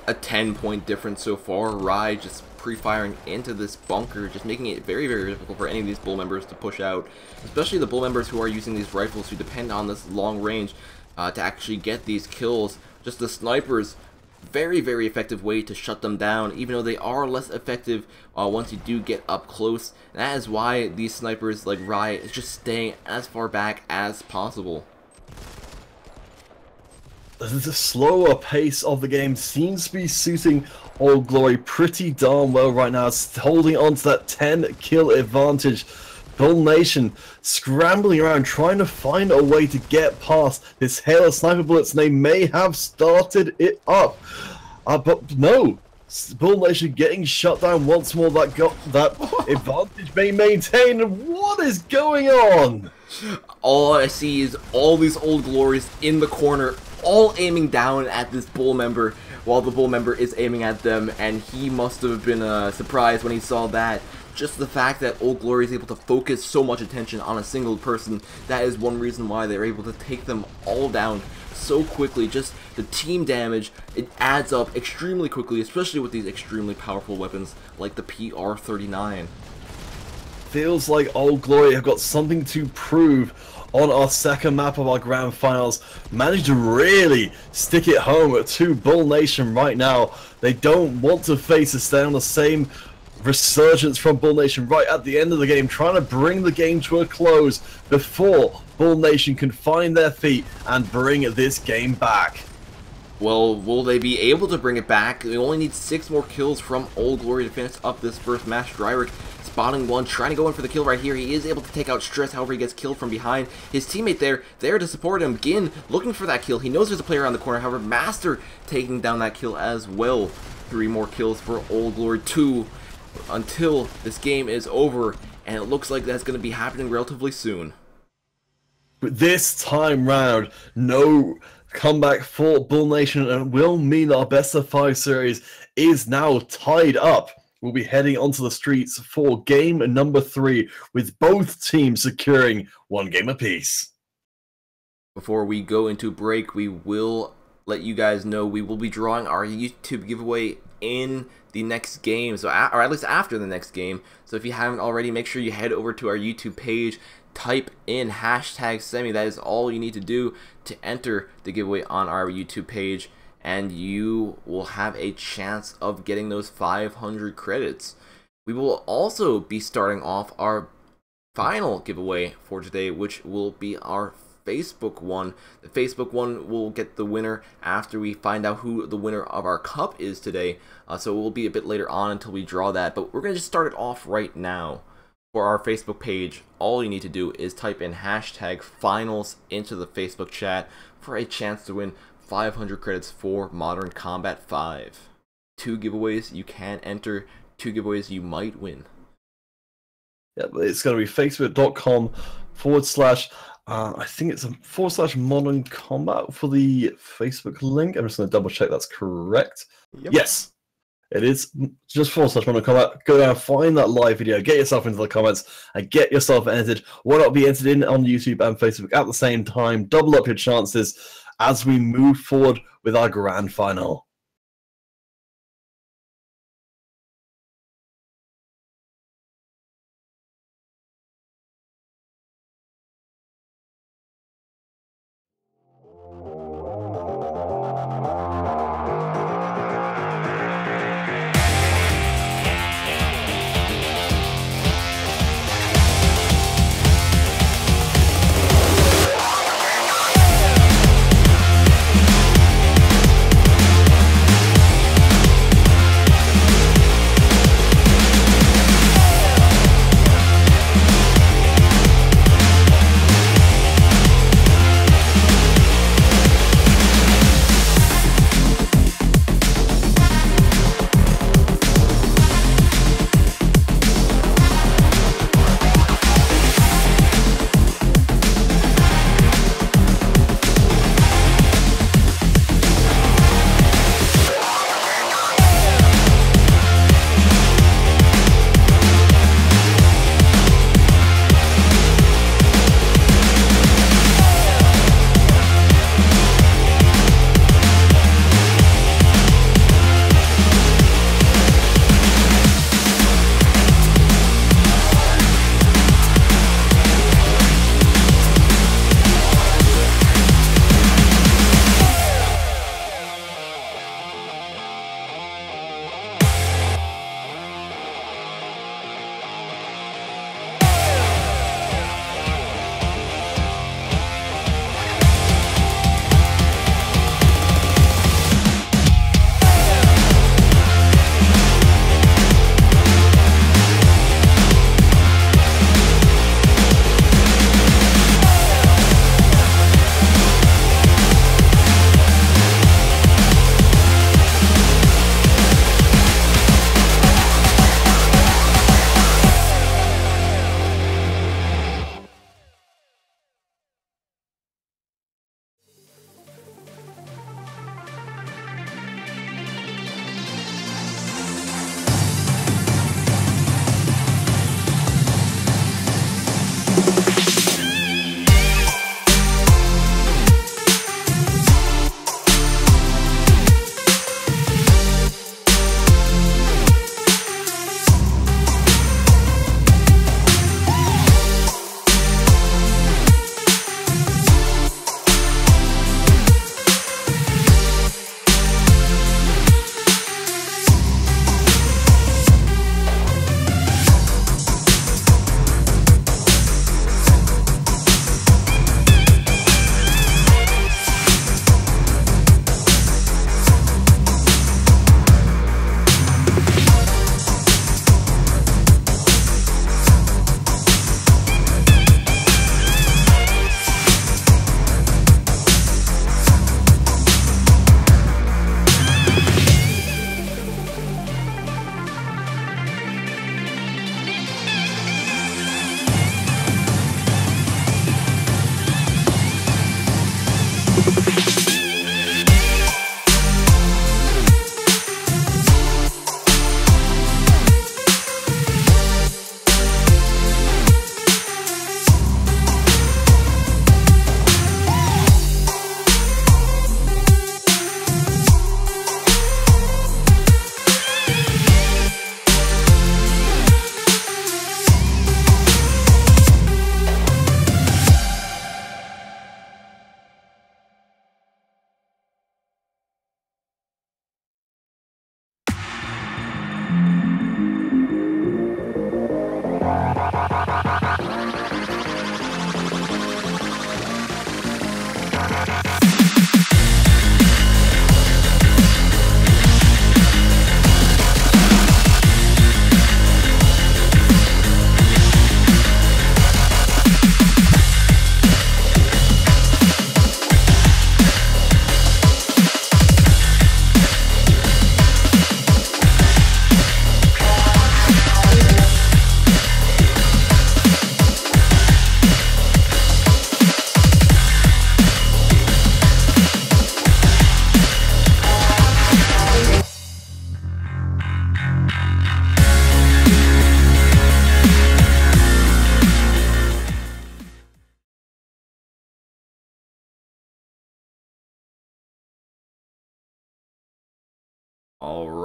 A 10-point difference so far. Rai just pre-firing into this bunker, just making it very, very difficult for any of these Bull members to push out, especially the Bull members who are using these rifles, who depend on this long range to actually get these kills. Just the snipers, very, very effective way to shut them down, even though they are less effective once you do get up close. And that is why these snipers like Rai is just staying as far back as possible. The slower pace of the game seems to be suiting Old Glory pretty darn well right now. It's holding on to that 10-kill advantage. Bull Nation scrambling around, trying to find a way to get past this hail of sniper bullets, and they may have started it up. But no, Bull Nation getting shut down once more. That advantage may maintain. What is going on? All I see is all these Old Glories in the corner, all aiming down at this Bull member, while the Bull member is aiming at them, and he must have been surprised when he saw that. Just the fact that Old Glory is able to focus so much attention on a single person, that is one reason why they're able to take them all down so quickly. Just the team damage, it adds up extremely quickly, especially with these extremely powerful weapons like the PR-39. Feels like Old Glory have got something to prove on our second map of our grand finals. Managed to really stick it home to Bull Nation right now. They don't want to face a stay on the same resurgence from Bull Nation right at the end of the game, trying to bring the game to a close before Bull Nation can find their feet and bring this game back. Well, will they be able to bring it back? They only need 6 more kills from Old Glory to finish up this first match. Dryrick spotting one, trying to go in for the kill right here. He is able to take out Stress, however he gets killed from behind. His teammate there to support him. Gin looking for that kill. He knows there's a player on the corner, however Master taking down that kill as well. 3 more kills for Old Glory, 2 until this game is over, and it looks like that's going to be happening relatively soon. But this time round, no comeback for Bull Nation, and will mean our best of 5 series is now tied up we'll be heading onto the streets for game number 3, with both teams securing 1 game apiece. Before we go into break, we will let you guys know we will be drawing our YouTube giveaway in the next game, or at least after the next game. So if you haven't already, make sure you head over to our YouTube page, type in #Semi. That is all you need to do to enter the giveaway on our YouTube page, and you will have a chance of getting those 500 credits. We will also be starting off our final giveaway for today, which will be our Facebook one. The Facebook one will get the winner after we find out who the winner of our cup is today. So it will be a bit later on until we draw that, but we're going to just start it off right now. For our Facebook page, all you need to do is type in #finals into the Facebook chat for a chance to win 500 credits for Modern Combat 5. 2 giveaways you can enter, 2 giveaways you might win. Yeah, it's going to be facebook.com/ I think it's a / Modern Combat for the Facebook link. I'm just going to double check that's correct. Yep. Yes, it is just / Modern Combat. Go down, find that live video, get yourself into the comments, and get yourself entered. Why not be entered in on YouTube and Facebook at the same time? Double up your chances as we move forward with our grand final.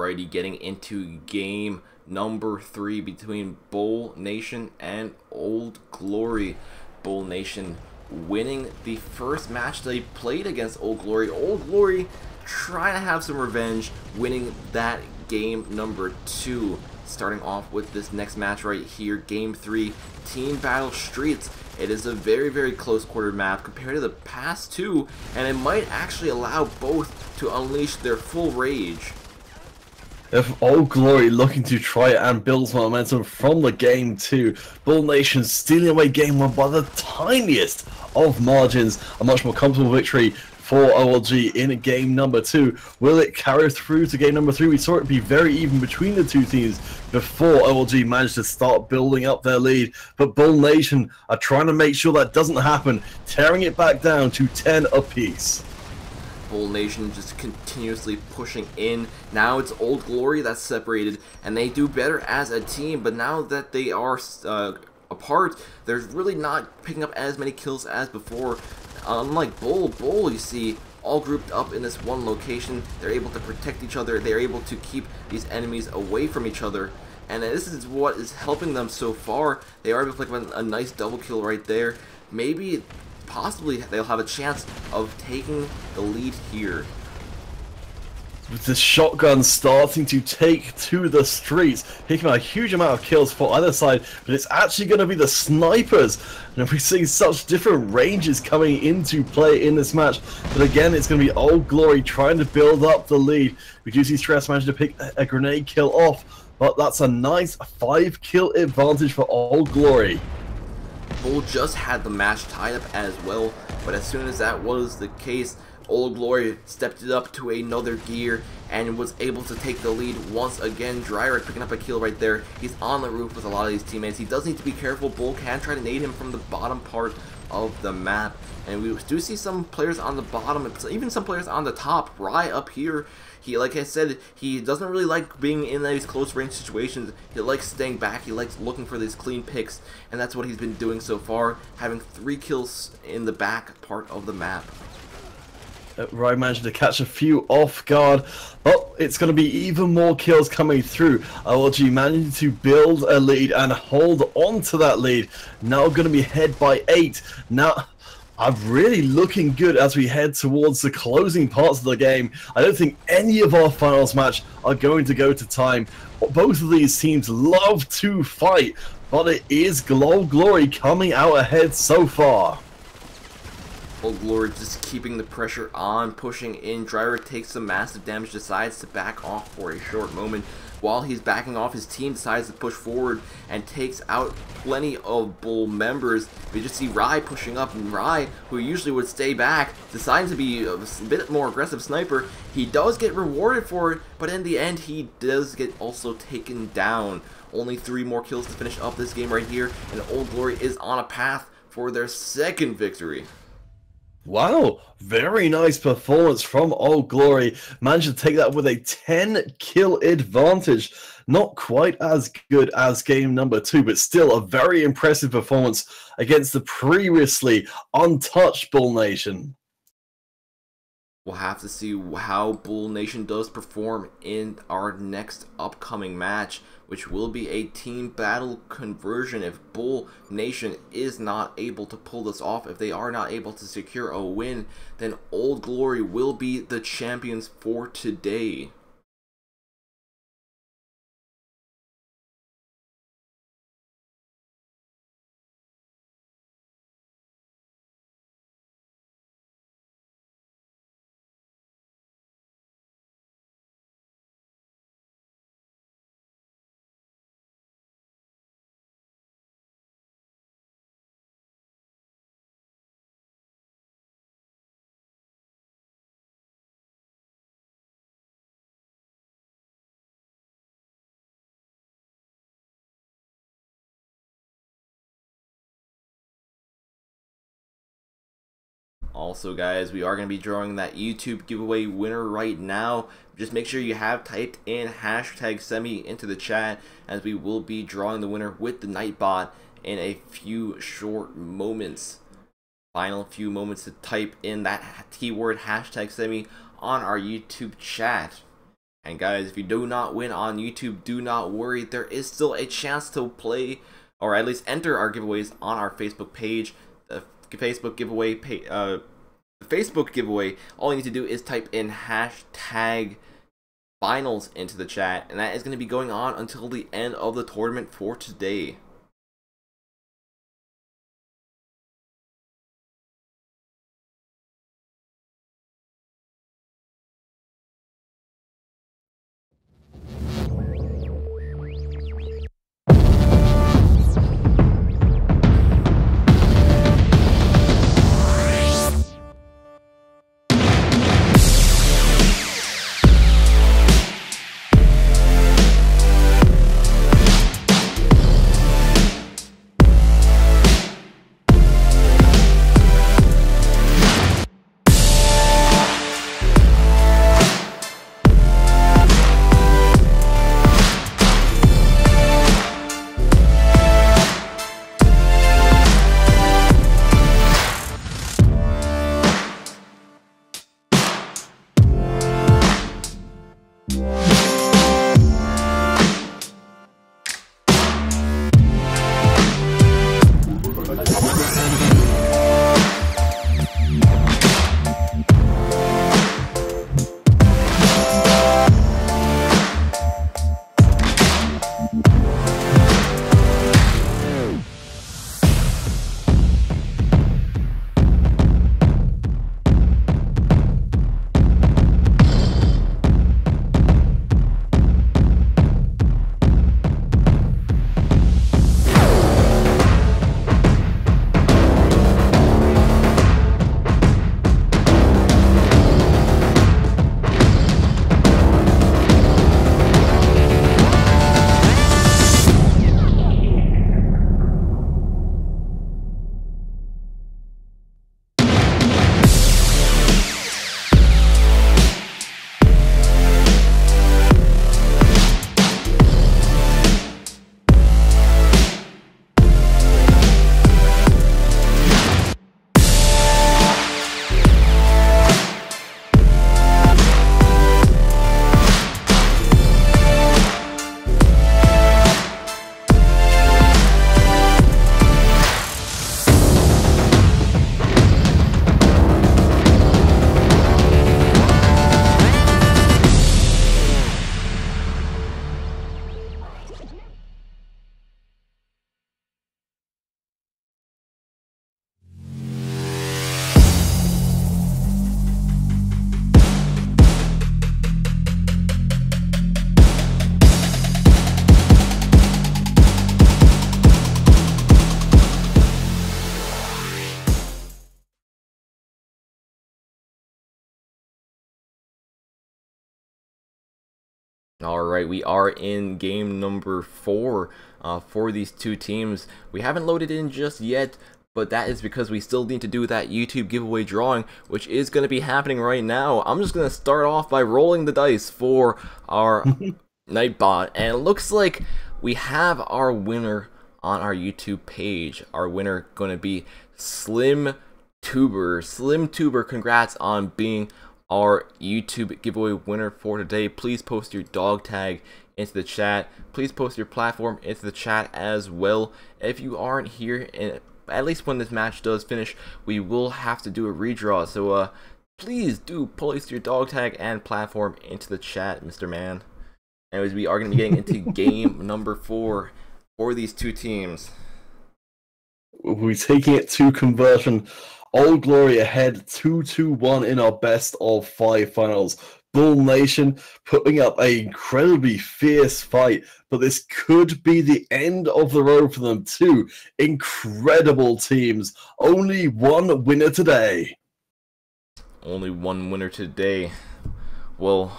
Alrighty, getting into game number 3 between Bull Nation and Old Glory. Bull Nation winning the first match they played against Old Glory. Old Glory trying to have some revenge, winning that game number 2. Starting off with this next match right here, game 3, Team Battle Streets. It is a very, very close quarter map compared to the past 2, and it might actually allow both to unleash their full rage. If Old Glory looking to try and build momentum from the game 2, Bull Nation stealing away game 1 by the tiniest of margins. A much more comfortable victory for OLG in game number 2. Will it carry through to game number 3? We saw it be very even between the two teams before OLG managed to start building up their lead. But Bull Nation are trying to make sure that doesn't happen, tearing it back down to 10 apiece. Bull Nation just continuously pushing in. Now it's Old Glory that's separated, and they do better as a team, but now that they are apart, they're really not picking up as many kills as before. Unlike Bull, you see, all grouped up in this one location, they're able to protect each other, they're able to keep these enemies away from each other, and this is what is helping them so far. They are able to pick up a nice double kill right there. Maybe, possibly, they'll have a chance of taking the lead here. With the shotgun starting to take to the streets, picking up a huge amount of kills for either side, but it's actually going to be the snipers. And we're seeing such different ranges coming into play in this match. But again, it's going to be Old Glory trying to build up the lead. We do see Stress managing to pick a grenade kill off, but that's a nice 5-kill advantage for Old Glory. Bull just had the match tied up as well, but as soon as that was the case, Old Glory stepped it up to another gear and was able to take the lead once again. Dryred picking up a kill right there. He's on the roof with a lot of these teammates. He does need to be careful. Bull can try to nade him from the bottom part of the map. And we do see some players on the bottom, even some players on the top. Rye up here, he, like I said, he doesn't really like being in these close range situations. He likes staying back. He likes looking for these clean picks. And that's what he's been doing so far, having 3 kills in the back part of the map. Rye managed to catch a few off guard, but it's going to be even more kills coming through. OLG managing to build a lead and hold on to that lead. Now going to be ahead by 8. Now, I'm really looking good as we head towards the closing parts of the game. I don't think any of our finals match are going to go to time. Both of these teams love to fight, but it is Glory coming out ahead so far. Old Glory just keeping the pressure on, pushing in. Driver takes some massive damage, decides to back off for a short moment. While he's backing off, his team decides to push forward and takes out plenty of Bull members. We just see Rye pushing up, and Rye, who usually would stay back, deciding to be a bit more aggressive sniper. He does get rewarded for it, but in the end, he does get also taken down. Only 3 more kills to finish up this game right here, and Old Glory is on a path for their 2nd victory. Wow, very nice performance from Old Glory. Managed to take that with a 10-kill advantage. Not quite as good as game number 2, but still a very impressive performance against the previously untouched Bull Nation. We'll have to see how Bull Nation does perform in our next upcoming match, which will be a team battle conversion. If Bull Nation is not able to pull this off, if they are not able to secure a win, then Old Glory will be the champions for today. Also, guys, we are going to be drawing that YouTube giveaway winner right now. Just make sure you have typed in #semi into the chat, as we will be drawing the winner with the Nightbot in a few short moments. Final few moments to type in that keyword #semi on our YouTube chat. And guys, if you do not win on YouTube, do not worry. There is still a chance to play, or at least enter our giveaways on our Facebook page. The Facebook giveaway all you need to do is type in hashtag finals into the chat, and that is going to be going on until the end of the tournament for today. Alright, we are in game number 4 for these two teams. We haven't loaded in just yet, but that is because we still need to do that YouTube giveaway drawing, which is going to be happening right now. I'm just going to start off by rolling the dice for our Nightbot, and it looks like we have our winner on our YouTube page. Our winner going to be Slim Tuber. Slim Tuber, congrats on being our YouTube giveaway winner for today. Please post your dog tag into the chat. Please post your platform into the chat as well. If you aren't here, and at least when this match does finish, we will have to do a redraw. So please do post your dog tag and platform into the chat, Mr. Man. Anyways, we are going to be getting into game number 4 for these two teams. We're taking it to conversion. Old Glory ahead 2-1 in our best of 5 finals. Bull Nation putting up an incredibly fierce fight, but this could be the end of the road for them. Two incredible teams. Only one winner today. Only one winner today. Well,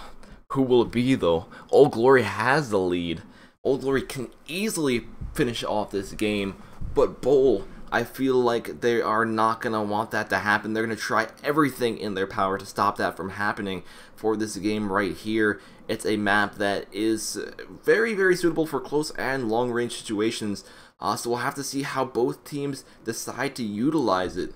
who will it be though? Old Glory has the lead. Old Glory can easily finish off this game, but Bull, I feel like they are not going to want that to happen. They're going to try everything in their power to stop that from happening for this game right here. It's a map that is very, very suitable for close and long-range situations. So we'll have to see how both teams decide to utilize it.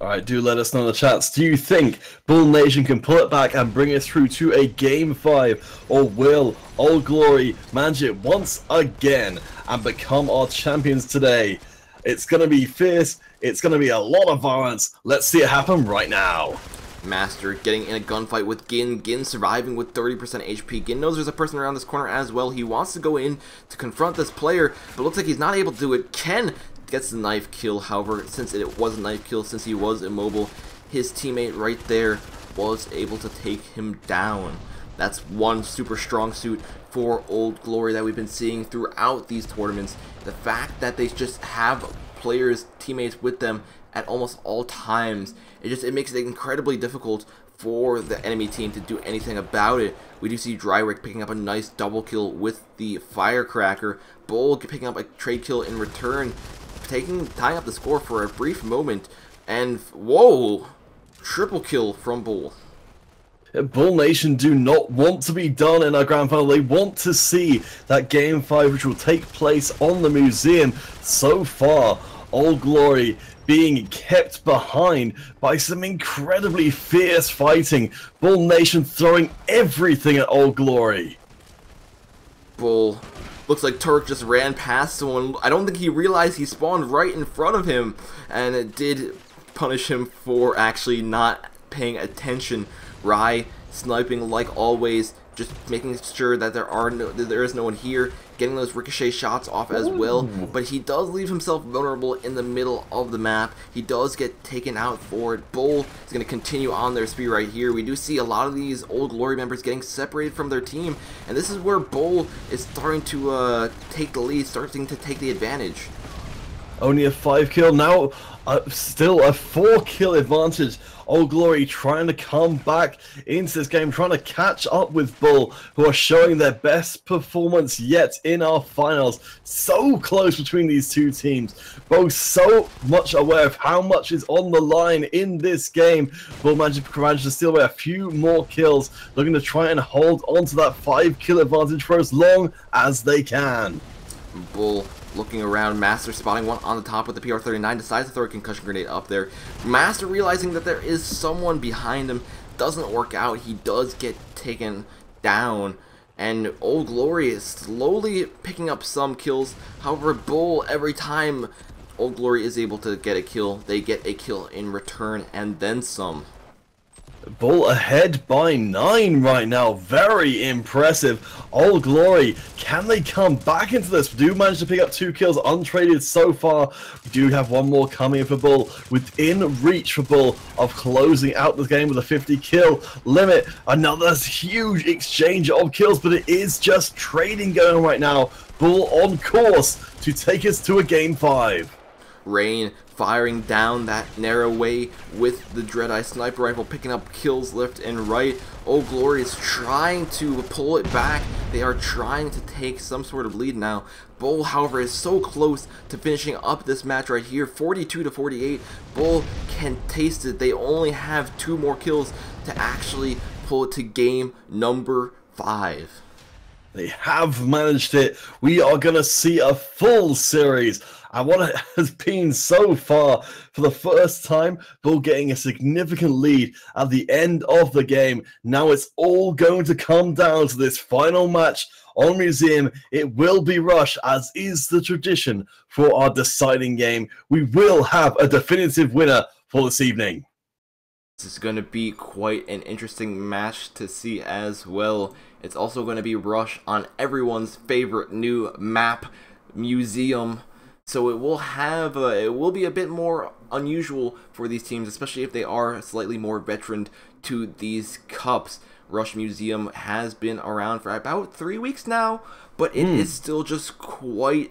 Alright, do let us know in the chats. Do you think Bull Nation can pull it back and bring us through to a Game 5? Or will Old Glory manage it once again and become our champions today? It's going to be fierce. It's going to be a lot of violence. Let's see it happen right now. Master getting in a gunfight with Gin. Gin surviving with 30% HP. Gin knows there's a person around this corner as well. He wants to go in to confront this player, but looks like he's not able to do it. Ken gets the knife kill. However, since it was a knife kill, since he was immobile, his teammate right there was able to take him down. That's one super strong suit for Old Glory that we've been seeing throughout these tournaments. The fact that they just have players, teammates with them at almost all times, it makes it incredibly difficult for the enemy team to do anything about it. We do see Drywick picking up a nice double kill with the Firecracker. Bull picking up a trade kill in return, tying up the score for a brief moment, and whoa, triple kill from Bull. Bull Nation do not want to be done in our grand final. They want to see that Game 5, which will take place on the museum. So far, Old Glory being kept behind by some incredibly fierce fighting. Bull Nation throwing everything at Old Glory. Bull looks like Turk just ran past someone. I don't think he realized he spawned right in front of him, and it did punish him for actually not paying attention. Rai sniping like always, just making sure that there is no one here, getting those ricochet shots off as well. But he does leave himself vulnerable in the middle of the map. He does get taken out for it. Bull is going to continue on their speed right here. We do see a lot of these Old Glory members getting separated from their team, and this is where Bull is starting to take the lead, starting to take the advantage. Only a 5 kill now, still a 4 kill advantage. Old Glory trying to come back into this game, trying to catch up with Bull, who are showing their best performance yet in our finals. So close between these two teams, both so much aware of how much is on the line in this game. Bull managed to steal away a few more kills, looking to try and hold on to that 5 kill advantage for as long as they can. Bull looking around, Master spotting one on the top with the PR-39, decides to throw a concussion grenade up there. Master realizing that there is someone behind him, doesn't work out. He does get taken down, and Old Glory is slowly picking up some kills. However, Bull, every time Old Glory is able to get a kill, they get a kill in return and then some. Bull ahead by 9 right now. Very impressive. Old Glory, can they come back into this? We do manage to pick up 2 kills untraded so far. We do have one more coming for Bull. Within reach for Bull of closing out the game with a 50 kill limit. Another huge exchange of kills, but it is just trading going right now. Bull on course to take us to a Game 5. Rain firing down that narrow way with the Dreadeye sniper rifle, picking up kills left and right. Old Glory is trying to pull it back. They are trying to take some sort of lead now. Bull, however, is so close to finishing up this match right here, 42-48. Bull can taste it. They only have 2 more kills to actually pull it to game number 5. They have managed it. We are going to see a full series. And what it has been so far, for the first time, Bull getting a significant lead at the end of the game. Now it's all going to come down to this final match on Museum. It will be Rush, as is the tradition for our deciding game. We will have a definitive winner for this evening. This is going to be quite an interesting match to see as well. It's also going to be Rush on everyone's favorite new map, Museum. So it will be a bit more unusual for these teams, especially if they are slightly more veteran to these cups. Rush Museum has been around for about 3 weeks now, but it is still quite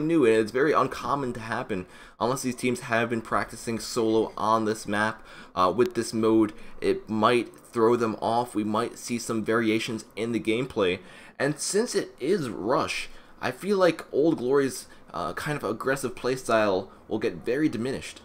new, and it's very uncommon to happen unless these teams have been practicing solo on this map. With this mode, it might throw them off. We might see some variations in the gameplay, and since it is Rush, I feel like Old Glory's kind of aggressive playstyle will get very diminished.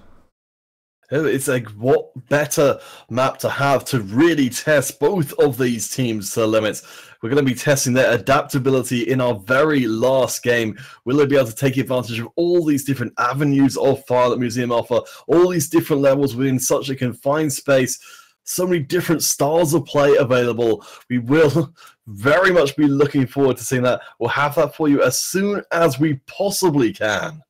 It's like, what better map to have to really test both of these teams to the limits? We're going to be testing their adaptability in our very last game. Will they be able to take advantage of all these different avenues of fire that Museum offer, all these different levels within such a confined space, so many different styles of play available? We will very much be looking forward to seeing that. We'll have that for you as soon as we possibly can.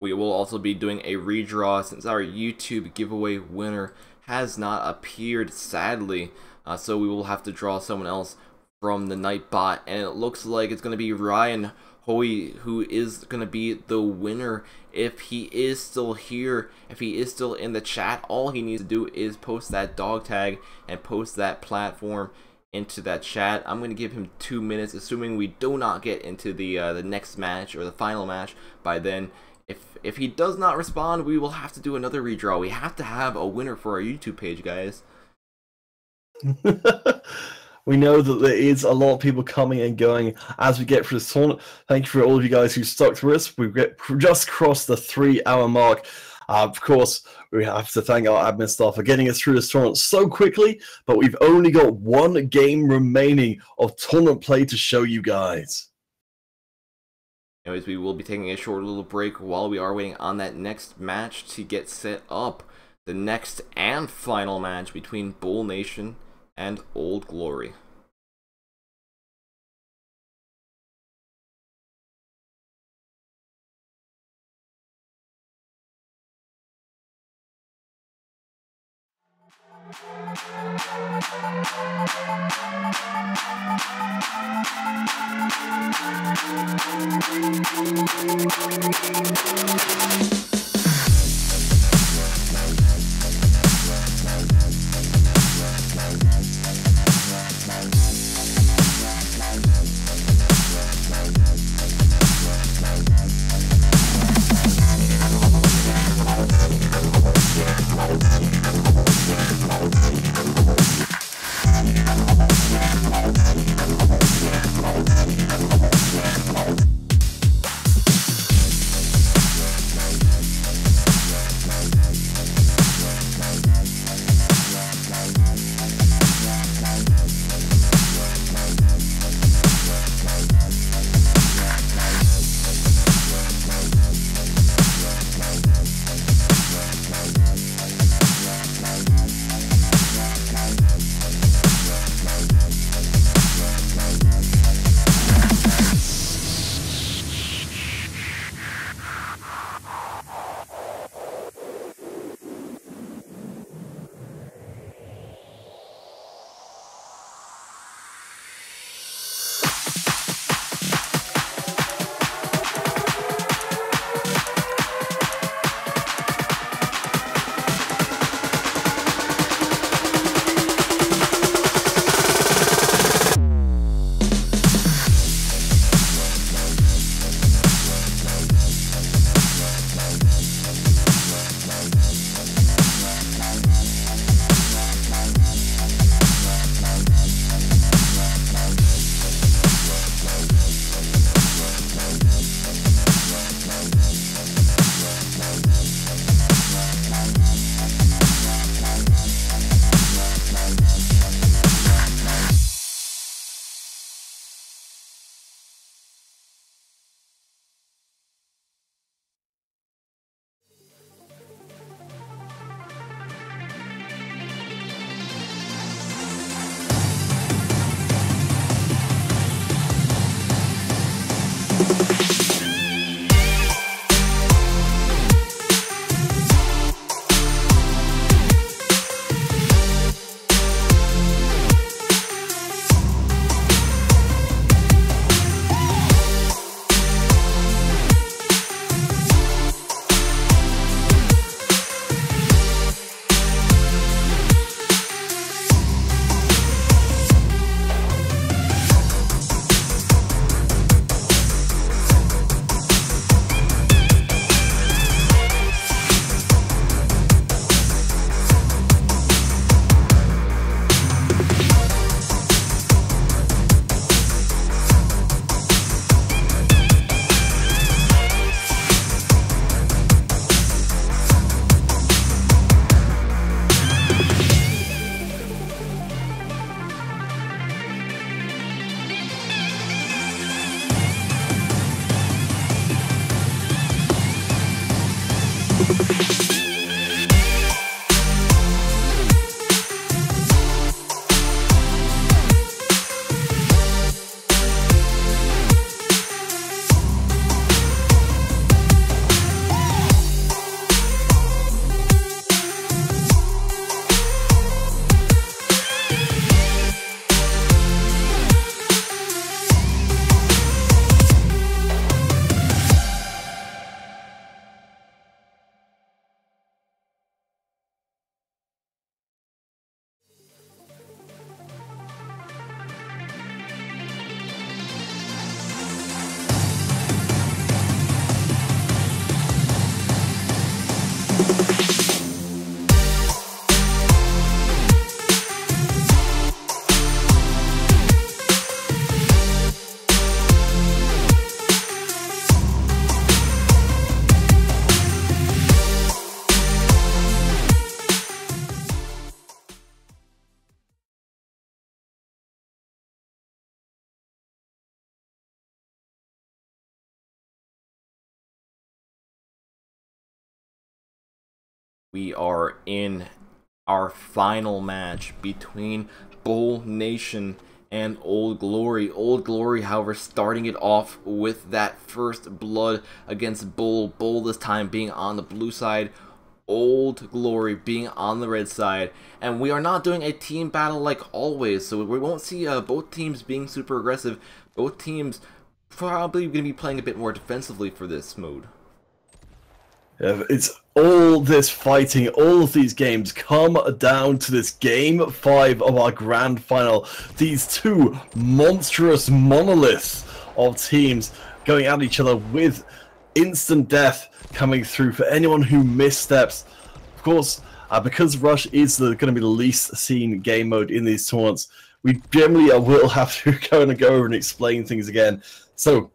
We will also be doing a redraw since our YouTube giveaway winner has not appeared, sadly. So we will have to draw someone else from the Nightbot, and it looks like it's going to be Ryan Hoey who is going to be the winner. If he is still here, if he is still in the chat, all he needs to do is post that dog tag and post that platform into that chat. I'm going to give him 2 minutes, assuming we do not get into the next match or the final match by then. If he does not respond, we will have to do another redraw. We have to have a winner for our YouTube page, guys. We know that there is a lot of people coming and going as we get through this tournament. Thank you for all of you guys who stuck through us. We've just crossed the 3-hour mark. Of course, we have to thank our admin staff for getting us through this tournament so quickly, but we've only got one game remaining of tournament play to show you guys. Anyways, we will be taking a short little break while we are waiting on that next match to get set up. The next and final match between Bull Nation and Old Glory. We are in our final match between Bull Nation and Old Glory. Old Glory, however, starting it off with that first blood against Bull. Bull this time being on the blue side, Old Glory being on the red side. And we are not doing a team battle like always, so we won't see both teams being super aggressive. Both teams probably going to be playing a bit more defensively for this mode. It's all this fighting, all of these games come down to this Game 5 of our grand final. These two monstrous monoliths of teams going at each other with instant death coming through for anyone who missteps. Of course, because Rush is going to be the least seen game mode in these tournaments, we generally will have to go over and explain things again. So,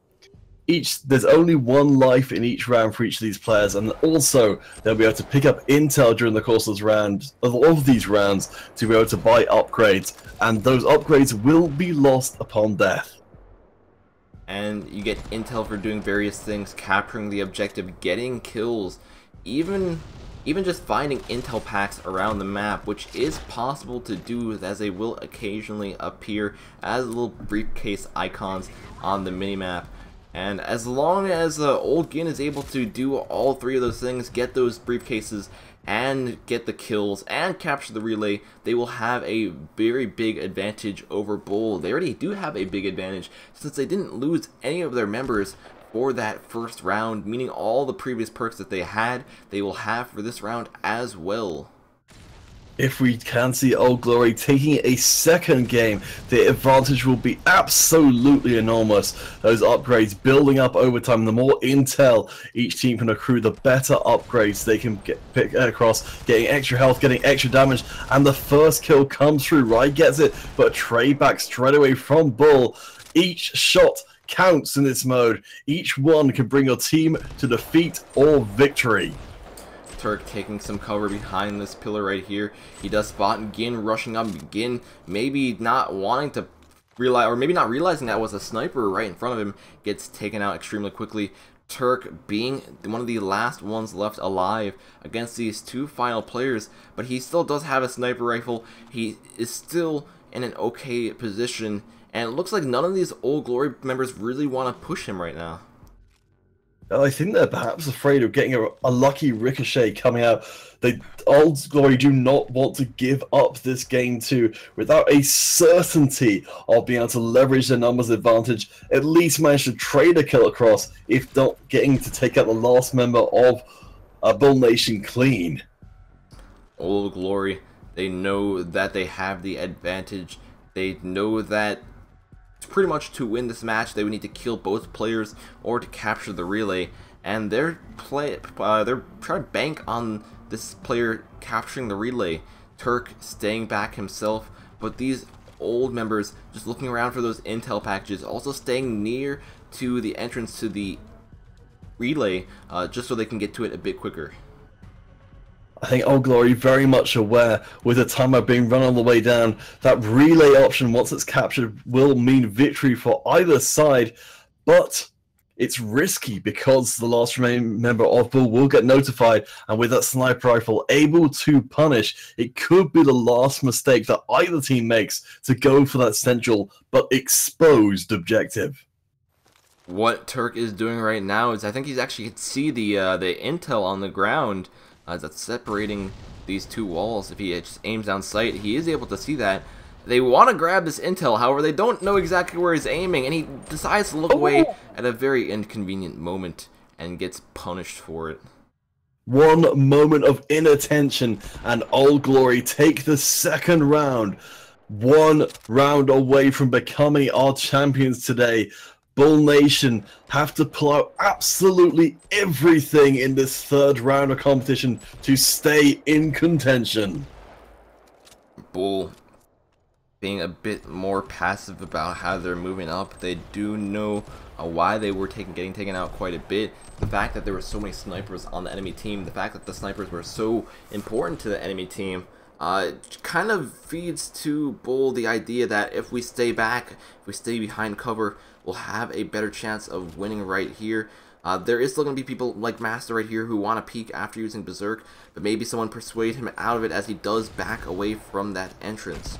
there's only one life in each round for each of these players, and also they'll be able to pick up intel during the course of these rounds to be able to buy upgrades, and those upgrades will be lost upon death. And you get intel for doing various things, capturing the objective, getting kills, even just finding intel packs around the map, which is possible to do as they will occasionally appear as little briefcase icons on the minimap. And as long as Old Gin is able to do all three of those things, get those briefcases and get the kills and capture the relay, they will have a very big advantage over Bull. They already do have a big advantage since they didn't lose any of their members for that first round, meaning all the previous perks that they had, they will have for this round as well. If we can see Old Glory taking a second game, the advantage will be absolutely enormous. Those upgrades building up over time. The more intel each team can accrue, the better upgrades they can pick across, getting extra health, getting extra damage, and the first kill comes through. Right gets it, but a trade back straight away from Bull. Each shot counts in this mode. Each one can bring your team to defeat or victory. Turk taking some cover behind this pillar right here. He does spot Gin rushing up. Gin maybe not wanting to realize, or maybe not realizing that was a sniper right in front of him, gets taken out extremely quickly. Turk being one of the last ones left alive against these two final players, but he still does have a sniper rifle. He is still in an okay position, and it looks like none of these Old Glory members really want to push him right now. I think they're perhaps afraid of getting a lucky ricochet coming out. The Old Glory do not want to give up this game too, without a certainty of being able to leverage their numbers advantage, at least manage to trade a kill across, if not getting to take out the last member of Bull Nation clean. Old Glory, they know that they have the advantage. They know that pretty much to win this match they would need to kill both players or to capture the relay, and they're trying to bank on this player capturing the relay. Turk staying back himself, but these old members just looking around for those intel packages, also staying near to the entrance to the relay just so they can get to it a bit quicker. I think Old Glory very much aware, with the timer being run on the way down, that relay option, once it's captured, will mean victory for either side, but it's risky because the last remaining member of Bull will get notified, and with that sniper rifle able to punish, it could be the last mistake that either team makes to go for that central but exposed objective. What Turk is doing right now is I think he's actually can see the intel on the ground that's separating these two walls. If he just aims down sight, he is able to see that. They want to grab this intel, however, they don't know exactly where he's aiming, and he decides to look away at a very inconvenient moment and gets punished for it. One moment of inattention, and Old Glory take the second round. One round away from becoming our champions today. Bull Nation have to pull out absolutely everything in this third round of competition to stay in contention. Bull being a bit more passive about how they're moving up. They do know why they were getting taken out quite a bit. The fact that there were so many snipers on the enemy team, the fact that the snipers were so important to the enemy team, kind of feeds to Bull the idea that if we stay back, if we stay behind cover, we'll have a better chance of winning right here. There is still going to be people like Master right here who want to peek after using Berserk, but maybe someone persuade him out of it as he does back away from that entrance.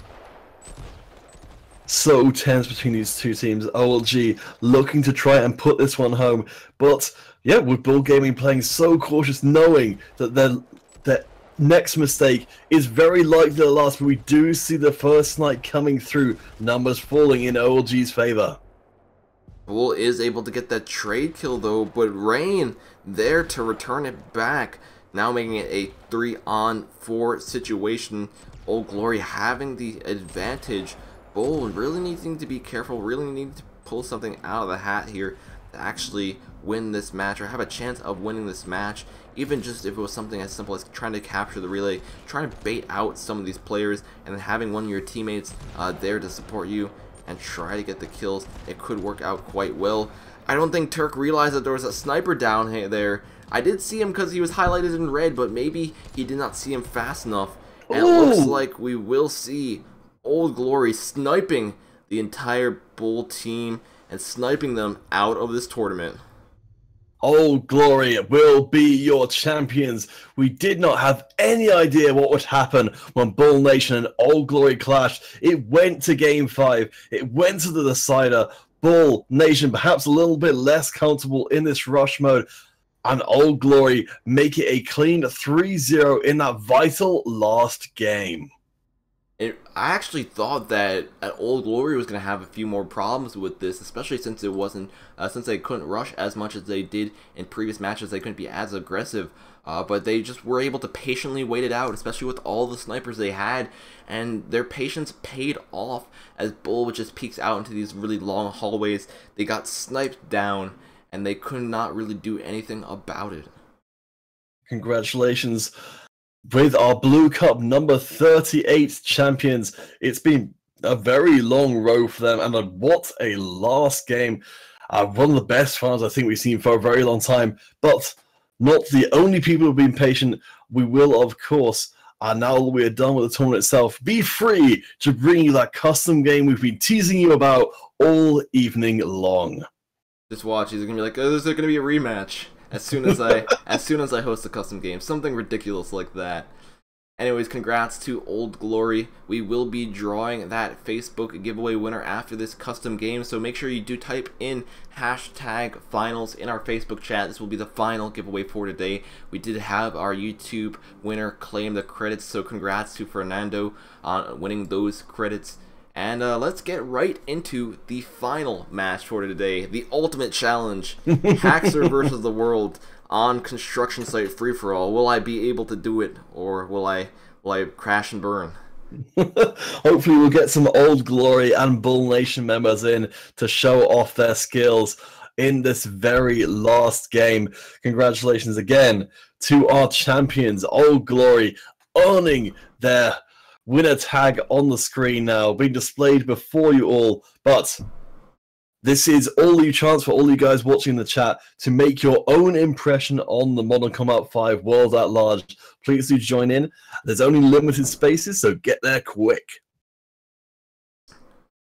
So tense between these two teams. OLG looking to try and put this one home, but yeah, with Bull Gaming playing so cautious, knowing that their next mistake is very likely the last. But we do see the first snipe coming through, numbers falling in OLG's favor. Bull is able to get that trade kill though, but Rain there to return it back, now making it a 3-on-4 situation. Old Glory having the advantage. Bull really needing to be careful, really needing to pull something out of the hat here to actually win this match, or have a chance of winning this match, even just if it was something as simple as trying to capture the relay, trying to bait out some of these players, and then having one of your teammates there to support you and try to get the kills. It could work out quite well. I don't think Turk realized that there was a sniper down there. I did see him because he was highlighted in red, but maybe he did not see him fast enough. And it looks like we will see Old Glory sniping the entire Bull team and sniping them out of this tournament. Old Glory will be your champions. We did not have any idea what would happen when Bull Nation and Old Glory clashed. It went to Game 5. It went to the decider. Bull Nation perhaps a little bit less comfortable in this rush mode. And Old Glory make it a clean 3-0 in that vital last game. I actually thought that Old Glory was going to have a few more problems with this, especially since it wasn't, since they couldn't rush as much as they did in previous matches. They couldn't be as aggressive, but they just were able to patiently wait it out, especially with all the snipers they had, and their patience paid off as Bull just peeks out into these really long hallways. They got sniped down, and they could not really do anything about it. Congratulations. With our Blue Cup number 38 champions, it's been a very long road for them, and what a last game. One of the best finals I think we've seen for a very long time, but not the only people who have been patient. We will, of course, now that we're done with the tournament itself, be free to bring you that custom game we've been teasing you about all evening long. Just watch, he's gonna be like, oh, there's gonna be a rematch. As soon as I host a custom game, something ridiculous like that. Anyways, congrats to Old Glory. We will be drawing that Facebook giveaway winner after this custom game, so make sure you do type in #finals in our Facebook chat. This will be the final giveaway for today. We did have our YouTube winner claim the credits, so congrats to Fernando on winning those credits. And let's get right into the final match for today. The ultimate challenge. Haxer versus the world on construction site free-for-all. Will I be able to do it, or will I crash and burn? Hopefully we'll get some Old Glory and Bull Nation members in to show off their skills in this very last game. Congratulations again to our champions, Old Glory, owning their winner tag on the screen now, being displayed before you all. But this is all you chance for all you guys watching the chat to make your own impression on the Modern Combat 5 world at large. Please do join in. There's only limited spaces, so get there quick.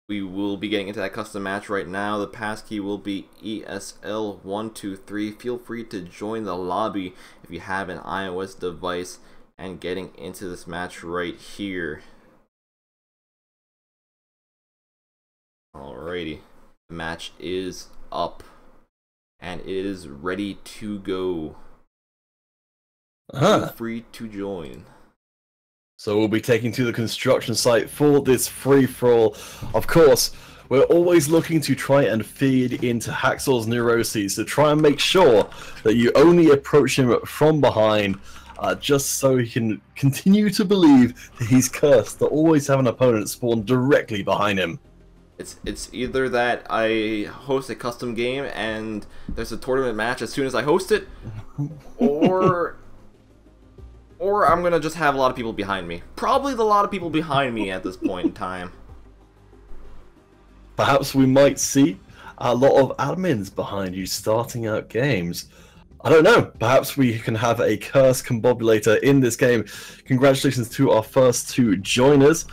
We will be getting into that custom match right now. The passkey will be ESL123. Feel free to join the lobby if you have an iOS device, and getting into this match right here. Alrighty, the match is up and it is ready to go. Feel free to join. So we'll be taking to the construction site for this free-for-all. Of course, we're always looking to try and feed into Haxor's neuroses to try and make sure that you only approach him from behind, just so he can continue to believe that he's cursed to always have an opponent spawn directly behind him. It's either that I host a custom game and there's a tournament match as soon as I host it, or I'm gonna just have a lot of people behind me. Probably a lot of people behind me at this point in time. Perhaps we might see a lot of admins behind you starting out games. I don't know. Perhaps we can have a curse combobulator in this game. Congratulations to our first two joiners,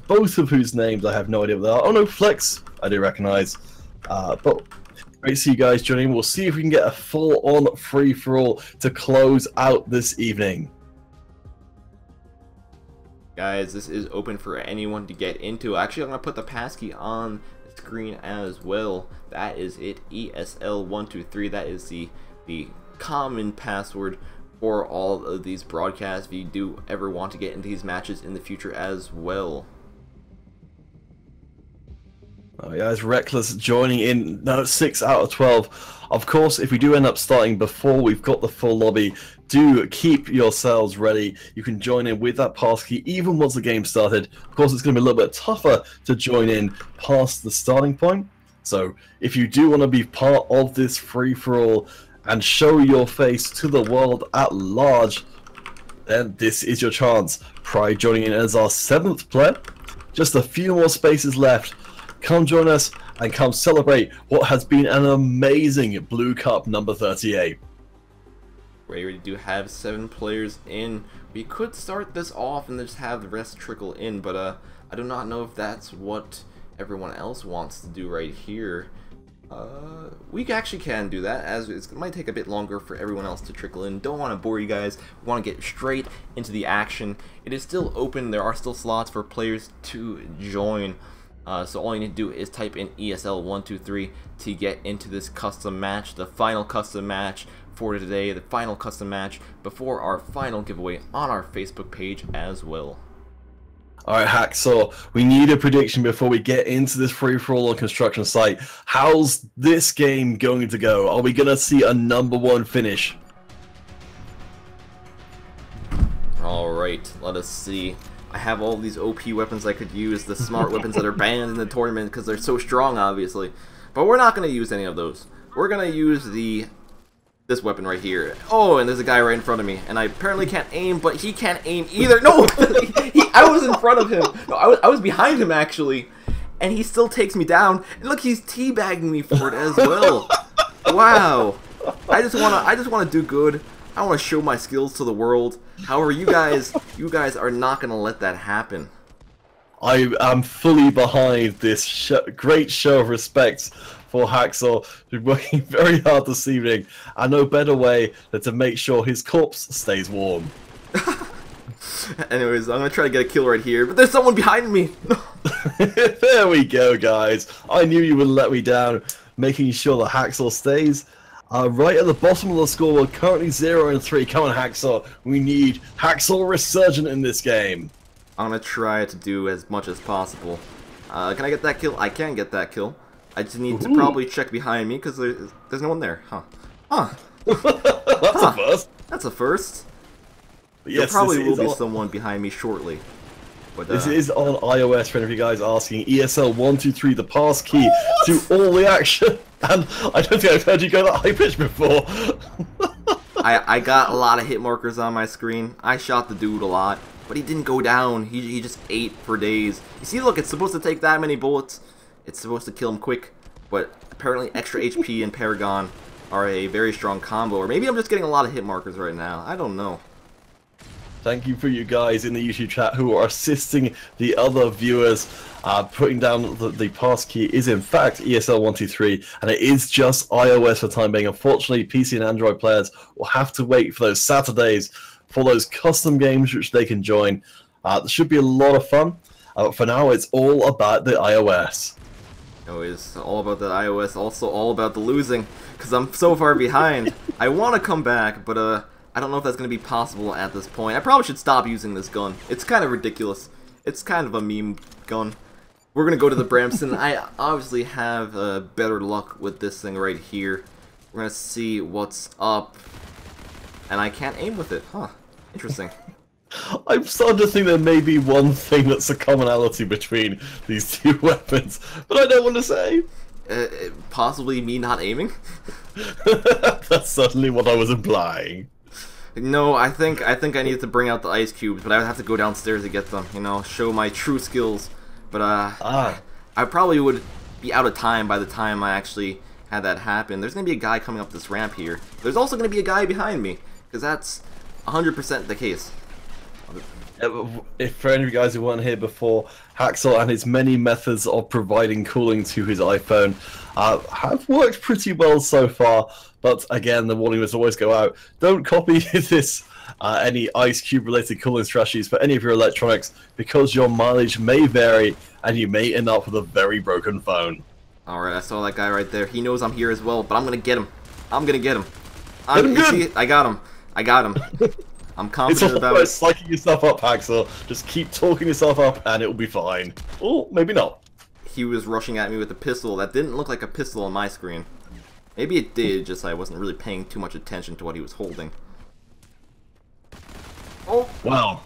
both of whose names I have no idea what they are. Oh no, Flex, I do recognize. But Great to see you guys joining. We'll see if we can get a full-on free-for-all to close out this evening. Guys, this is open for anyone to get into. Actually, I'm going to put the passkey on the screen as well. That is it, ESL123. That is the common password for all of these broadcasts if you do ever want to get into these matches in the future as well. Oh yeah, it's Reckless joining in. No, 6 out of 12. Of course, if we do end up starting before we've got the full lobby, do keep yourselves ready. You can join in with that passkey even once the game started. Of course, it's going to be a little bit tougher to join in past the starting point. So if you do want to be part of this free-for-all and show your face to the world at large, then this is your chance. Pride joining in as our 7th player. Just a few more spaces left. Come join us and come celebrate what has been an amazing Blue Cup number 38. We already do have 7 players in. We could start this off and just have the rest trickle in, but I do not know if that's what everyone else wants to do right here. We actually can do that, as it might take a bit longer for everyone else to trickle in. Don't want to bore you guys. We want to get straight into the action. It is still open. There are still slots for players to join. So all you need to do is type in ESL123 to get into this custom match, the final custom match for today, the final custom match before our final giveaway on our Facebook page as well. Alright, Hacksaw, we need a prediction before we get into this free-for-all on construction site. How's this game going to go? Are we going to see a #1 finish? Alright, let us see. I have all these OP weapons I could use, the smart weapons that are banned in the tournament because they're so strong, obviously. But we're not going to use any of those. We're going to use this weapon right here. Oh, and there's a guy right in front of me, and I apparently can't aim, but he can't aim either. No, I was in front of him. No, I was behind him actually, and he still takes me down. And look, he's teabagging me for it as well. Wow. I just wanna do good. I want to show my skills to the world. However, you guys are not gonna let that happen. I am fully behind this great show of respect for Hacksaw, who's working very hard this evening, and no better way than to make sure his corpse stays warm. Anyways, I'm gonna try to get a kill right here, but there's someone behind me. There we go, guys. I knew you wouldn't let me down, making sure that Hacksaw stays. Right at the bottom of the score, we're currently 0-3. Come on, Hacksaw. We need Hacksaw Resurgent in this game. I'm gonna try to do as much as possible. Can I get that kill? I can get that kill. I just need to probably check behind me because there's no one there. Huh. That's a first. That's a first. Yes, there probably will be someone behind me shortly. But, this is on iOS for any of you guys asking. ESL123, the pass key to all the action. And I don't think I've heard you go that high pitch before. I got a lot of hit markers on my screen. I shot the dude a lot, but he didn't go down. He just ate for days. You see, look, it's supposed to take that many bullets. It's supposed to kill him quick, but apparently extra HP and Paragon are a very strong combo. Or maybe I'm just getting a lot of hit markers right now. I don't know. Thank you for you guys in the YouTube chat who are assisting the other viewers. Putting down the pass key is in fact ESL123, and it is just iOS for the time being. Unfortunately, PC and Android players will have to wait for those Saturdays for those custom games which they can join. There should be a lot of fun. For now, it's all about the iOS. Oh, it's all about the iOS, also all about the losing, because I'm so far behind. I want to come back, but I don't know if that's going to be possible at this point. I probably should stop using this gun. It's kind of ridiculous. It's kind of a meme gun. We're going to go to the Bramson. I obviously have better luck with this thing right here. We're going to see what's up. And I can't aim with it. Huh. Interesting. I'm starting to think there may be one thing that's a commonality between these two weapons, but I don't want to say. Possibly me not aiming? That's certainly what I was implying. No, I think I need to bring out the ice cubes, but I would have to go downstairs to get them, you know, show my true skills. But I probably would be out of time by the time I actually had that happen. There's going to be a guy coming up this ramp here. There's also going to be a guy behind me, because that's 100% the case. If for any of you guys who weren't here before, Haxel and his many methods of providing cooling to his iPhone have worked pretty well so far. But again, the warning must always go out: don't copy this any Ice Cube related cooling strategies for any of your electronics, because your mileage may vary and you may end up with a very broken phone. Alright, I saw that guy right there. He knows I'm here as well, but I'm gonna get him. I'm gonna get him. I got him. I got him. I'm confident about it. It's all about psyching yourself up, Haxel. Just keep talking yourself up and it'll be fine. Or maybe not. He was rushing at me with a pistol. That didn't look like a pistol on my screen. Maybe it did, just I wasn't really paying too much attention to what he was holding. Oh! Wow.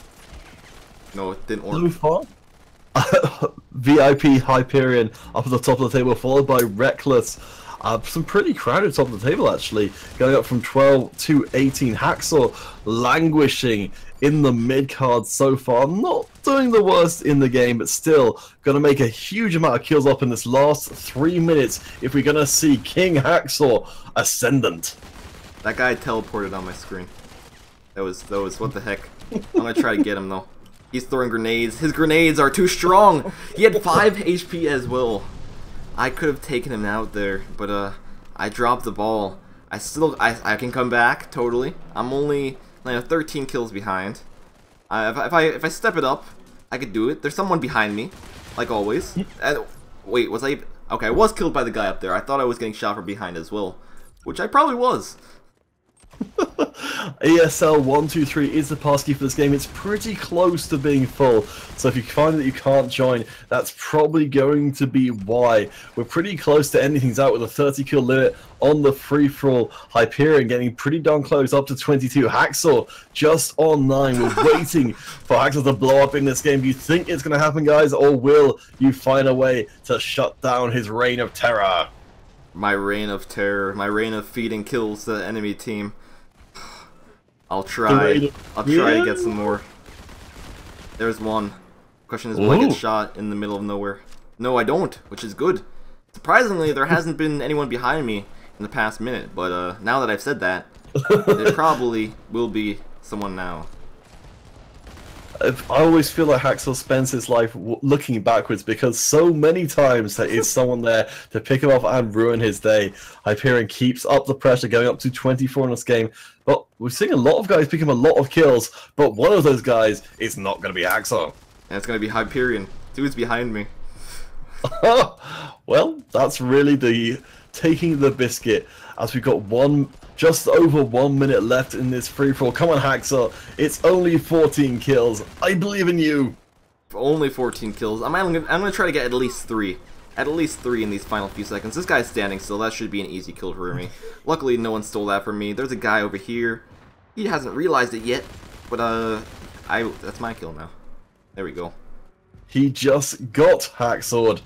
No, it didn't work. So far, VIP Hyperion up at the top of the table, followed by Reckless. Some pretty crowded top of the table, actually. Going up from 12 to 18. Haxel languishing in the mid-card so far. Not doing the worst in the game, but still going to make a huge amount of kills up in this last 3 minutes if we're going to see King Haxel ascendant. That guy teleported on my screen. That was what the heck. I'm going to try to get him, though. He's throwing grenades. His grenades are too strong. He had 5 HP as well. I could have taken him out there, but I dropped the ball. I can come back totally. I'm only 13 kills behind. If I step it up, I could do it. There's someone behind me, like always. Wait, was I? Okay, I was killed by the guy up there. I thought I was getting shot from behind as well, which I probably was. ESL 123 is the passkey for this game. It's pretty close to being full, so if you find that you can't join, that's probably going to be why. We're pretty close to ending things out with a 30 kill limit on the free-for-all. Hyperion getting pretty darn close, up to 22. Haxel just on 9. We're waiting for Haxel to blow up in this game. Do you think it's going to happen, guys, or will you find a way to shut down his reign of terror? My reign of terror, my reign of feeding kills the enemy team. I'll try to get some more. There's one. Question is, will I get shot in the middle of nowhere? No, I don't, which is good. Surprisingly, there hasn't been anyone behind me in the past minute, but now that I've said that, there probably will be someone now. I always feel like Haxel spends his life looking backwards, because so many times there is someone there to pick him up and ruin his day. Hyperion keeps up the pressure, going up to 24 in this game. But we're seeing a lot of guys picking up a lot of kills, but one of those guys is not going to be Haxel. And it's going to be Hyperion. Dude's behind me. Well, that's really the taking the biscuit, as we've got just over 1 minute left in this free-for-all. Come on, Haxel. It's only 14 kills. I believe in you. Only 14 kills. I'm gonna try to get at least 3. At least 3 in these final few seconds. This guy's standing still. That should be an easy kill for me. Luckily, no one stole that from me. There's a guy over here. He hasn't realized it yet, but that's my kill now. There we go. He just got Haxel.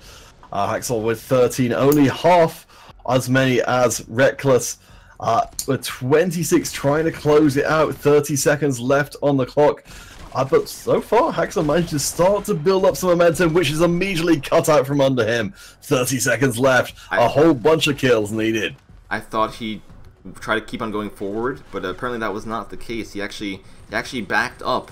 Haxel with 13, only half as many as Reckless. With 26 trying to close it out, 30 seconds left on the clock. But so far, Haxel managed to start to build up some momentum, which is immediately cut out from under him. 30 seconds left, a whole bunch of kills needed. I thought he'd try to keep on going forward, but apparently that was not the case. He actually backed up,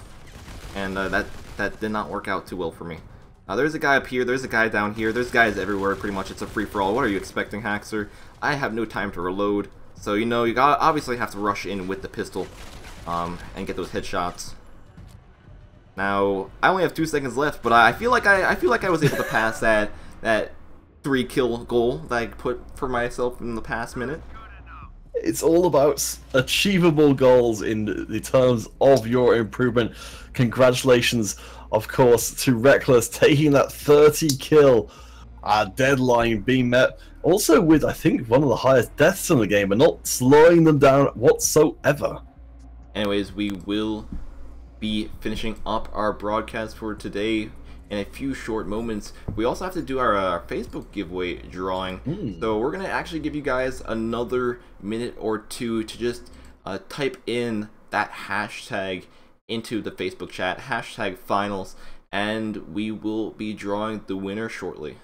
and that did not work out too well for me. There's a guy up here, there's a guy down here, there's guys everywhere, pretty much. It's a free-for-all. What are you expecting, Haxer? I have no time to reload. So, you know, you obviously have to rush in with the pistol and get those headshots. Now, I only have 2 seconds left, but I feel like I was able to pass that 3-kill goal that I put for myself in the past minute. It's all about achievable goals in the terms of your improvement. Congratulations, of course, to Reckless taking that 30-kill deadline being met. Also with, I think, one of the highest deaths in the game, but not slowing them down whatsoever. Anyways, we will be finishing up our broadcast for today in a few short moments. We also have to do our Facebook giveaway drawing. So we're going to actually give you guys another minute or two to just type in that hashtag into the Facebook chat, hashtag finals, and we will be drawing the winner shortly.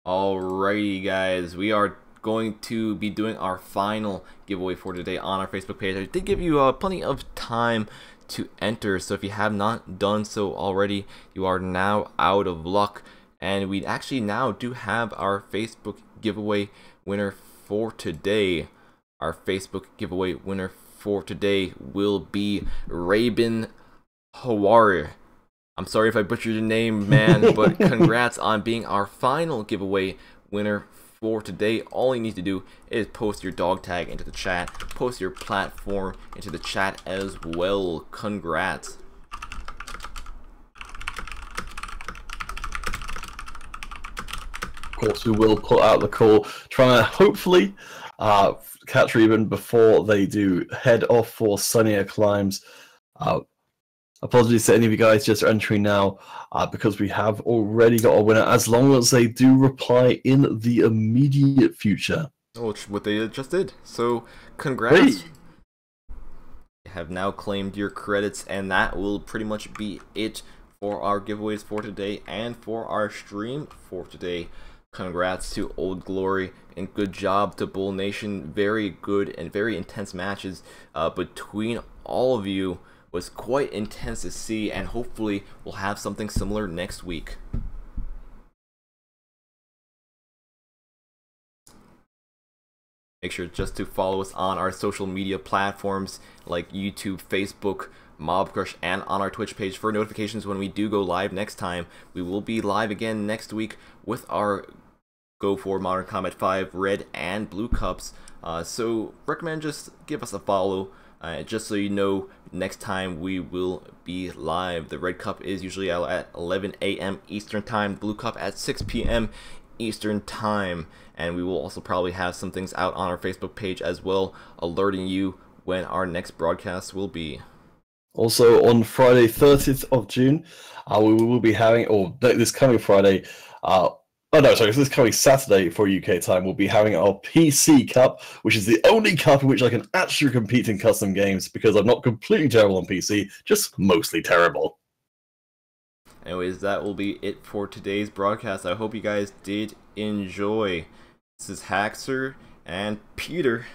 Alrighty, guys, we are going to be doing our final giveaway for today on our Facebook page. I did give you plenty of time to enter, so if you have not done so already, you are now out of luck. And we actually now do have our Facebook giveaway winner for today. Our Facebook giveaway winner for today will be Rabin Hawari. I'm sorry if I butchered your name, man, but congrats on being our final giveaway winner for today. All you need to do is post your dog tag into the chat, post your platform into the chat as well. Congrats. Of course, we will put out the call, trying to hopefully catch Reuben before they do head off for sunnier climes. Apologies to any of you guys just entering now, because we have already got a winner, as long as they do reply in the immediate future. Oh, it's what they just did. So, congrats. Hey. You have now claimed your credits, and that will pretty much be it for our giveaways for today and for our stream for today. Congrats to Old Glory, and good job to Bull Nation. Very good and very intense matches between all of you. Was quite intense to see, and hopefully we'll have something similar next week. Make sure just to follow us on our social media platforms like YouTube, Facebook, Mobcrush, and on our Twitch page for notifications when we do go live next time. We will be live again next week with our Go4 Modern Combat 5 Red and Blue Cups. So recommend just give us a follow. Just so you know, next time we will be live. The Red Cup is usually out at 11 a.m. Eastern Time, Blue Cup at 6 p.m. Eastern Time, and we will also probably have some things out on our Facebook page as well, alerting you when our next broadcast will be. Also, on Friday, 30th of June, we will be having, or this coming Friday, oh no, sorry, this coming Saturday for UK time, we'll be having our PC Cup, which is the only cup in which I can actually compete in custom games, because I'm not completely terrible on PC, just mostly terrible. Anyways, that will be it for today's broadcast. I hope you guys did enjoy. This is Haxer and Peter.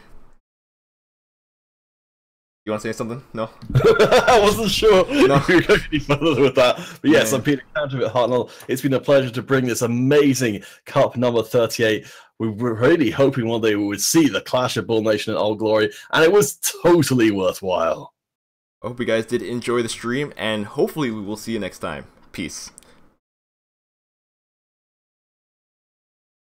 You want to say something? No? I wasn't sure No. if you were going any further with that. But yes, I'm Peter Counterfeit Hartnell. It's been a pleasure to bring this amazing Cup number 38. We were really hoping one day we would see the clash of Bull Nation and Old Glory, and it was totally worthwhile. I hope you guys did enjoy the stream, and hopefully we will see you next time. Peace.